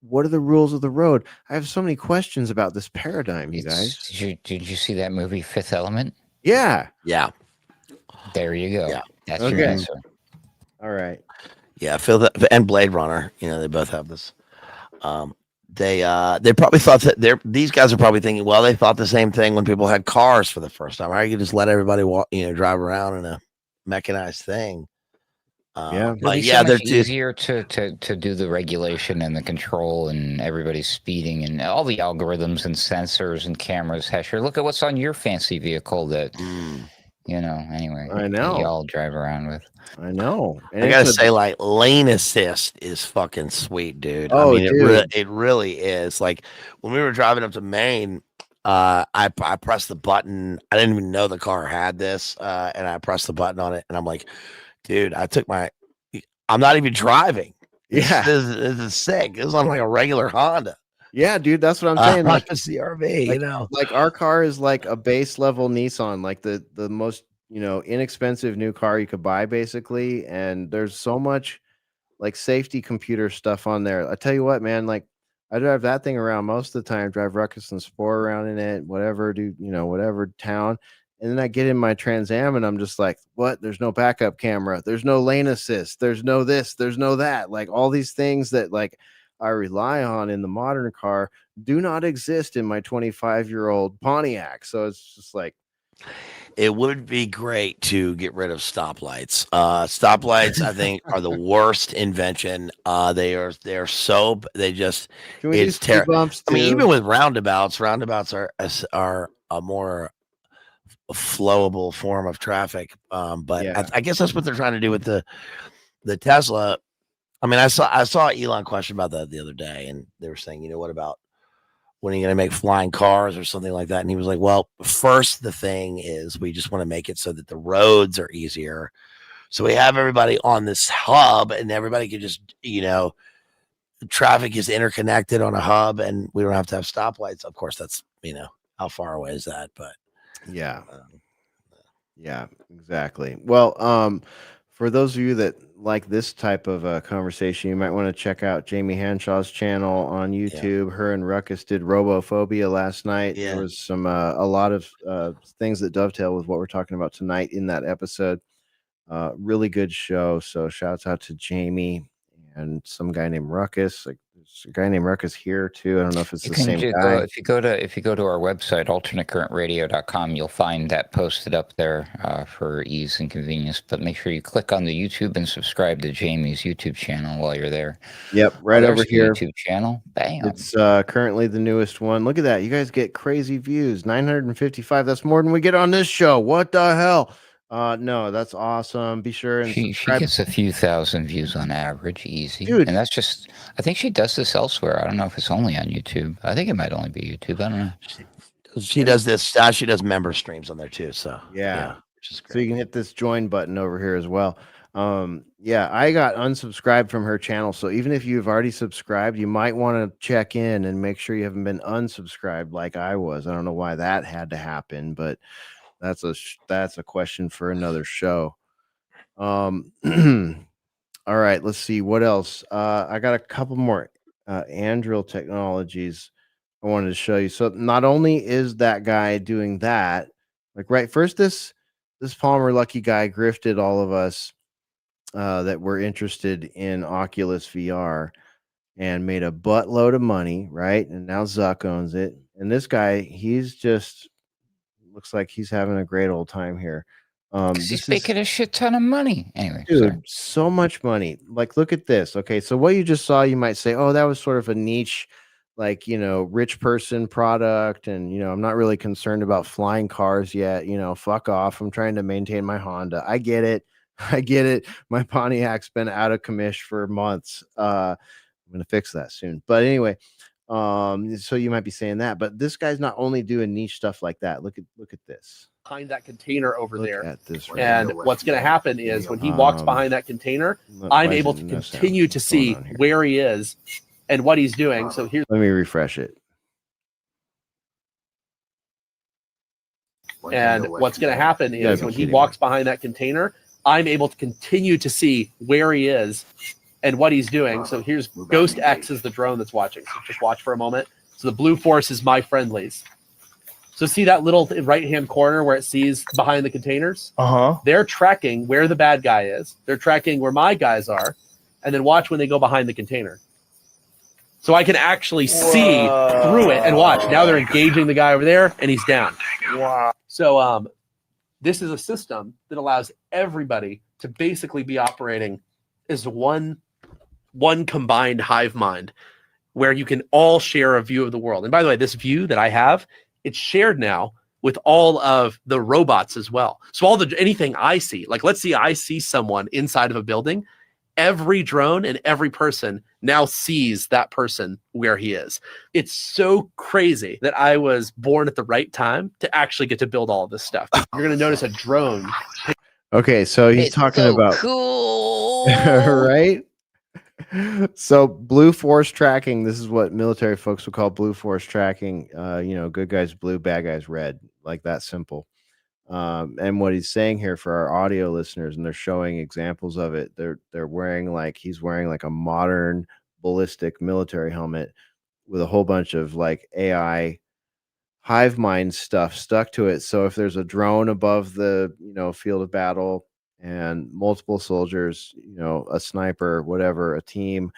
What are the rules of the road? I have so many questions about this paradigm, you guys. Did you see that movie Fifth Element? Yeah. Yeah. There you go. Yeah. That's your answer. All right. Yeah, Phil and Blade Runner, they both have this. They probably thought that these guys are probably thinking, well, they thought the same thing when people had cars for the first time. Right? You could just let everybody drive around in a mechanized thing. Yeah, but yeah, they're easier to do the regulation and the control, and everybody's speeding and all the algorithms and sensors and cameras. Hesher, look at what's on your fancy vehicle that anyway. I know. Y'all drive around with. I know. And I gotta say, like, lane assist is fucking sweet, dude. Oh, I mean, dude. it really is. Like when we were driving up to Maine, I pressed the button. I didn't even know the car had this, and I pressed the button on it, and I'm like, dude, I'm not even driving. Yeah, this is sick. This is on like a regular Honda. Yeah, dude, that's what I'm saying. Like a CRV, like our car is like a base level Nissan, like the most inexpensive new car you could buy, basically. And there's so much like safety computer stuff on there. I tell you what, man, like I drive that thing around most of the time. Drive Ruckus and Spore around in it, whatever, whatever town. And then I get in my Trans Am and I'm just like, what? There's no backup camera. There's no lane assist. There's no this. There's no that. Like all these things that like I rely on in the modern car do not exist in my 25-year-old Pontiac. So it's just like, it would be great to get rid of stoplights. Stoplights, I think, are the worst invention. It's terrible. I mean, even with roundabouts are a more flowable form of traffic. But yeah. I guess that's what they're trying to do with the Tesla. I mean, I saw Elon question about that the other day, and they were saying, what about when are you going to make flying cars or something like that? And he was like, well, first, the thing is we just want to make it so that the roads are easier. So we have everybody on this hub and everybody can just, traffic is interconnected on a hub and we don't have to have stoplights. Of course, that's, how far away is that? But yeah. Yeah, exactly. Well, for those of you that like this type of conversation, you might want to check out Jamie Hanshaw's channel on YouTube. Yeah. Her and Ruckus did Robophobia last night. Yeah. There was some a lot of things that dovetail with what we're talking about tonight in that episode. Really good show. So shouts out to Jamie and some guy named Ruckus. Like there's a guy named Ruckus here too. I don't know if it's the same guy. If you go to our website, alternatecurrentradio.com, you'll find that posted up there for ease and convenience. But make sure you click on the YouTube and subscribe to Jamie's YouTube channel while you're there. Yep, right over here. YouTube channel. Bam. It's currently the newest one. Look at that. You guys get crazy views. 955. That's more than we get on this show. What the hell? No, that's awesome. Be sure and She subscribe. gets a few thousand views on average, easy. Dude. And that's just, I think she does this elsewhere. I don't know if it's only on YouTube. I think it might only be YouTube. I don't know. She does this. She does member streams on there too. So Yeah. which is great. So you can hit this join button over here as well. Yeah, I got unsubscribed from her channel. So even if you've already subscribed, you might want to check in and make sure you haven't been unsubscribed like I was. I don't know why that had to happen, but that's a question for another show. All right, let's see what else. I got a couple more Andril technologies I wanted to show you. So not only is that guy doing that, like right first, this Palmer Lucky guy grifted all of us that were interested in Oculus VR and made a buttload of money, right? And now Zuck owns it. And this guy, he's just looks like he's having a great old time here. He's making a shit ton of money. Anyway, dude, sorry. so much money. Like, look at this. Okay, so what you just saw, you might say, oh, that was sort of a niche, like, rich person product. And, I'm not really concerned about flying cars yet. Fuck off. I'm trying to maintain my Honda. I get it. I get it. My Pontiac's been out of commission for months. I'm going to fix that soon. But anyway, so you might be saying that, but this guy's not only doing niche stuff like that. Look at this. Behind that container over Look there. at this And what's going to happen is when he walks behind that container, I'm able to continue to see where he is and what he's doing. So here's, let me refresh it. And what's going to happen is when he walks behind that container, I'm able to continue to see where he is and what he's doing. So here's Ghost X is the drone that's watching. So just watch for a moment. So the blue force is my friendlies. So see that little right-hand corner where it sees behind the containers? They're tracking where the bad guy is. They're tracking where my guys are. And then watch when they go behind the container. So I can actually see through it and watch. Now they're engaging the guy over there and he's down. Wow. So this is a system that allows everybody to basically be operating as one combined hive mind where you can all share a view of the world. And by the way, this view that I have, it's shared now with all of the robots as well. So anything I see, like let's see I see someone inside of a building, every drone and every person now sees that person where he is. It's so crazy that I was born at the right time to actually get to build all of this stuff. You're going to notice a drone. Okay, so he's talking about cool, right? So blue force tracking, this is what military folks would call blue force tracking. Good guys blue, bad guys red, like that simple. And what he's saying here for our audio listeners, and they're showing examples of it, he's wearing like a modern ballistic military helmet with a whole bunch of like AI hive mind stuff stuck to it. So if there's a drone above the field of battle and multiple soldiers, a sniper, whatever, a team,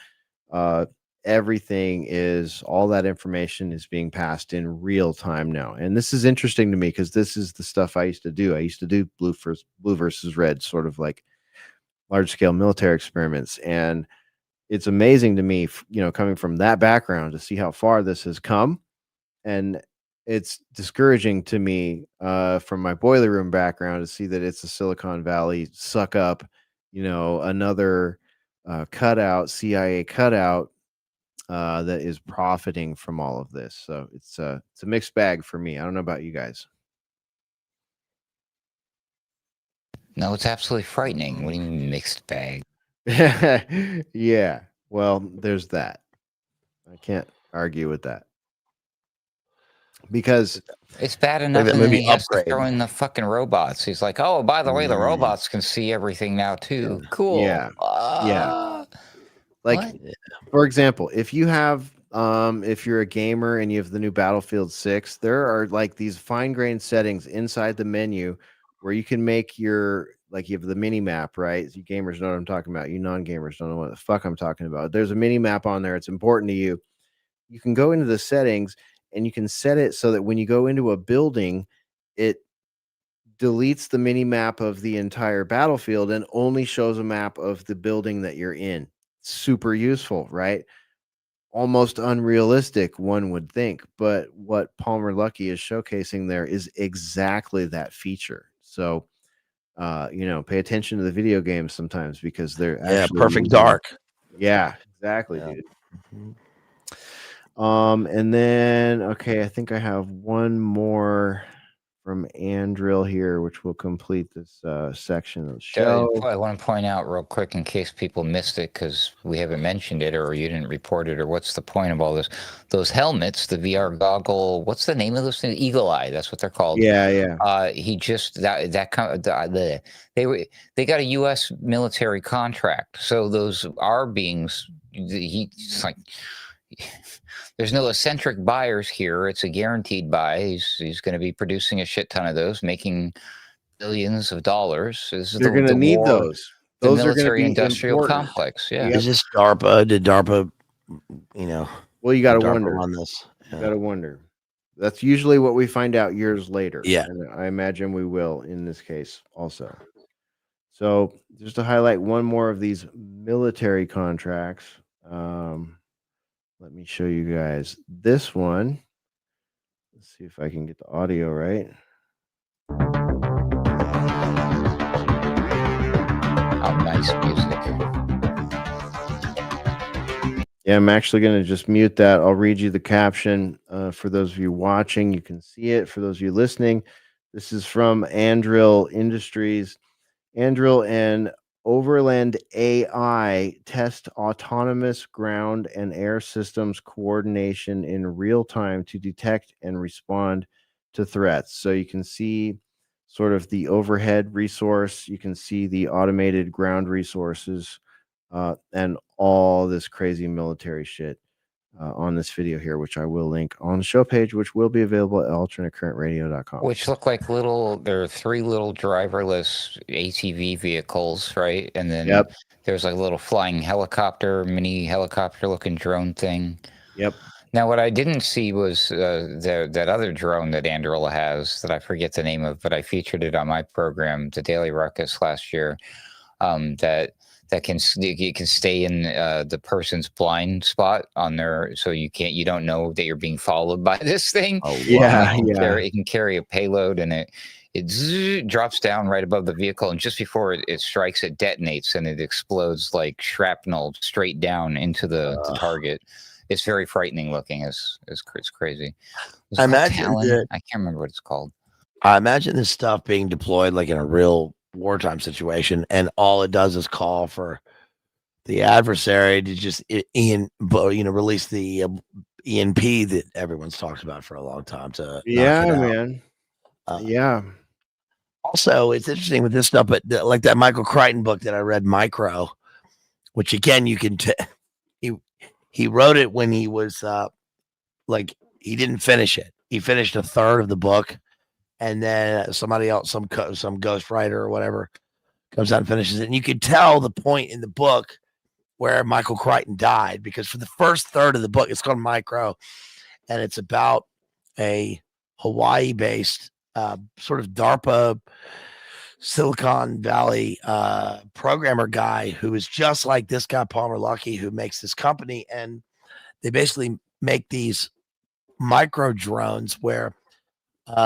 everything is, all that information is being passed in real time now. And this is interesting to me because this is the stuff I used to do. I used to do blue versus red, sort of like large scale military experiments. And it's amazing to me, coming from that background, to see how far this has come. And it's discouraging to me from my boiler room background to see that it's a Silicon Valley suck up, another cutout, CIA cutout that is profiting from all of this. So it's a mixed bag for me. I don't know about you guys. No, it's absolutely frightening. What do you mean mixed bag? Yeah. Well, there's that. I can't argue with that. Because it's bad enough and then he has to throw in the fucking robots. He's like, oh, by the way, the robots can see everything now too. Cool. Yeah. Yeah. Like, for example, if you have if you're a gamer and you have the new Battlefield 6, there are like these fine-grained settings inside the menu where you can make your, like, you have the mini map, right? You gamers know what I'm talking about. You non-gamers don't know what the fuck I'm talking about. There's a mini map on there. It's important to you. You can go into the settings and you can set it so that when you go into a building, it deletes the mini map of the entire battlefield and only shows a map of the building that you're in. Super useful, right? Almost unrealistic, one would think, but what Palmer Lucky is showcasing there is exactly that feature. So Pay attention to the video games sometimes because they're actually Perfect using- Dark. Yeah, exactly, Yeah. dude. And then I think I have one more from Andrill here, which will complete this section of the show. I want to point out real quick in case people missed it because we haven't mentioned it or you didn't report it or what's the point of all this? Those helmets, the VR goggle, what's the name of those things? Eagle Eye, that's what they're called. Yeah. He just they got a U.S. military contract, so those are beings. He's like. There's no eccentric buyers here. It's a guaranteed buy. He's going to be producing a shit ton of those, making billions of dollars. They're going to need those. The Those are going to be military-industrial important. complex. Yeah. Is this DARPA? Did DARPA, Well, you got to DARPA wonder. run this? You got to wonder. That's usually what we find out years later. Yeah. And I imagine we will in this case also. So just to highlight one more of these military contracts. Let me show you guys this one. Let's see if I can get the audio right. Oh, nice music. Yeah, I'm actually going to just mute that. I'll read you the caption. For those of you watching, you can see it. For those of you listening, this is from Andrill Industries. Andrill and Overland AI test autonomous ground and air systems coordination in real time to detect and respond to threats. So you can see sort of the overhead resource, you can see the automated ground resources, and all this crazy military shit on this video here, which I will link on the show page, which will be available at alternatecurrentradio.com. Which look like there are 3 little driverless ATV vehicles, right? And then there's like a little flying mini helicopter looking drone thing. Yep. Now, what I didn't see was that other drone that Andrill has that I forget the name of, but I featured it on my program, the Daily Ruckus, last year. That can stay in the person's blind spot on their, so you don't know that you're being followed by this thing. Oh, yeah, It can carry a payload, and it drops down right above the vehicle, and just before it strikes, it detonates and it explodes like shrapnel straight down into the target. It's very frightening looking. It's crazy. I imagine I can't remember what it's called. I imagine this stuff being deployed like in a real wartime situation, and all it does is call for the adversary to just release the EMP that everyone's talked about for a long time to knock it out. Man. Yeah. Also, it's interesting with this stuff, but like that Michael Crichton book that I read, Micro, which again you can he wrote it when he was he didn't finish it. He finished a third of the book. And then somebody else, some ghostwriter or whatever, comes out and finishes it. And you could tell the point in the book where Michael Crichton died, because for the first third of the book, it's called Micro, and it's about a Hawaii-based sort of DARPA Silicon Valley programmer guy who is just like this guy, Palmer Luckey, who makes this company. And they basically make these micro drones where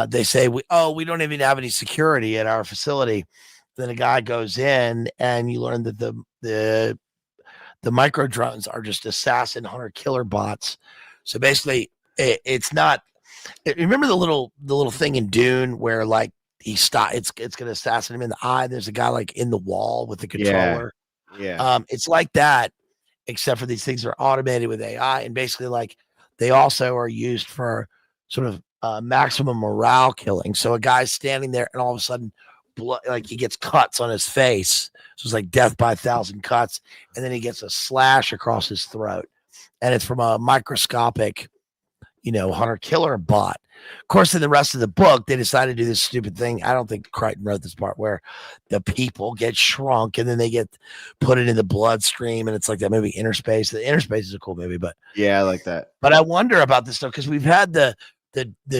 they say, we don't even have any security at our facility. Then a guy goes in, and you learn that the micro drones are just assassin hunter killer bots. So basically, it's not. Remember the little thing in Dune where like it's going to assassinate him in the eye. There's a guy like in the wall with the controller. Yeah. It's like that, except for these things are automated with AI, and basically like they also are used for sort of maximum morale killing. So a guy's standing there, and all of a sudden, blood, like he gets cuts on his face. So it's like death by 1,000 cuts, and then he gets a slash across his throat, and it's from a microscopic, hunter killer bot. Of course, in the rest of the book, they decided to do this stupid thing. I don't think Crichton wrote this part where the people get shrunk and then they get put it in the bloodstream, and it's like that movie Interspace. The Interspace is a cool movie, but yeah, I like that. But I wonder about this stuff because we've had the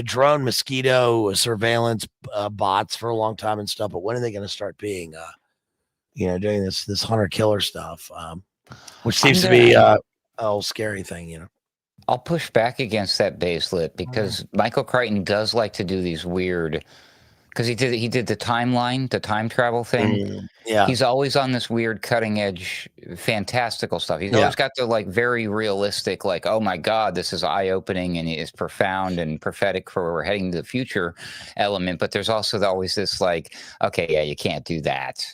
drone mosquito surveillance bots for a long time and stuff, but when are they going to start being doing this hunter killer stuff, which seems to be a whole scary thing. I'll push back against that Bazed-Lit because Michael Crichton does like to do these weird because he did the timeline, the time travel thing. Yeah. He's always on this weird cutting edge, fantastical stuff. He's always got the like very realistic, like, oh my God, this is eye opening and is profound and prophetic for we're heading to the future element. But there's also always this like, okay, yeah, you can't do that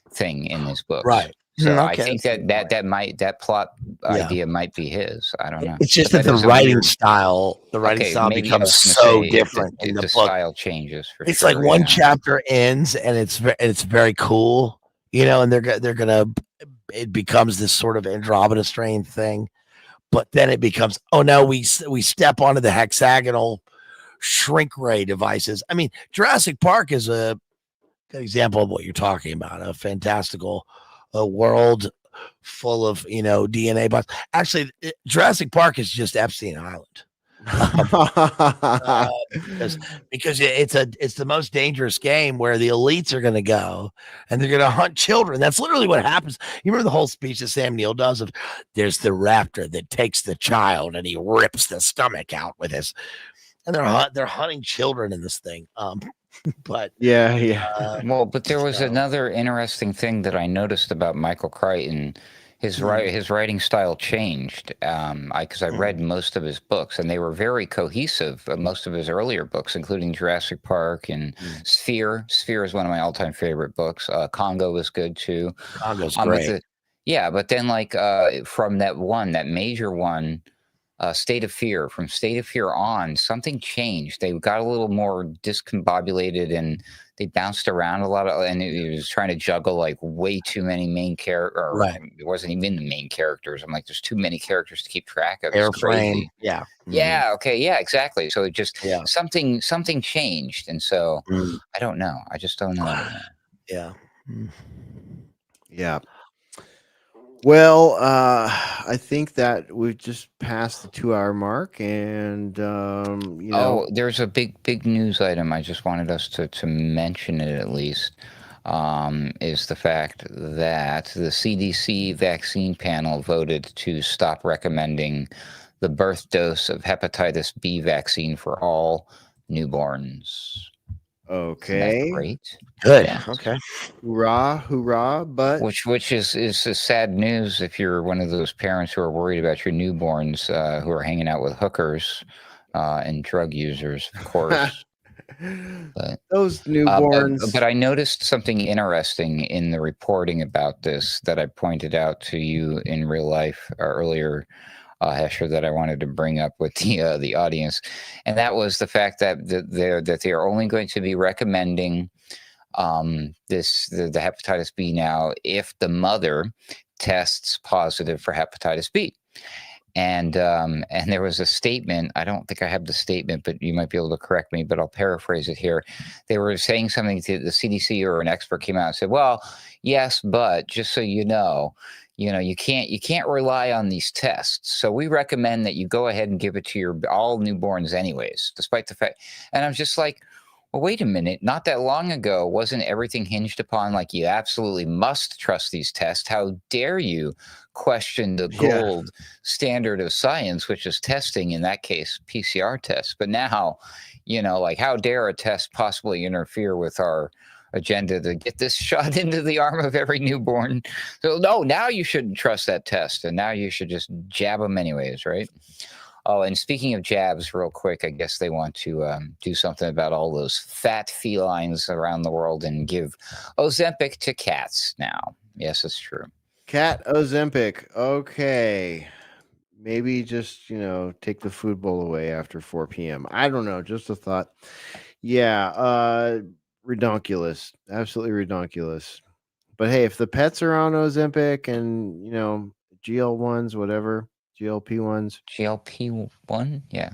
thing in his books. Right. So I Okay, think that's that plot idea might be his. I don't know. It's just But that the is a writing weird- style, Okay, maybe I becomes was gonna so say different in if the the book. style changes for It's sure. like one chapter ends and it's very cool, and they're gonna it becomes this sort of Andromeda strain thing, but then it becomes, oh no, we step onto the hexagonal shrink ray devices. I mean, Jurassic Park is a good example of what you're talking about, a fantastical world full of DNA bots. Actually, Jurassic Park is just Epstein Island. Because it's the most dangerous game where the elites are going to go and they're going to hunt children. That's literally what happens. You remember the whole speech that Sam Neill does of there's the raptor that takes the child and he rips the stomach out with his, and they're hunting children in this thing. But well, but there was another interesting thing that I noticed about Michael Crichton. His writing style changed because I read most of his books, and they were very cohesive. Most of his earlier books, including Jurassic Park and Sphere. Sphere is one of my all-time favorite books. Congo was good too. Congo's great. But then from that major one. State of Fear. From State of Fear on, something changed. They got a little more discombobulated and they bounced around a lot. And it was trying to juggle like way too many main characters. Right. It wasn't even the main characters. I'm like, there's too many characters to keep track of. It's Airframe. crazy. Yeah. Yeah. Okay. Yeah. Exactly. So it just something changed, and so I don't know. I just don't know anymore. Yeah. Yeah. Well, I think that we've just passed the 2-hour mark, and there's a big news item. I just wanted us to mention it at least. Is the fact that the CDC vaccine panel voted to stop recommending the birth dose of hepatitis B vaccine for all newborns. Okay. Isn't that great? Good. Yeah. Okay. Hoorah! But which is a sad news if you're one of those parents who are worried about your newborns who are hanging out with hookers and drug users, of course. But those newborns. But I noticed something interesting in the reporting about this that I pointed out to you in real life earlier, Hesher, that I wanted to bring up with the audience, and that was the fact that they are only going to be recommending the hepatitis B now if the mother tests positive for hepatitis B. And there was a statement. I don't think I have the statement, but you might be able to correct me, but I'll paraphrase it here. They were saying something to the CDC, or an expert came out and said, well, yes, but just so you know, you can't rely on these tests. So we recommend that you go ahead and give it to all newborns anyways, despite the fact. And I'm just like, well, wait a minute. Not that long ago, wasn't everything hinged upon like you absolutely must trust these tests? How dare you question the gold standard of science, which is testing, in that case, PCR tests. But now, like how dare a test possibly interfere with our agenda to get this shot into the arm of every newborn? So no, now you shouldn't trust that test, and now you should just jab them anyways, right? Oh, and speaking of jabs, real quick, I guess they want to do something about all those fat felines around the world and give Ozempic to cats now. Yes, it's true. Cat Ozempic. Okay. Maybe just, take the food bowl away after 4 p.m. I don't know. Just a thought. Yeah. Redonkulous. Absolutely redonkulous. But hey, if the pets are on Ozempic and, GL1s, whatever, GLP1s. GLP-1? Yeah.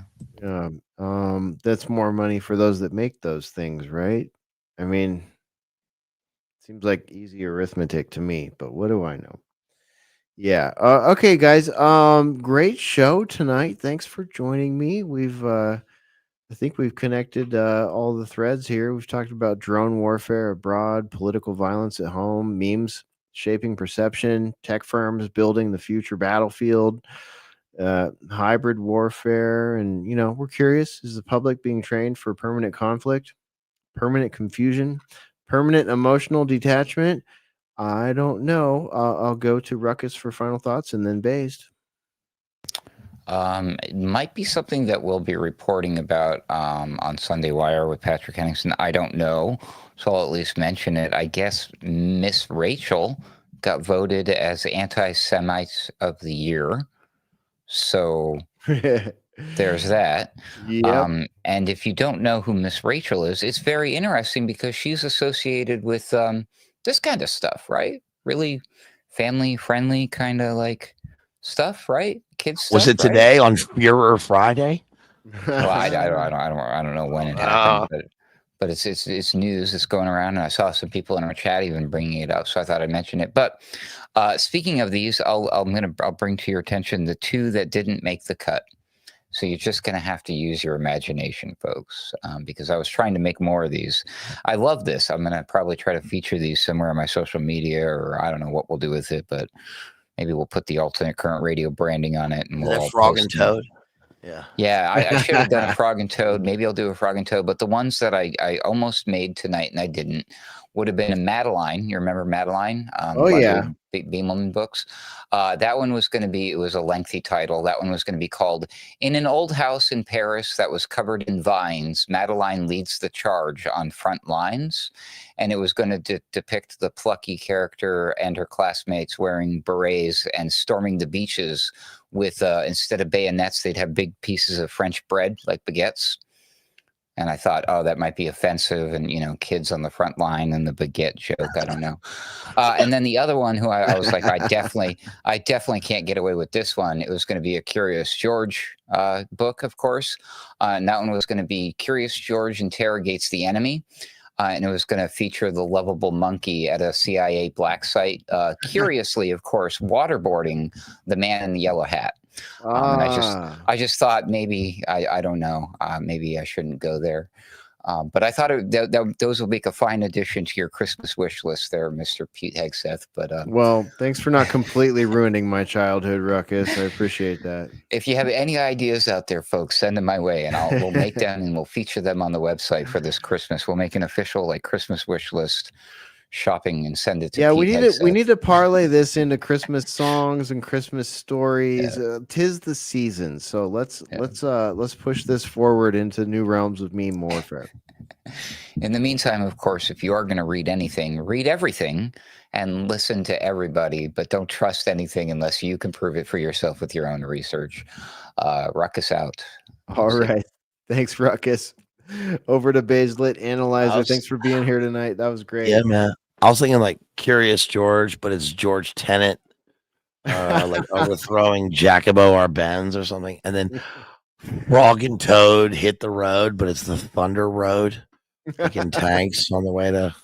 That's more money for those that make those things, right? I mean, seems like easy arithmetic to me, but what do I know? Yeah. Okay, guys. Great show tonight. Thanks for joining me. I think we've connected all the threads here. We've talked about drone warfare abroad, political violence at home, memes shaping perception, tech firms building the future battlefield, hybrid warfare, and we're curious: is the public being trained for permanent conflict? permanent confusion, permanent emotional detachment. I don't know. I'll go to Ruckus for final thoughts and then Bazed. It might be something that we'll be reporting about on Sunday Wire with Patrick Henningsen. I don't know, so I'll at least mention it. I guess Miss Rachel got voted as Anti-Semite of the Year. So there's that. Yep. And if you don't know who Miss Rachel is, it's very interesting because she's associated with this kind of stuff, right? Really family-friendly kind of like stuff, right? Kids stuff. Was it today on Fear Friday? Well, I don't know when it happened, but it's news. It's going around, and I saw some people in our chat even bringing it up, so I thought I'd mention it. But speaking of these, I'll bring to your attention the two that didn't make the cut. So you're just going to have to use your imagination, folks, because I was trying to make more of these. I love this. I'm going to probably try to feature these somewhere on my social media, or I don't know what we'll do with it, but maybe we'll put the alternate current radio branding on it. And we'll Frog and Toad. Yeah, I should have done a Frog and Toad. Maybe I'll do a Frog and Toad. But the ones that I almost made tonight and I didn't would have been a Madeline. You remember Madeline? Beeman books. That one was going to be, it was a lengthy title. That one was going to be called In an Old House in Paris That Was Covered in Vines, Madeline Leads the Charge on Front Lines. And it was going to depict the plucky character and her classmates wearing berets and storming the beaches with, instead of bayonets, they'd have big pieces of French bread, like baguettes. And I thought, oh, that might be offensive, and kids on the front line and the baguette joke. I don't know. And then the other one, who I was like, I definitely can't get away with this one. It was going to be a Curious George book, of course, and that one was going to be Curious George Interrogates the Enemy, and it was going to feature the lovable monkey at a CIA black site, curiously, of course, waterboarding the man in the yellow hat. And I just thought maybe I don't know, maybe I shouldn't go there, but I thought those will make a fine addition to your Christmas wish list there, Mr. Pete Hegseth. But well, thanks for not completely ruining my childhood, Ruckus. I appreciate that. If you have any ideas out there, folks, send them my way, and we'll make them and we'll feature them on the website for this Christmas. We'll make an official Christmas wish list shopping and send it to Pete we need to parlay this into Christmas songs and Christmas stories. Tis the season, so let's push this forward into new realms of meme warfare. In the meantime, of course, if you are going to read anything, read everything and listen to everybody, but don't trust anything unless you can prove it for yourself with your own research. Ruckus out. All right, thanks, Ruckus. Over to Bazed-Lit Analyzer. Thanks for being here tonight. That was great. Yeah, man. I was thinking Curious George, but it's George Tenet, overthrowing Jacobo Arbenz or something. And then Frog and Toad Hit the Road, but it's the Thunder Road, in tanks on the way to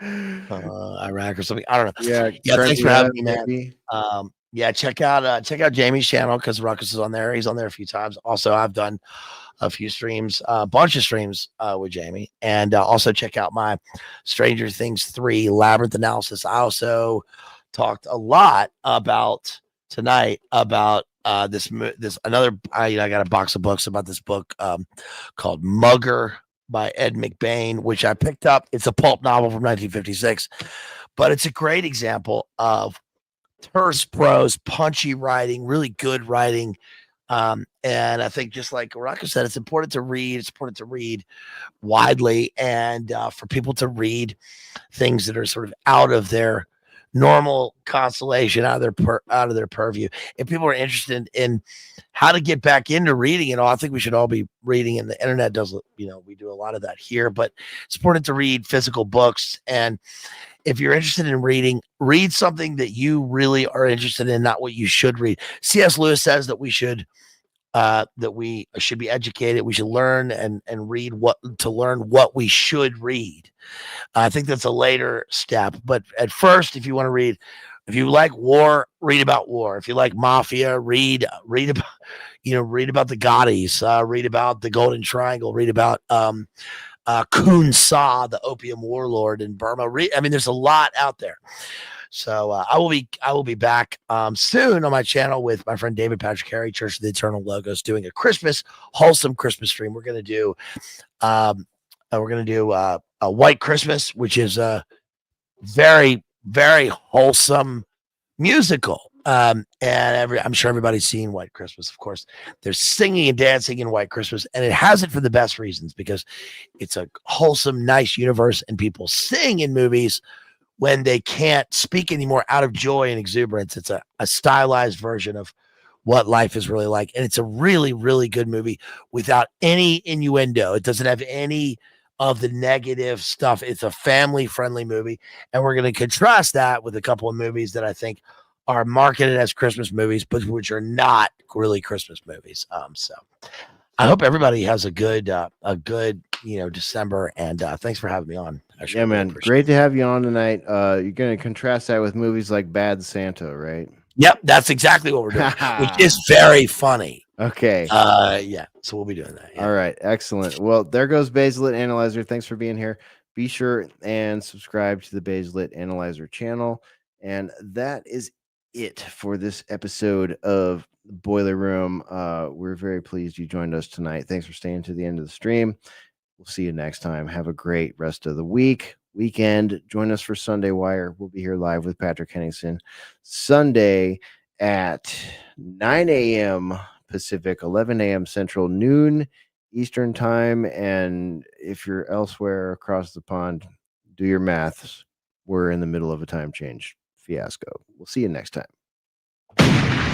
Iraq or something. I don't know. Yeah. Thanks for having me, man. Check out Jamie's channel because Ruckus is on there. He's on there a few times. Also, I've done a few streams, a bunch of streams with Jamie, and also check out my Stranger Things 3 Labyrinth analysis. I also talked a lot about tonight about this another. I got a box of books about this book called Mugger by Ed McBain, which I picked up. It's a pulp novel from 1956, but it's a great example of terse prose, punchy writing, really good writing. And I think just like Ruckus said, it's important to read. It's important to read widely and for people to read things that are sort of out of their normal constellation, out of their purview. If people are interested in how to get back into reading I think we should all be reading, and the internet does, we do a lot of that here, but it's important to read physical books. And if you're interested in reading, read something that you really are interested in, not what you should read. C.S. Lewis says that we should be educated. We should learn and read to learn what we should read. I think that's a later step. But at first, if you want to read, if you like war, read about war. If you like mafia, read about the Gaudis, read about the Golden Triangle, read about Kun Sa, the opium warlord in Burma. There's a lot out there. So I will be back soon on my channel with my friend David Patrick Harry, Church of the Eternal Logos, doing a wholesome Christmas stream. We're going to do We're going to do a White Christmas, which is a very, very wholesome musical. And I'm sure everybody's seen White Christmas. Of course, there's singing and dancing in White Christmas, and it has it for the best reasons because it's a wholesome, nice universe, and people sing in movies when they can't speak anymore out of joy and exuberance. It's a stylized version of what life is really like. And it's a really, really good movie without any innuendo. It doesn't have any of the negative stuff. It's a family-friendly movie. And we're going to contrast that with a couple of movies that I think are marketed as Christmas movies, but which are not really Christmas movies. So I hope everybody has a good December, and thanks for having me on. Yeah, man, great to have you on tonight. You're going to contrast that with movies like Bad Santa, right? Yep, that's exactly what we're doing, which is very funny. Okay. Yeah, so we'll be doing that. Yeah. All right, excellent. Well, there goes Bazed-Lit Analyzer. Thanks for being here. Be sure and subscribe to the Bazed-Lit Analyzer channel. And that is it for this episode of Boiler Room. We're very pleased you joined us tonight. Thanks for staying to the end of the stream. We'll see you next time. Have a great rest of the weekend. Join us for Sunday Wire. We'll be here live with Patrick Henningsen Sunday at 9 a.m. Pacific, 11 a.m. Central, noon Eastern time. And if you're elsewhere across the pond, do your maths. We're in the middle of a time change fiasco. We'll see you next time.